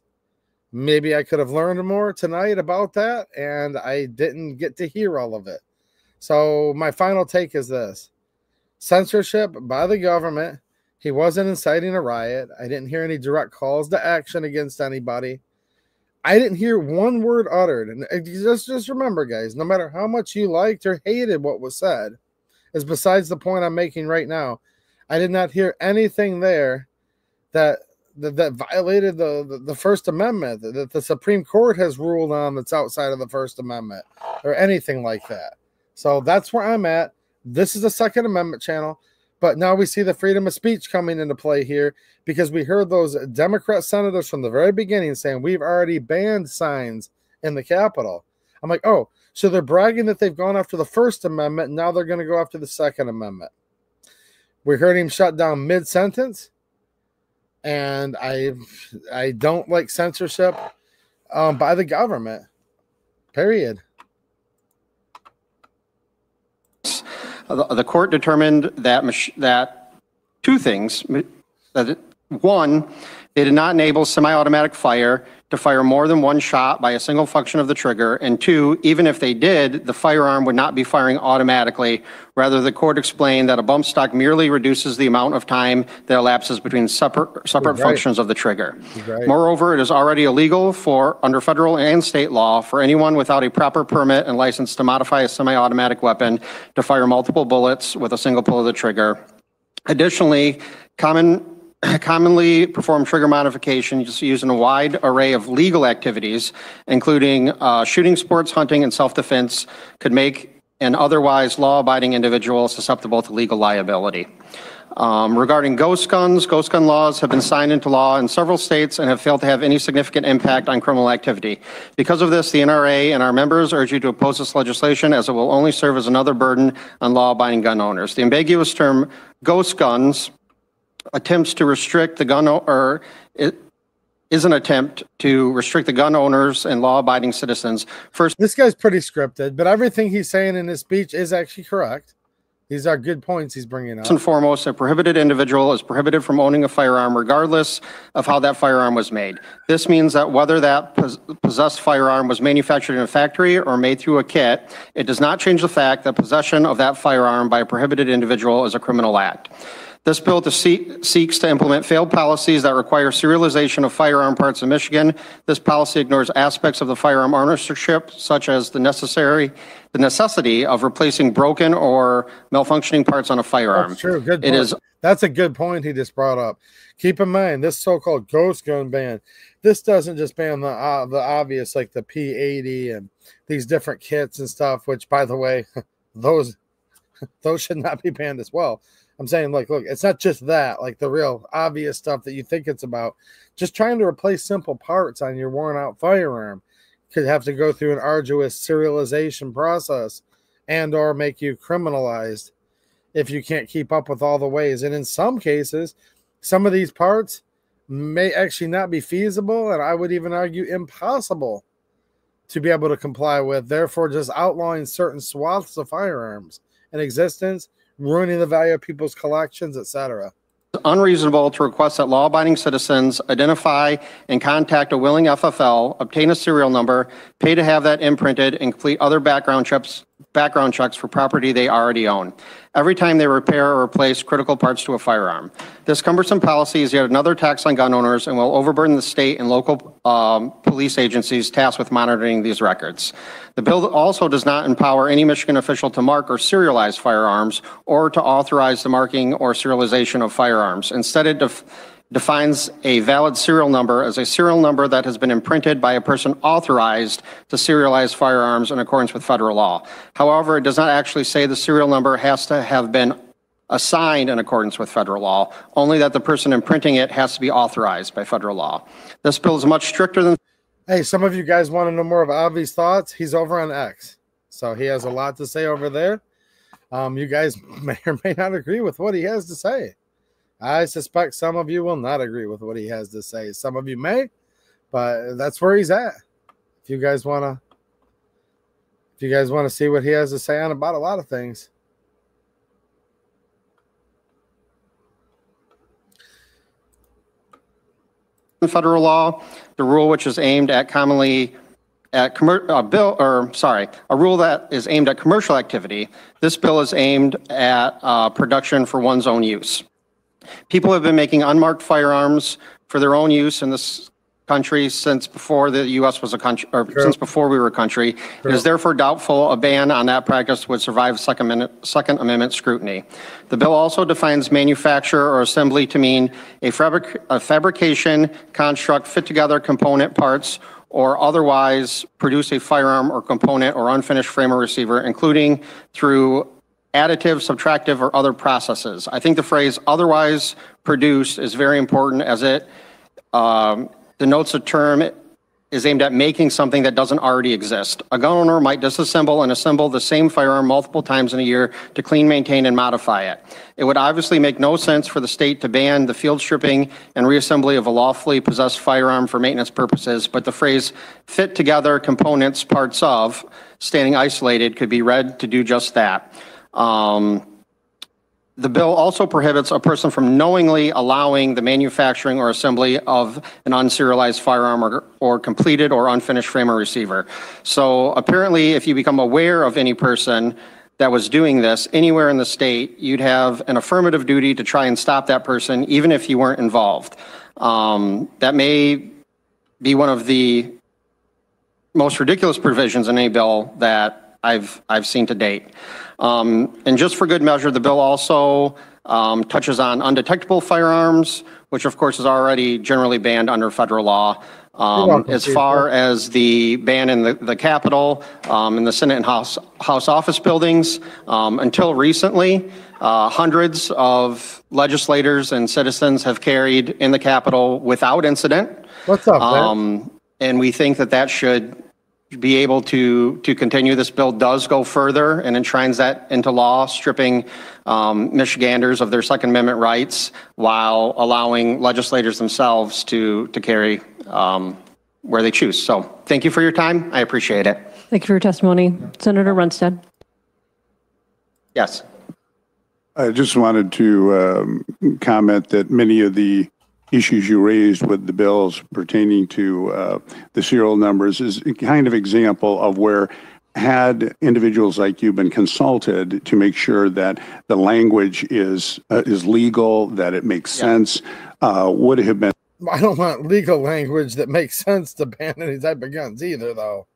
maybe I could have learned more tonight about that, and I didn't get to hear all of it. So my final take is this. Censorship by the government. He wasn't inciting a riot. I didn't hear any direct calls to action against anybody. I didn't hear one word uttered. And just remember, guys, no matter how much you liked or hated what was said, is besides the point I'm making right now. I did not hear anything there that violated the First Amendment, that the Supreme Court has ruled on that's outside of the First Amendment or anything like that. So that's where I'm at. This is a Second Amendment channel. But now we see the freedom of speech coming into play here because we heard those Democrat senators from the very beginning saying we've already banned signs in the Capitol. I'm like, oh, so they're bragging that they've gone after the First Amendment, and now they're going to go after the Second Amendment. We heard him shut down mid-sentence, and I don't like censorship by the government, period. The court determined that two things. One, they did not enable semi-automatic fire to fire more than one shot by a single function of the trigger. And two, even if they did, the firearm would not be firing automatically. Rather, the court explained that a bump stock merely reduces the amount of time that elapses between separate functions of the trigger. Right. Moreover, it is already illegal under federal and state law for anyone without a proper permit and license to modify a semi-automatic weapon to fire multiple bullets with a single pull of the trigger. Additionally, commonly performed trigger modifications used in a wide array of legal activities, including shooting sports, hunting, and self-defense, could make an otherwise law-abiding individual susceptible to legal liability. Regarding ghost gun laws have been signed into law in several states and have failed to have any significant impact on criminal activity. Because of this, the NRA and our members urge you to oppose this legislation as it will only serve as another burden on law-abiding gun owners. The ambiguous term ghost guns attempts to restrict the gun, or it is an attempt to restrict the gun owners and law-abiding citizens. First, this guy's pretty scripted, but everything he's saying in his speech is actually correct. These are good points he's bringing up. First and foremost, a prohibited individual is prohibited from owning a firearm regardless of how that firearm was made. This means that whether that possessed firearm was manufactured in a factory or made through a kit, it does not change the fact that possession of that firearm by a prohibited individual is a criminal act. This bill seeks to implement failed policies that require serialization of firearm parts in Michigan. This policy ignores aspects of the firearm ownership, such as the necessity of replacing broken or malfunctioning parts on a firearm. That's true. Good point. That's a good point he just brought up. Keep in mind, this so-called ghost gun ban, this doesn't just ban the obvious, like the P80 and these different kits and stuff, which, by the way, those should not be banned as well. I'm saying, like, look, it's not just that, like the real obvious stuff that you think it's about. Just trying to replace simple parts on your worn out firearm could have to go through an arduous serialization process and or make you criminalized if you can't keep up with all the ways. And in some cases, some of these parts may actually not be feasible, and I would even argue impossible to be able to comply with, therefore just outlawing certain swaths of firearms in existence, ruining the value of people's collections, etc. Unreasonable to request that law-abiding citizens identify and contact a willing FFL, obtain a serial number, pay to have that imprinted, and complete other background checks for property they already own every time they repair or replace critical parts to a firearm. This cumbersome policy is yet another tax on gun owners and will overburden the state and local police agencies tasked with monitoring these records. The bill also does not empower any Michigan official to mark or serialize firearms or to authorize the marking or serialization of firearms. Instead, it defines a valid serial number as a serial number that has been imprinted by a person authorized to serialize firearms in accordance with federal law. However, it does not actually say the serial number has to have been assigned in accordance with federal law, only that the person imprinting it has to be authorized by federal law. This bill is much stricter than... Hey, some of you guys want to know more of Avi's thoughts? He's over on X, so he has a lot to say over there. You guys may or may not agree with what he has to say. I suspect some of you will not agree with what he has to say. Some of you may, but that's where he's at. If you guys want to see what he has to say on about a lot of things. In federal law, the rule which is aimed at a rule that is aimed at commercial activity. This bill is aimed at production for one's own use. People have been making unmarked firearms for their own use in this country since before the U.S. was a country, or since before we were a country. It is therefore doubtful a ban on that practice would survive Second Amendment scrutiny. The bill also defines manufacture or assembly to mean a fabrication, construct, fit together component parts, or otherwise produce a firearm or component or unfinished frame or receiver, including through additive, subtractive, or other processes. I think the phrase otherwise produced is very important as it denotes a term is aimed at making something that doesn't already exist. A gun owner might disassemble and assemble the same firearm multiple times in a year to clean, maintain, and modify it. It would obviously make no sense for the state to ban the field stripping and reassembly of a lawfully possessed firearm for maintenance purposes, but the phrase fit together components, parts of, standing isolated could be read to do just that. The bill also prohibits a person from knowingly allowing the manufacturing or assembly of an unserialized firearm or completed or unfinished frame or receiver. So apparently, if you become aware of any person that was doing this anywhere in the state, you'd have an affirmative duty to try and stop that person, even if you weren't involved. That may be one of the most ridiculous provisions in a bill that I've seen to date. And just for good measure, the bill also touches on undetectable firearms, which of course is already generally banned under federal law. As far as the ban in the Capitol, in the Senate and House office buildings, until recently, hundreds of legislators and citizens have carried in the Capitol without incident. What's up, man? And we think that that should be able to continue. This bill does go further and enshrines that into law, stripping Michiganders of their Second Amendment rights while allowing legislators themselves to carry where they choose. So thank you for your time. I appreciate it. Thank you for your testimony. Senator Runstead. Yes. I just wanted to comment that many of the issues you raised with the bills pertaining to the serial numbers is a kind of example of where, had individuals like you been consulted to make sure that the language is legal, that it makes sense, would have been. I don't want legal language that makes sense to ban any type of guns either, though.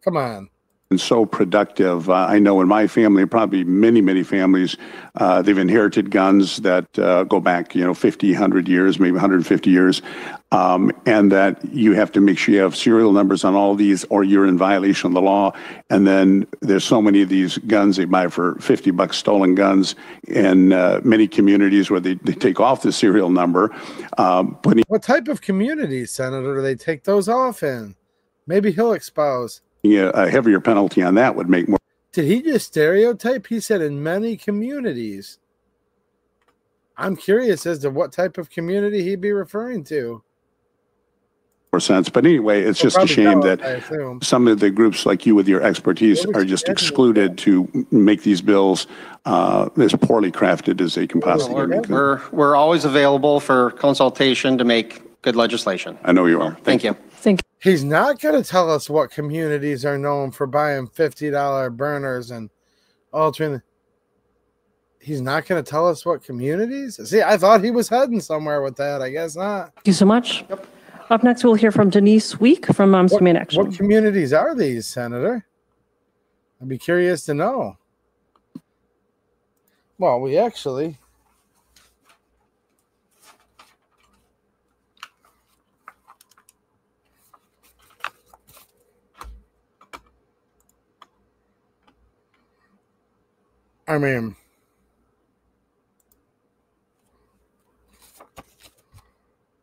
Come on. And so productive. I know in my family, probably many families, they've inherited guns that go back, 50, 100 years, maybe 150 years, and that you have to make sure you have serial numbers on all these or you're in violation of the law. And then there's so many of these guns they buy for $50, stolen guns in many communities where they take off the serial number. What type of communities, Senator, do they take those off in? Maybe he'll expose. A heavier penalty on that would make more. Did he just stereotype? He said in many communities. I'm curious as to what type of community he'd be referring to. Sense. But anyway, it's just a shame that some of the groups like you with your expertise are just excluded to make these bills as poorly crafted as they can possibly make them. We're always available for consultation to make good legislation. I know you are. Thank you. He's not going to tell us what communities are known for buying $50 burners and altering. He's not going to tell us what communities? See, I thought he was heading somewhere with that. I guess not. Thank you so much. Yep. Up next, we'll hear from Denise Week from Moms Demand Action. What communities are these, Senator? I'd be curious to know. Well, we actually... I mean...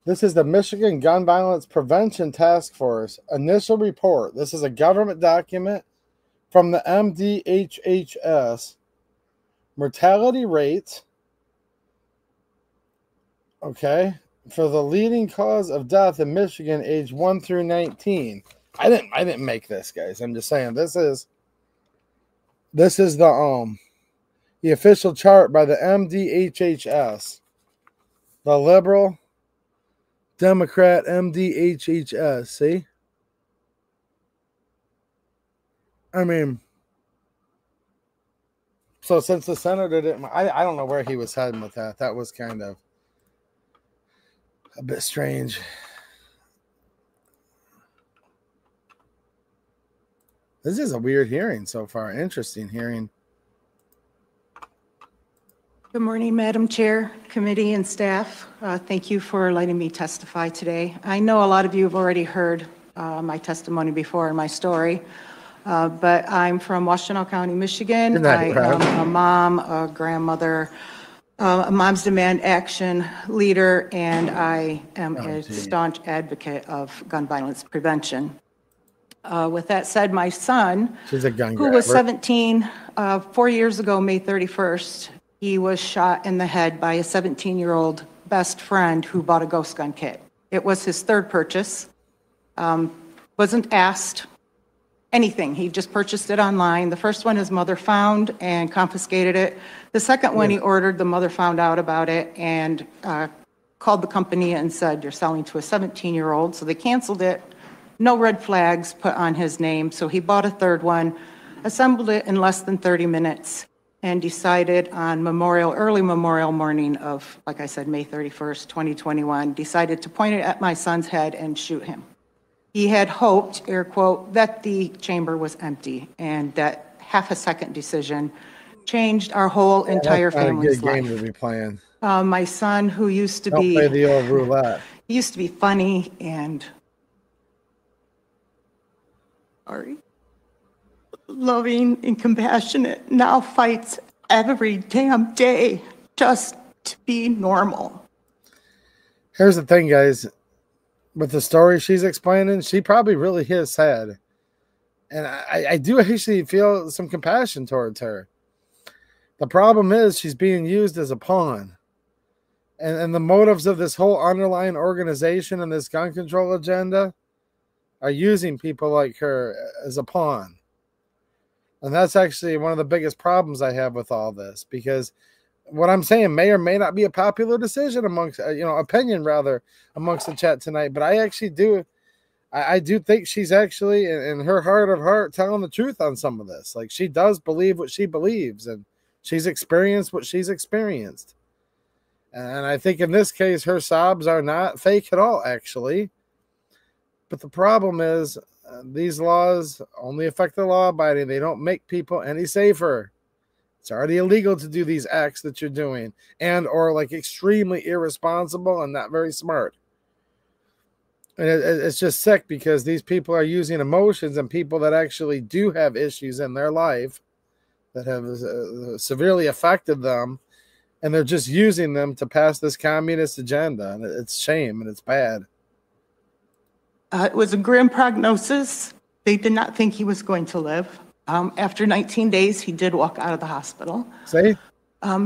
This is the Michigan Gun Violence Prevention Task Force initial report. This is a government document from the MDHHS. Mortality rates, okay, for the leading cause of death in Michigan, age 1 through 19. I didn't make this, guys. I'm just saying this is the official chart by the MDHHS, the liberal Democrat MDHHS, see? I mean, so since the senator didn't, I don't know where he was heading with that. That was kind of a bit strange. This is a weird hearing so far. Interesting hearing. Good morning, Madam Chair, committee, and staff. Thank you for letting me testify today. I know a lot of you have already heard my testimony before and my story, but I'm from Washtenaw County, Michigan. I am a mom, a grandmother, a Moms Demand Action leader, and I am a staunch advocate of gun violence prevention. With that said, my son, who was 17 4 years ago, May 31st, he was shot in the head by a 17-year-old best friend who bought a ghost gun kit. It was his third purchase. Wasn't asked anything. He just purchased it online. The first one his mother found and confiscated it. The second one he ordered, the mother found out about it and called the company and said, "You're selling to a 17-year-old." So they canceled it. No red flags put on his name. So he bought a third one, assembled it in less than 30 minutes, and decided on early Memorial morning of, like I said, May 31st, 2021, decided to point it at my son's head and shoot him. He had hoped, air quote, that the chamber was empty, and that half-a-second decision changed our whole entire family's life. That's not a good game to be playing. My son, who used to Don't play the old roulette. He used to be funny and loving and compassionate, now fights every damn day just to be normal. Here's the thing, guys. With the story she's explaining, she probably really is sad. And I do actually feel some compassion towards her. The problem is she's being used as a pawn. And the motives of this whole underlying organization and this gun control agenda are using people like her as a pawn. And that's actually one of the biggest problems I have with all this, because what I'm saying may or may not be a popular decision amongst, opinion rather, amongst the chat tonight. But I actually do, I do think she's actually, in her heart of heart, telling the truth on some of this. Like, she does believe what she believes, and she's experienced what she's experienced. And I think in this case, her sobs are not fake at all, actually. But the problem is, these laws only affect the law-abiding. They don't make people any safer. It's already illegal to do these acts that you're doing, and or like extremely irresponsible and not very smart. And it's just sick, because these people are using emotions, and people that actually do have issues in their life that have severely affected them, and they're just using them to pass this communist agenda. And it's shame, and it's bad. It was a grim prognosis. They did not think he was going to live. After 19 days, he did walk out of the hospital. See?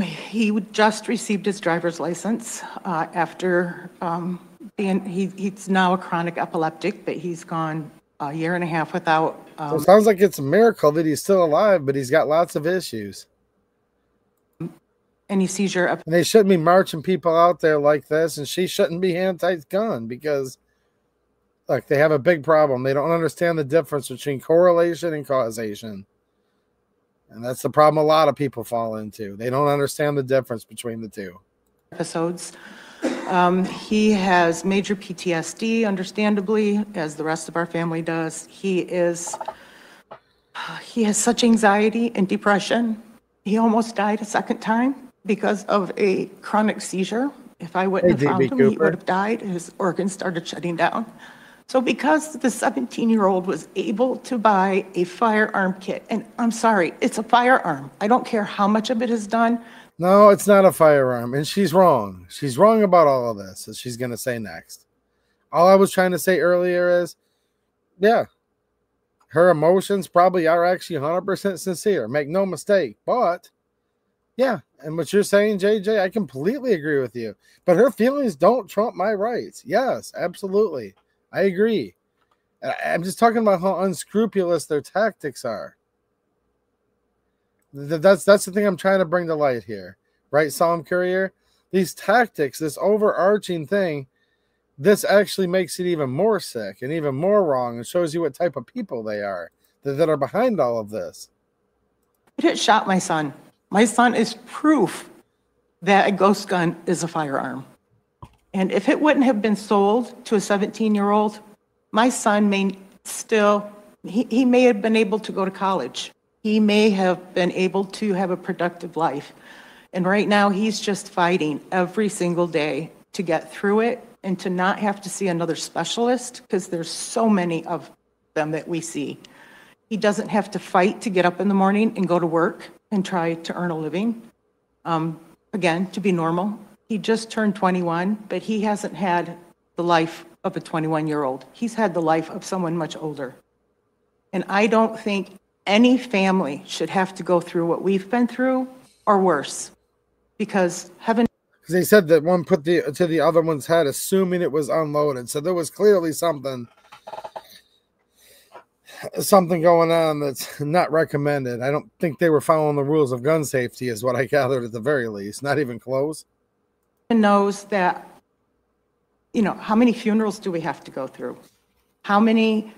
He just received his driver's license after he's now a chronic epileptic, but he's gone a year and a half without. So it sounds like it's a miracle that he's still alive, but he's got lots of issues. Any seizure. And they shouldn't be marching people out there like this, and she shouldn't be anti-gun because, look, they have a big problem. They don't understand the difference between correlation and causation. And that's the problem a lot of people fall into. They don't understand the difference between the two. Episodes. He has major PTSD, understandably, as the rest of our family does. He has such anxiety and depression. He almost died a second time because of a chronic seizure. If I wouldn't have found him, he would have died. His organs started shutting down. So because the 17-year-old was able to buy a firearm kit, and I'm sorry, it's a firearm. I don't care how much of it is done. No, it's not a firearm, and she's wrong. She's wrong about all of this, as she's going to say next. All I was trying to say earlier is, yeah, her emotions probably are actually 100% sincere. Make no mistake. But, yeah, and what you're saying, JJ, I completely agree with you. But her feelings don't trump my rights. Yes, absolutely. I agree. I'm just talking about how unscrupulous their tactics are. That's the thing I'm trying to bring to light here. Right, Solemn Courier? These tactics, this overarching thing, this actually makes it even more sick and even more wrong and shows you what type of people they are that are behind all of this. It had shot my son. My son is proof that a ghost gun is a firearm. And if it wouldn't have been sold to a 17-year-old, my son may still, he may have been able to go to college. He may have been able to have a productive life. And right now he's just fighting every single day to get through it and to not have to see another specialist, because there's so many of them that we see. He doesn't have to fight to get up in the morning and go to work and try to earn a living. Again, to be normal. He just turned 21, but he hasn't had the life of a 21-year-old. He's had the life of someone much older. And I don't think any family should have to go through what we've been through or worse, because heaven. Because they said that one put to the other one's head, assuming it was unloaded. So there was clearly something going on that's not recommended. I don't think they were following the rules of gun safety, is what I gathered at the very least. Not even close. Knows that, you know, how many funerals do we have to go through? How many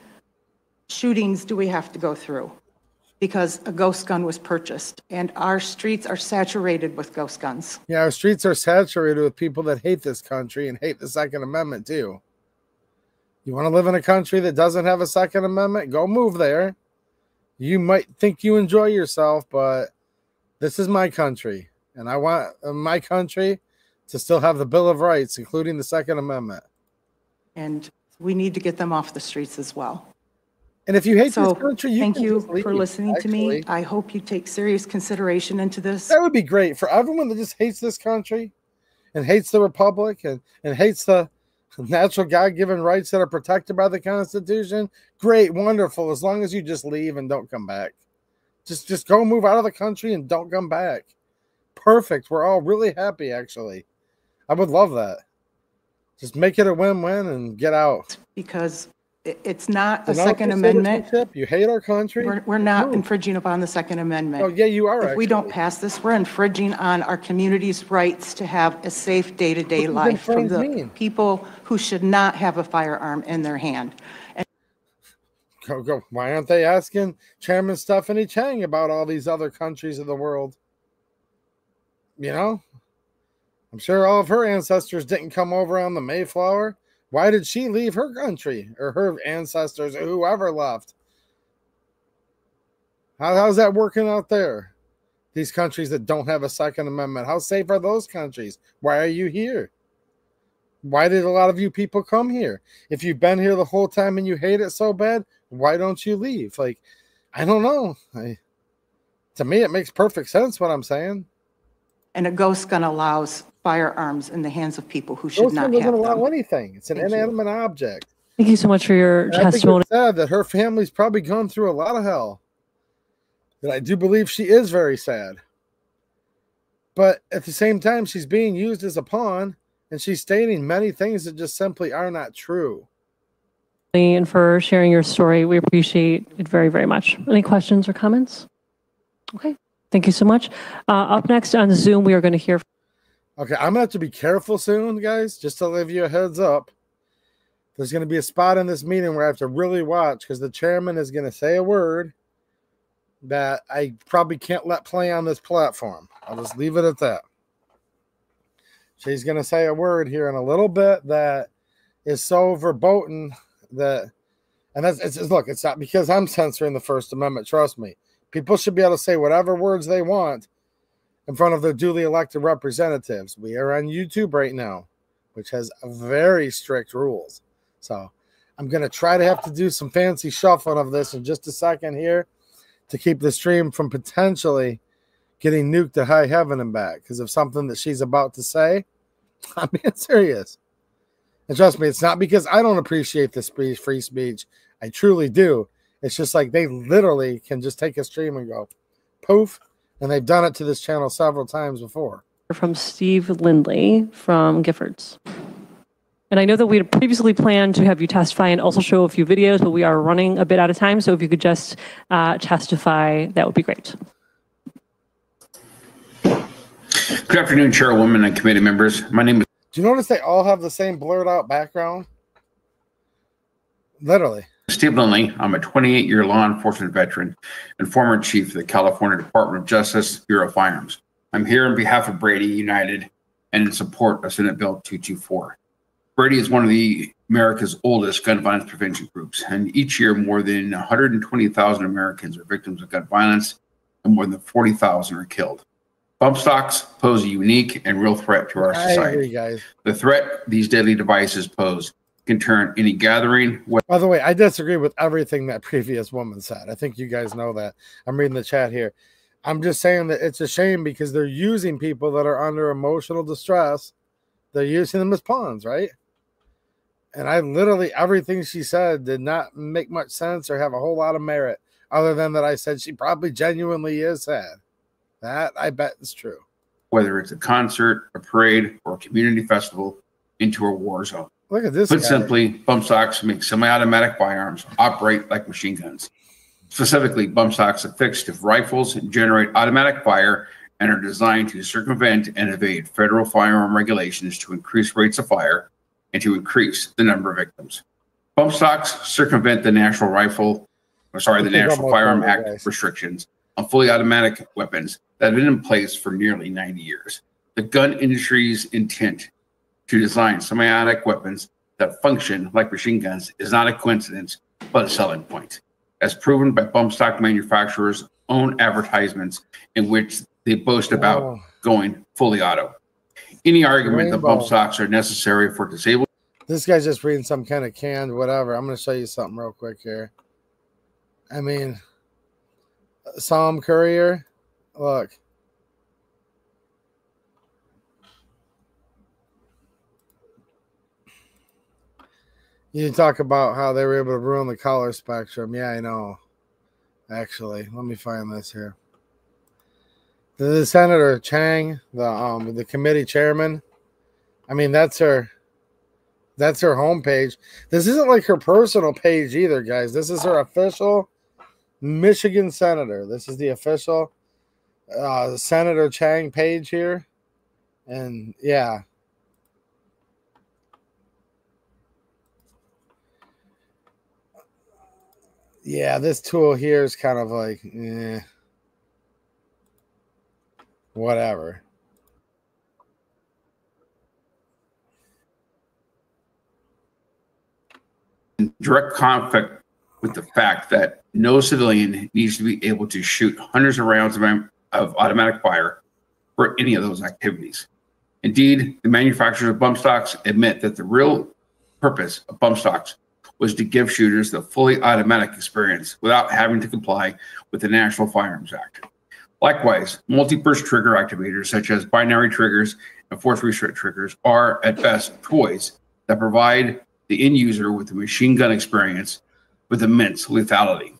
shootings do we have to go through? Because a ghost gun was purchased, and our streets are saturated with ghost guns. Yeah, our streets are saturated with people that hate this country and hate the Second Amendment too. You want to live in a country that doesn't have a Second Amendment? Go move there. You might think you enjoy yourself, but this is my country, and I want my country to still have the Bill of Rights, including the Second Amendment. And we need to get them off the streets as well. And if you hate this country, thank you for listening to me. I hope you take serious consideration into this. That would be great for everyone that just hates this country and hates the Republic and hates the natural God-given rights that are protected by the Constitution. Great, wonderful, as long as you just leave and don't come back. Just go move out of the country and don't come back. Perfect. We're all really happy, actually. I would love that. Just make it a win-win and get out. Because it's not a Second Amendment. You hate our country? We're not infringing upon the Second Amendment. Oh, yeah, you are. If we don't pass this, we're infringing on our community's rights to have a safe day-to-day life from the people who should not have a firearm in their hand. And go. Why aren't they asking Chairman Stephanie Chang about all these other countries of the world? You know? I'm sure all of her ancestors didn't come over on the Mayflower. Why did she leave her country, or her ancestors, or whoever left? How's that working out there? These countries that don't have a Second Amendment, how safe are those countries? Why are you here? Why did a lot of you people come here? If you've been here the whole time and you hate it so bad, why don't you leave? Like, I don't know. To me, it makes perfect sense what I'm saying. And a ghost gun allows firearms in the hands of people who should not have them. Doesn't allow anything. It's an inanimate object. Thank you so much for your testimony. I think it's sad that her family's probably gone through a lot of hell. that I do believe she is very sad. But at the same time, she's being used as a pawn, and she's stating many things that just simply are not true. And for sharing your story. We appreciate it very, very much. Any questions or comments? Okay, thank you so much. Up next on Zoom, we are going to hear. Okay, I'm going to have to be careful soon, guys, just to give you a heads up. There's going to be a spot in this meeting where I have to really watch because the chairman is going to say a word that I probably can't let play on this platform. I'll just leave it at that. She's going to say a word here in a little bit that is so verboten that, and look, it's not because I'm censoring the First Amendment. Trust me. People should be able to say whatever words they want in front of their duly elected representatives. We are on YouTube right now, which has very strict rules. So I'm going to try to have to do some fancy shuffling of this in just a second here to keep the stream from potentially getting nuked to high heaven and back because of something that she's about to say. I'm being serious. And trust me, it's not because I don't appreciate this free speech. I truly do. It's just like they literally can just take a stream and go poof. And they've done it to this channel several times before. From Steve Lindley from Giffords. And I know that we had previously planned to have you testify and also show a few videos, but we are running a bit out of time. So if you could just testify, that would be great. Good afternoon, Chairwoman and committee members. My name is... Do you notice they all have the same blurred out background? Literally. Steve Lindley. I'm a 28-year law enforcement veteran and former chief of the California Department of Justice Bureau of Firearms. I'm here on behalf of Brady United and in support of Senate Bill 224. Brady is one of America's oldest gun violence prevention groups, and each year more than 120,000 Americans are victims of gun violence and more than 40,000 are killed. Bump stocks pose a unique and real threat to our society. I agree, guys. The threat these deadly devices pose can turn any gathering. By the way, I disagree with everything that previous woman said. I think you guys know that. I'm reading the chat here. I'm just saying that it's a shame because they're using people that are under emotional distress. They're using them as pawns, right? And I literally, everything she said did not make much sense or have a whole lot of merit other than that I said she probably genuinely is sad. That I bet is true. Whether it's a concert, a parade, or a community festival, into a war zone. Look at this Put guy. simply, bump stocks make semi-automatic firearms operate like machine guns. Specifically, bump stocks affixed to rifles generate automatic fire and are designed to circumvent and evade federal firearm regulations to increase rates of fire and to increase the number of victims. Bump stocks circumvent the National Firearm Act restrictions on fully automatic weapons that have been in place for nearly 90 years. The gun industry's intent to design semi-automatic weapons that function like machine guns is not a coincidence, but a selling point, as proven by bump stock manufacturers' own advertisements in which they boast about going fully auto. Any argument that bump stocks are necessary for disabled... This guy's just reading some kind of canned whatever. I'm going to show you something real quick here. I mean... Psalm Courier, look. You talk about how they were able to ruin the color spectrum. Yeah, I know. Actually, let me find this here. The Senator Chang, the committee chairman. I mean, that's her homepage. This isn't like her personal page either, guys. This is her official Michigan senator. This is the official Senator Chang page here. And yeah. Yeah, this tool here is kind of like, whatever. In direct conflict with the fact that no civilian needs to be able to shoot hundreds of rounds of automatic fire for any of those activities. Indeed, the manufacturers of bump stocks admit that the real purpose of bump stocks was to give shooters the fully automatic experience without having to comply with the National Firearms Act. Likewise, multi-burst trigger activators such as binary triggers and force reset triggers are at best toys that provide the end user with a machine gun experience with immense lethality.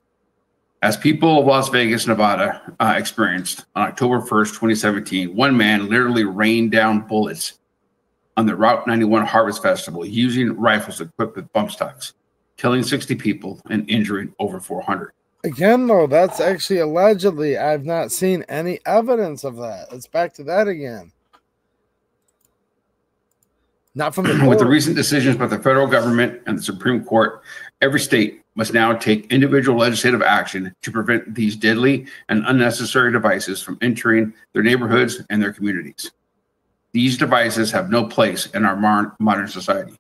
As people of Las Vegas, Nevada experienced on October 1st, 2017, one man literally rained down bullets on the Route 91 Harvest Festival using rifles equipped with bump stocks, killing 60 people and injuring over 400. Again, though, that's actually allegedly. I've not seen any evidence of that. It's back to that again. Not from the With the recent decisions by the federal government and the Supreme Court, every state must now take individual legislative action to prevent these deadly and unnecessary devices from entering their neighborhoods and their communities. These devices have no place in our modern society.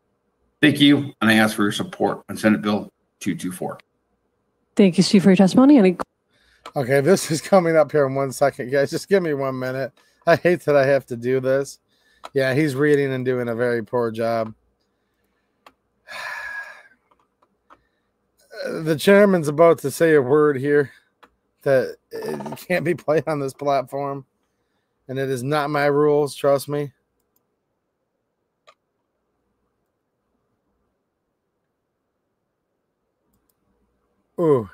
Thank you, and I ask for your support on Senate Bill 224. Thank you, Steve, for your testimony. Okay, this is coming up here in 1 second, guys. Just give me 1 minute. I hate that I have to do this. Yeah, he's reading and doing a very poor job. The chairman's about to say a word here that it can't be played on this platform, and it is not my rules, trust me. Ooh.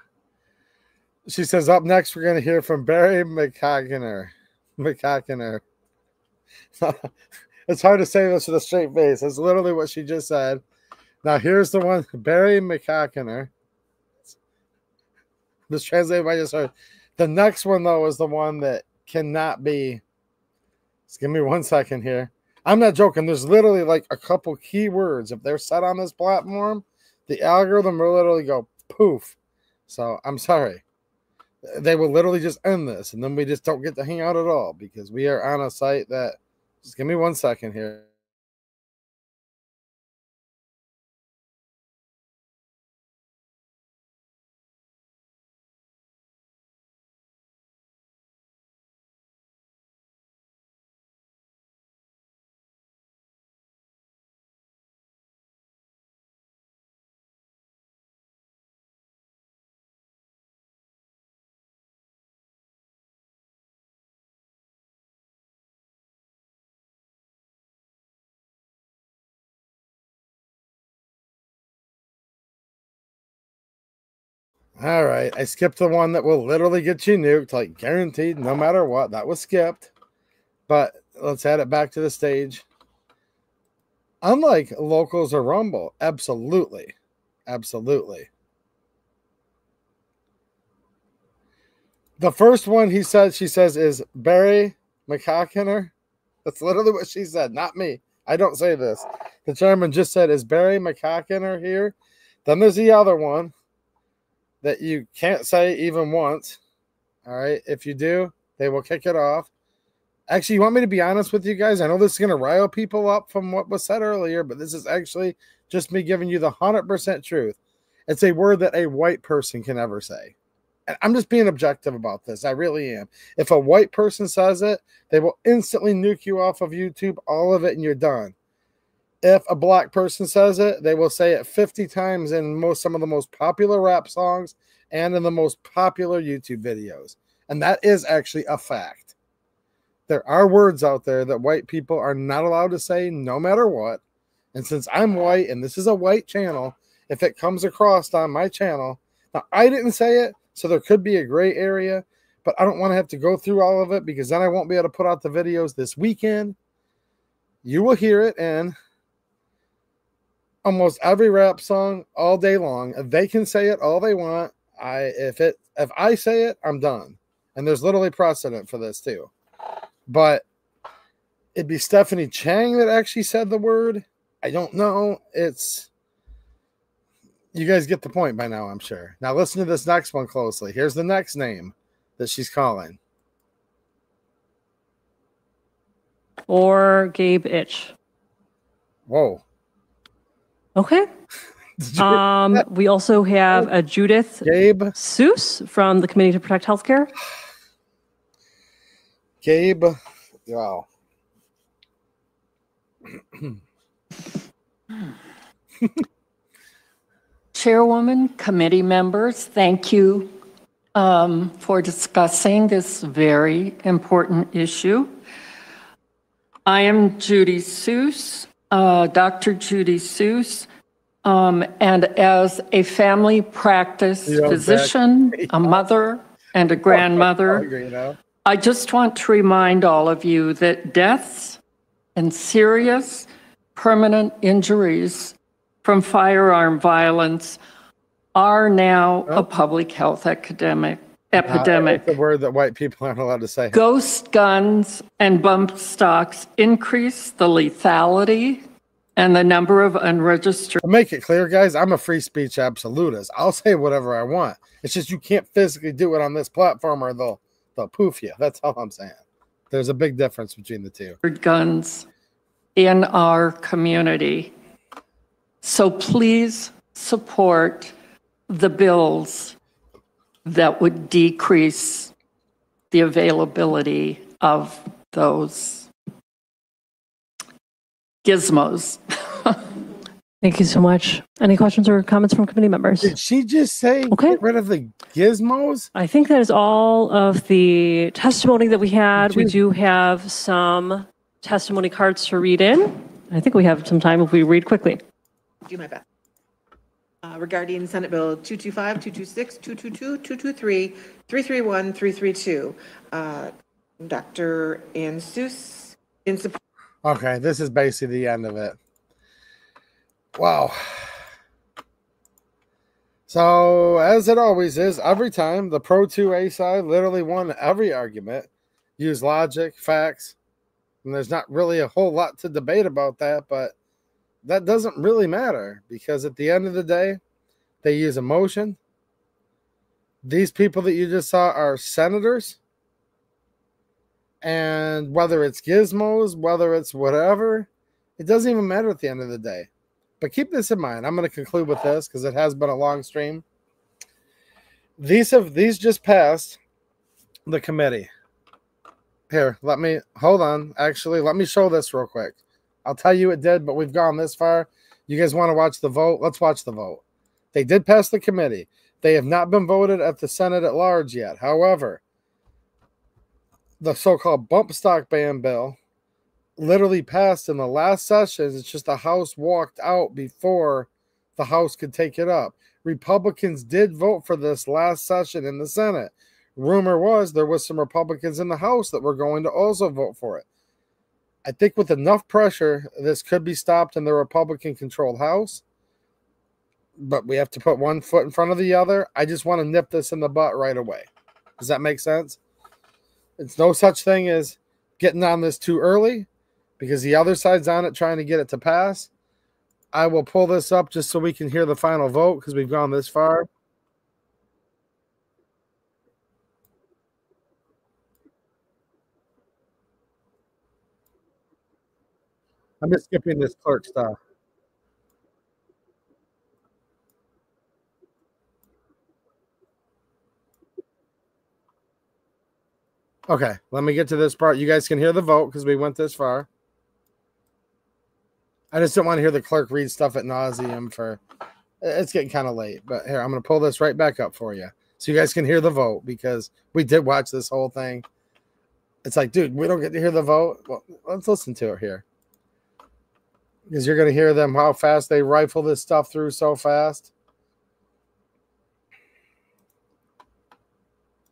She says, up next, we're going to hear from Barry McCockiner. It's hard to say this with a straight face. That's literally what she just said. Now, here's the one, Barry McCockiner. This translated by just heard. The next one, though, is the one that cannot be. Just give me 1 second here. I'm not joking. There's literally like a couple key words. If they're set on this platform, the algorithm will literally go poof. So I'm sorry. They will literally just end this, and then we just don't get to hang out at all because we are on a site that. Just give me 1 second here. All right, I skipped the one that will literally get you nuked, like guaranteed, no matter what. That was skipped. But let's add it back to the stage. Unlike Locals or Rumble, absolutely. Absolutely. The first one she says is Barry McCockiner. That's literally what she said, not me. I don't say this. The chairman just said, is Barry McCockiner here? Then there's the other one that you can't say even once. All right. If you do, they will kick it off. Actually, you want me to be honest with you guys? I know this is going to rile people up from what was said earlier, but this is actually just me giving you the 100% truth. It's a word that a white person can never say. And I'm just being objective about this. I really am. If a white person says it, they will instantly nuke you off of YouTube, all of it, and you're done. If a black person says it, they will say it 50 times in some of the most popular rap songs and in the most popular YouTube videos. And that is actually a fact. There are words out there that white people are not allowed to say no matter what. And since I'm white and this is a white channel, if it comes across on my channel, now I didn't say it, so there could be a gray area, but I don't want to have to go through all of it because then I won't be able to put out the videos this weekend. You will hear it in almost every rap song all day long. They can say it all they want. If I say it, I'm done. And there's literally precedent for this too. But it'd be Stephanie Chang that actually said the word. I don't know. You guys get the point by now, I'm sure. Now listen to this next one closely. Here's the next name that she's calling. Or Gabe Itch. Whoa. Okay. We also have a Judith Gabe Seuss from the Committee to Protect Healthcare. Gabe, wow. Chairwoman, committee members, thank you for discussing this very important issue. I am Judy Seuss, Dr. Judy Seuss. And as a family practice physician, a mother, and a grandmother, I just want to remind all of you that deaths and serious permanent injuries from firearm violence are now a public health epidemic. It's a word that white people aren't allowed to say. Ghost guns and bump stocks increase the lethality and the number of unregistered. To make it clear, guys, I'm a free speech absolutist. I'll say whatever I want. It's just you can't physically do it on this platform or they'll poof you. That's all I'm saying. There's a big difference between the two. Guns in our community. So please support the bills that would decrease the availability of those gizmos. Thank you so much. Any questions or comments from committee members? Did she just say get rid of the gizmos? I think that is all of the testimony that we had. We do have some testimony cards to read in. I think we have some time if we read quickly. Do my best. Regarding Senate Bill 225, 226, 222, 223, 331, 332. Dr. Ansous in support. Okay, this is basically the end of it. Wow. So, as it always is, every time the Pro 2A side literally won every argument, used logic, facts, and there's not really a whole lot to debate about that, but that doesn't really matter because at the end of the day, they use emotion. These people that you just saw are senators. And whether it's gizmos, whether it's whatever, it doesn't even matter at the end of the day. But keep this in mind. I'm going to conclude with this because it has been a long stream. These just passed the committee. Here, hold on. Actually, let me show this real quick. I'll tell you it did, but we've gone this far. You guys want to watch the vote? Let's watch the vote. They did pass the committee. They have not been voted at the Senate at large yet. However, the so-called bump stock ban bill literally passed in the last session. It's just the House walked out before the House could take it up. Republicans did vote for this last session in the Senate. Rumor was there was some Republicans in the House that were going to also vote for it. I think with enough pressure, this could be stopped in the Republican-controlled House. But we have to put one foot in front of the other. I just want to nip this in the butt right away. Does that make sense? It's no such thing as getting on this too early because the other side's on it trying to get it to pass. I will pull this up just so we can hear the final vote because we've gone this far. I'm just skipping this clerk stuff. Okay, let me get to this part. You guys can hear the vote because we went this far. I just don't want to hear the clerk read stuff at nauseum for... It's getting kind of late. But here, I'm going to pull this right back up for you so you guys can hear the vote because we did watch this whole thing. It's like, dude, we don't get to hear the vote. Well, let's listen to it here. Because you're going to hear them, how fast they rifle this stuff through so fast.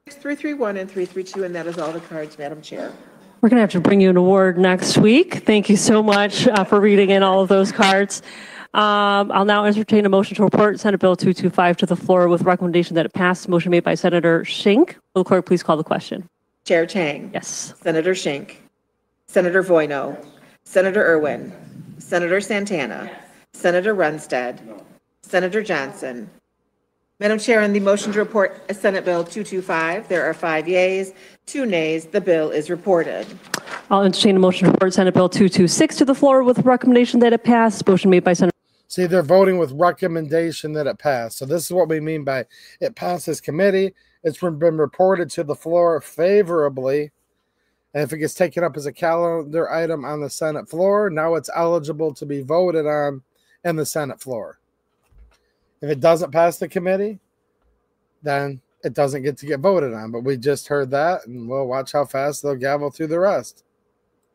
331 and 332, and that is all the cards, Madam Chair. We're going to have to bring you an award next week. Thank you so much for reading in all of those cards. I'll now entertain a motion to report Senate Bill 225 to the floor with recommendation that it pass. Motion made by Senator Schenck. Will the clerk please call the question? Chair Chang. Yes. Senator Schenck. Senator Voino. Senator Irwin. Senator Santana. Senator Runstead. Senator Johnson. Madam Chair, on the motion to report Senate Bill 225, there are 5 yeas, 2 nays. The bill is reported. I'll entertain a motion to report Senate Bill 226 to the floor with recommendation that it pass. Motion made by Senator. See, they're voting with recommendation that it pass. So this is what we mean by it passes committee. It's been reported to the floor favorably. And if it gets taken up as a calendar item on the Senate floor, now it's eligible to be voted on in the Senate floor. If it doesn't pass the committee, then it doesn't get to get voted on. But we just heard that, and we'll watch how fast they'll gavel through the rest.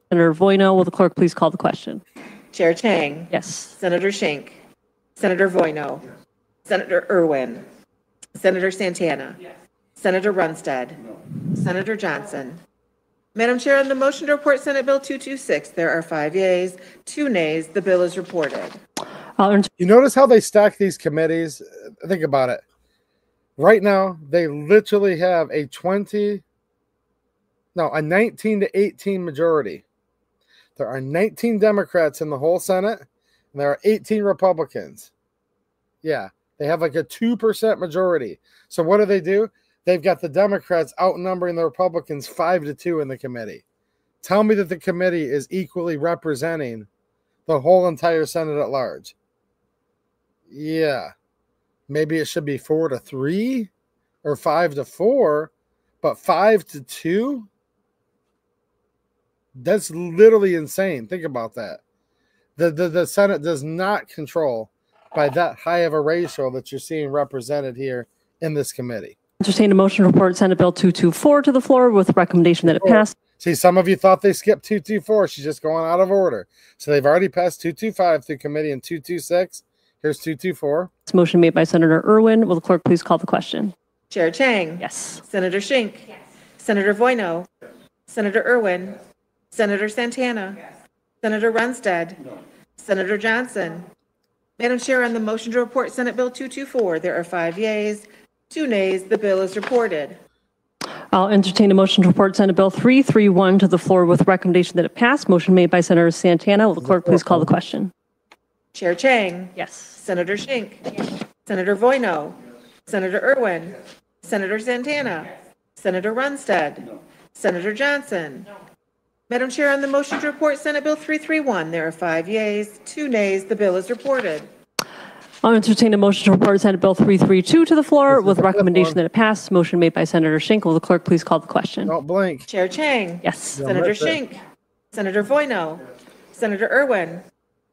Senator Voino, will the clerk please call the question? Chair Chang. Yes. Senator Schenck. Senator Voino. Senator Irwin. Senator Santana. Senator Runstead. Senator Johnson. Madam Chair, on the motion to report Senate Bill 226, there are 5 yeas, 2 nays. The bill is reported. You notice how they stack these committees? Think about it. Right now, they literally have a 19 to 18 majority. There are 19 Democrats in the whole Senate, and there are 18 Republicans. Yeah, they have like a 2% majority. So what do? They've got the Democrats outnumbering the Republicans 5-2 in the committee. Tell me that the committee is equally representing the whole entire Senate at large. Yeah, maybe it should be 4-3 or 5-4, but 5-2? That's literally insane. Think about that. The Senate does not control by that high of a ratio that you're seeing represented here in this committee. Entertain a motion to report Senate Bill 224 to the floor with the recommendation that it pass. See, some of you thought they skipped 224. She's just going out of order. So they've already passed 225 through committee and 226. Here's 224. This motion made by Senator Irwin. Will the clerk please call the question? Chair Chang. Yes. Senator Shink. Yes. Senator Voino. Yes. Senator Irwin. Yes. Senator Santana. Yes. Senator Runstead. No. Senator Johnson. Madam Chair, on the motion to report Senate Bill 224, there are 5 yeas, 2 nays. The bill is reported. I'll entertain a motion to report Senate Bill 331 to the floor with recommendation that it pass. Motion made by Senator Santana. Will the clerk please call the question? Chair Chang. Yes. Senator Shink. Yes. Senator Voino. Yes. Senator Irwin. Yes. Senator Santana. Yes. Senator Runstead. No. Senator Johnson. No. Madam Chair, on the motion to report Senate Bill 331, there are 5 yeas, 2 nays. The bill is reported. I'll entertain a motion to report Senate Bill 332 to the floor with recommendation that it pass. Motion made by Senator Shink. Will the clerk please call the question? Don't blink. Chair Chang. Yes. Senator Shink. Senator Voino. Yes. Senator Irwin.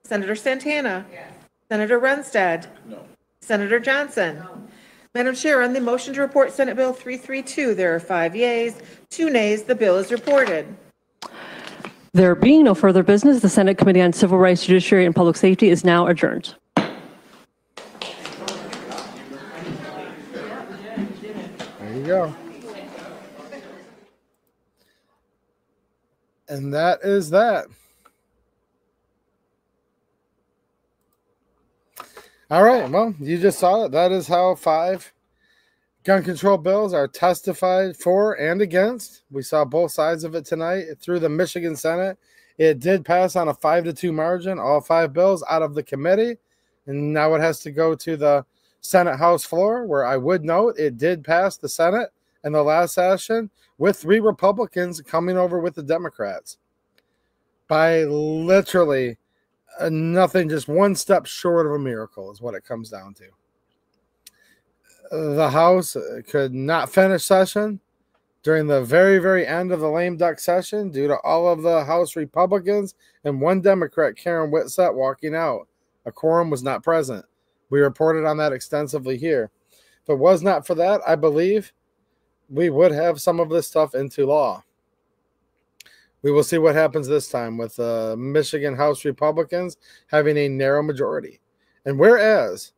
Senator Santana. Yes. Senator Runstead. No. Senator Johnson. No. Madam Chair, on the motion to report Senate Bill 332, there are 5 yeas, 2 nays. The bill is reported. There being no further business, the Senate Committee on Civil Rights, Judiciary, and Public Safety is now adjourned. There you go. And that is that. All right, well, you just saw it. That is how 5 gun control bills are testified for and against. We saw both sides of it tonight through the Michigan Senate. It did pass on a 5-2 margin, all 5 bills out of the committee. And now it has to go to the Senate House floor, where I would note it did pass the Senate in the last session with 3 Republicans coming over with the Democrats by literally nothing, just one step short of a miracle is what it comes down to. The House could not finish session during the very, very end of the lame duck session due to all of the House Republicans and 1 Democrat, Karen Whitsett, walking out. A quorum was not present. We reported on that extensively here. If it was not for that, I believe we would have some of this stuff into law. We will see what happens this time with Michigan House Republicans having a narrow majority. And whereas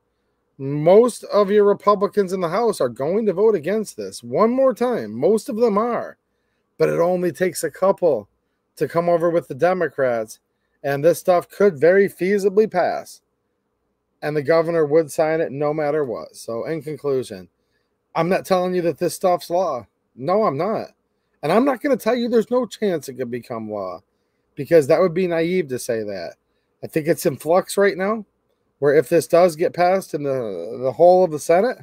most of your Republicans in the House are going to vote against this one more time, most of them are, but it only takes a couple to come over with the Democrats, and this stuff could very feasibly pass, and the governor would sign it no matter what. So in conclusion, I'm not telling you that this stuff's law. No, I'm not. And I'm not going to tell you there's no chance it could become law, because that would be naive to say that. I think it's in flux right now, where if this does get passed in the whole of the Senate,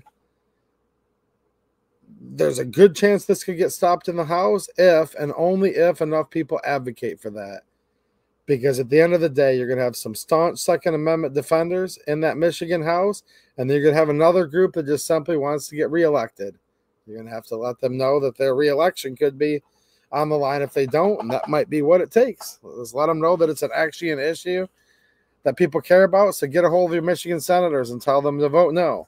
there's a good chance this could get stopped in the House if and only if enough people advocate for that. Because at the end of the day, you're going to have some staunch Second Amendment defenders in that Michigan House, and then you're going to have another group that just simply wants to get reelected. You're going to have to let them know that their reelection could be on the line if they don't, and that might be what it takes. Let's let them know that it's actually an issue that people care about. So get a hold of your Michigan senators and tell them to vote no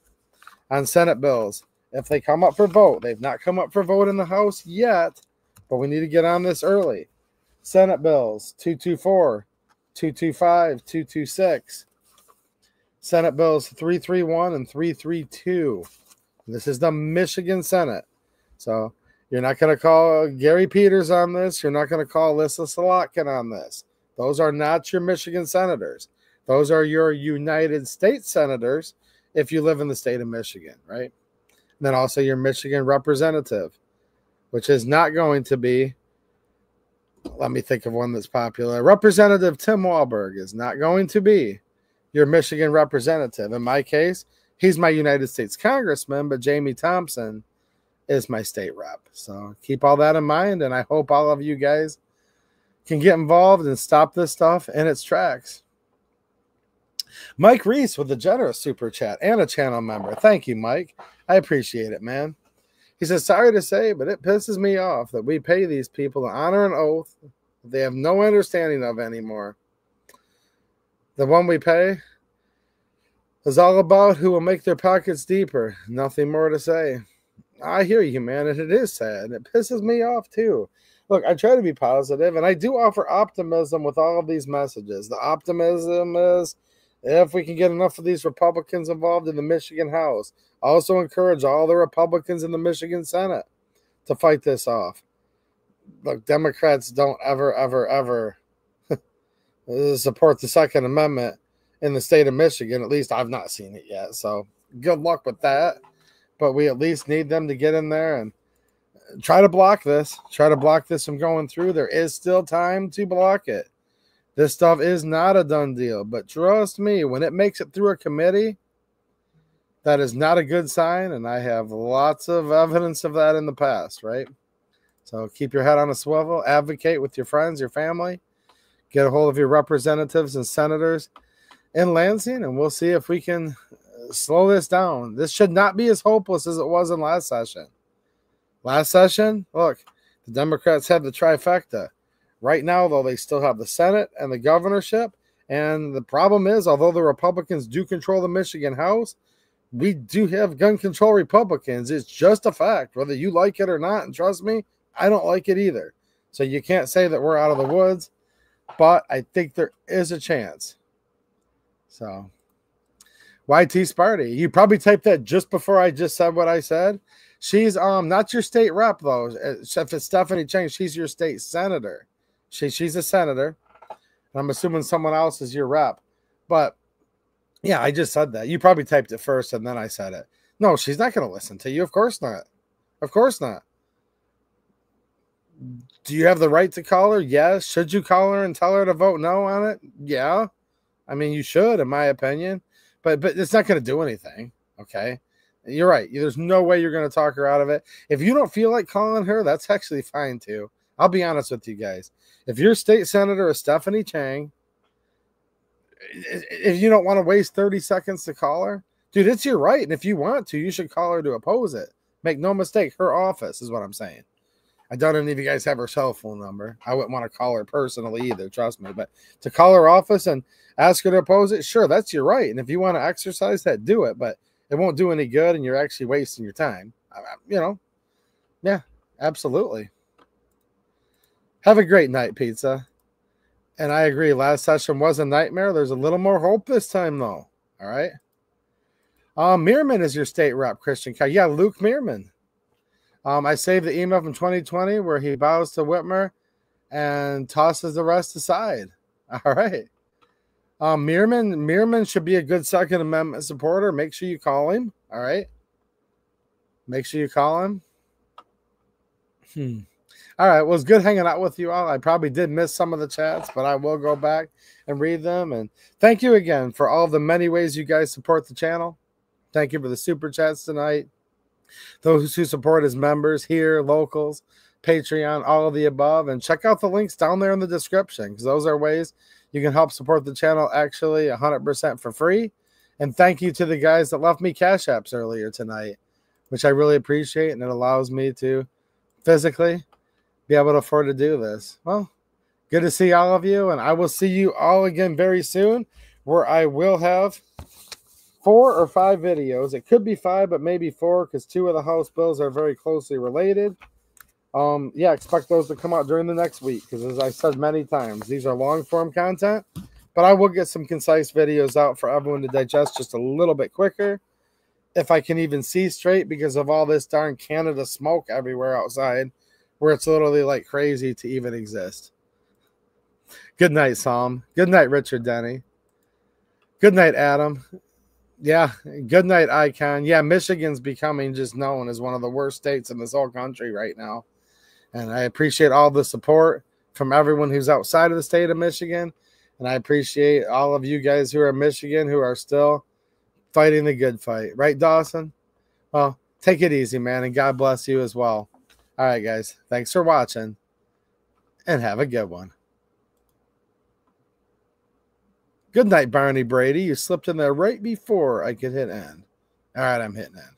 on Senate bills. If they come up for vote, they've not come up for vote in the House yet, but we need to get on this early. Senate bills 224, 225, 226, Senate Bills 331 and 332. This is the Michigan Senate. So you're not going to call Gary Peters on this. You're not going to call Alyssa Slotkin on this. Those are not your Michigan senators. Those are your United States senators if you live in the state of Michigan, right? And then also your Michigan representative, which is not going to be, let me think of one that's popular. Representative Tim Walberg is not going to be your Michigan representative. In my case, he's my United States congressman, but Jamie Thompson is my state rep. So keep all that in mind, and I hope all of you guys can get involved and stop this stuff in its tracks. Mike Reese with a generous super chat and a channel member. Thank you, Mike. I appreciate it, man. He says, sorry to say, but it pisses me off that we pay these people to honor an oath that they have no understanding of anymore. The one we pay is all about who will make their pockets deeper. Nothing more to say. I hear you, man, and it is sad. It pisses me off, too. Look, I try to be positive, and I do offer optimism with all of these messages. The optimism is if we can get enough of these Republicans involved in the Michigan House. Also encourage all the Republicans in the Michigan Senate to fight this off. Look, Democrats don't ever support the Second Amendment in the state of Michigan. At least I've not seen it yet. So good luck with that. But we at least need them to get in there and try to block this. Try to block this from going through. There is still time to block it. This stuff is not a done deal. But trust me, when it makes it through a committee, that is not a good sign. And I have lots of evidence of that in the past, right? So keep your head on a swivel. Advocate with your friends, your family. Get a hold of your representatives and senators in Lansing, and we'll see if we can slow this down. This should not be as hopeless as it was in last session. Last session, look, the Democrats had the trifecta. Right now, though, they still have the Senate and the governorship. And the problem is, although the Republicans do control the Michigan House, we do have gun control Republicans. It's just a fact, whether you like it or not. And trust me, I don't like it either. So you can't say that we're out of the woods, but I think there is a chance. So YT Sparty, you probably typed that just before I just said what I said. She's not your state rep, though. If it's Stephanie Chang, she's your state senator. She's a senator. And I'm assuming someone else is your rep. But yeah, I just said that. You probably typed it first and then I said it. No, she's not going to listen to you. Of course not. Of course not. Do you have the right to call her? Yes. Should you call her and tell her to vote no on it? Yeah. I mean, you should, in my opinion. But it's not going to do anything. Okay. You're right. There's no way you're going to talk her out of it. If you don't feel like calling her, that's actually fine too. I'll be honest with you guys. If your state senator is Stephanie Chang, if you don't want to waste 30 seconds to call her, dude, it's your right. And if you want to, you should call her to oppose it. Make no mistake, her office is what I'm saying. I don't any of you guys have her cell phone number. I wouldn't want to call her personally either, trust me. But to call her office and ask her to oppose it, sure, that's your right. And if you want to exercise that, do it. But it won't do any good, and you're actually wasting your time. You know, yeah, absolutely. Have a great night, pizza. And I agree, last session was a nightmare. There's a little more hope this time, though. All right. Meerman is your state rep, Christian. Yeah, Luke Meerman. I saved the email from 2020 where he bows to Whitmer and tosses the rest aside. All right. Meerman should be a good Second Amendment supporter. Make sure you call him. All right. Make sure you call him. All right. Well, it's good hanging out with you all. I probably did miss some of the chats, but I will go back and read them. And thank you again for all the many ways you guys support the channel. Thank you for the super chats tonight. Those who support as members here, locals, Patreon, all of the above. And check out the links down there in the description, because those are ways you can help support the channel actually 100% for free. And thank you to the guys that left me cash apps earlier tonight, which I really appreciate. And it allows me to physically be able to afford to do this. Well, good to see all of you. And I will see you all again very soon, where I will have 4 or 5 videos. It could be 5, but maybe 4, because 2 of the House bills are very closely related. Yeah, expect those to come out during the next week, because as I said many times, these are long form content But I will get some concise videos out for everyone to digest just a little bit quicker. If I can even see straight because of all this darn Canada smoke everywhere outside, where it's literally like crazy to even exist. Good night, Psalm. Good night, Richard Denny. Good night, Adam. Yeah, good night, Icon. Yeah, Michigan's becoming just known as one of the worst states in this whole country right now. And I appreciate all the support from everyone who's outside of the state of Michigan. And I appreciate all of you guys who are in Michigan who are still fighting the good fight. Right, Dawson? Well, take it easy, man, and God bless you as well. All right, guys. Thanks for watching, and have a good one. Good night, Barney Brady. You slipped in there right before I could hit end. All right, I'm hitting end.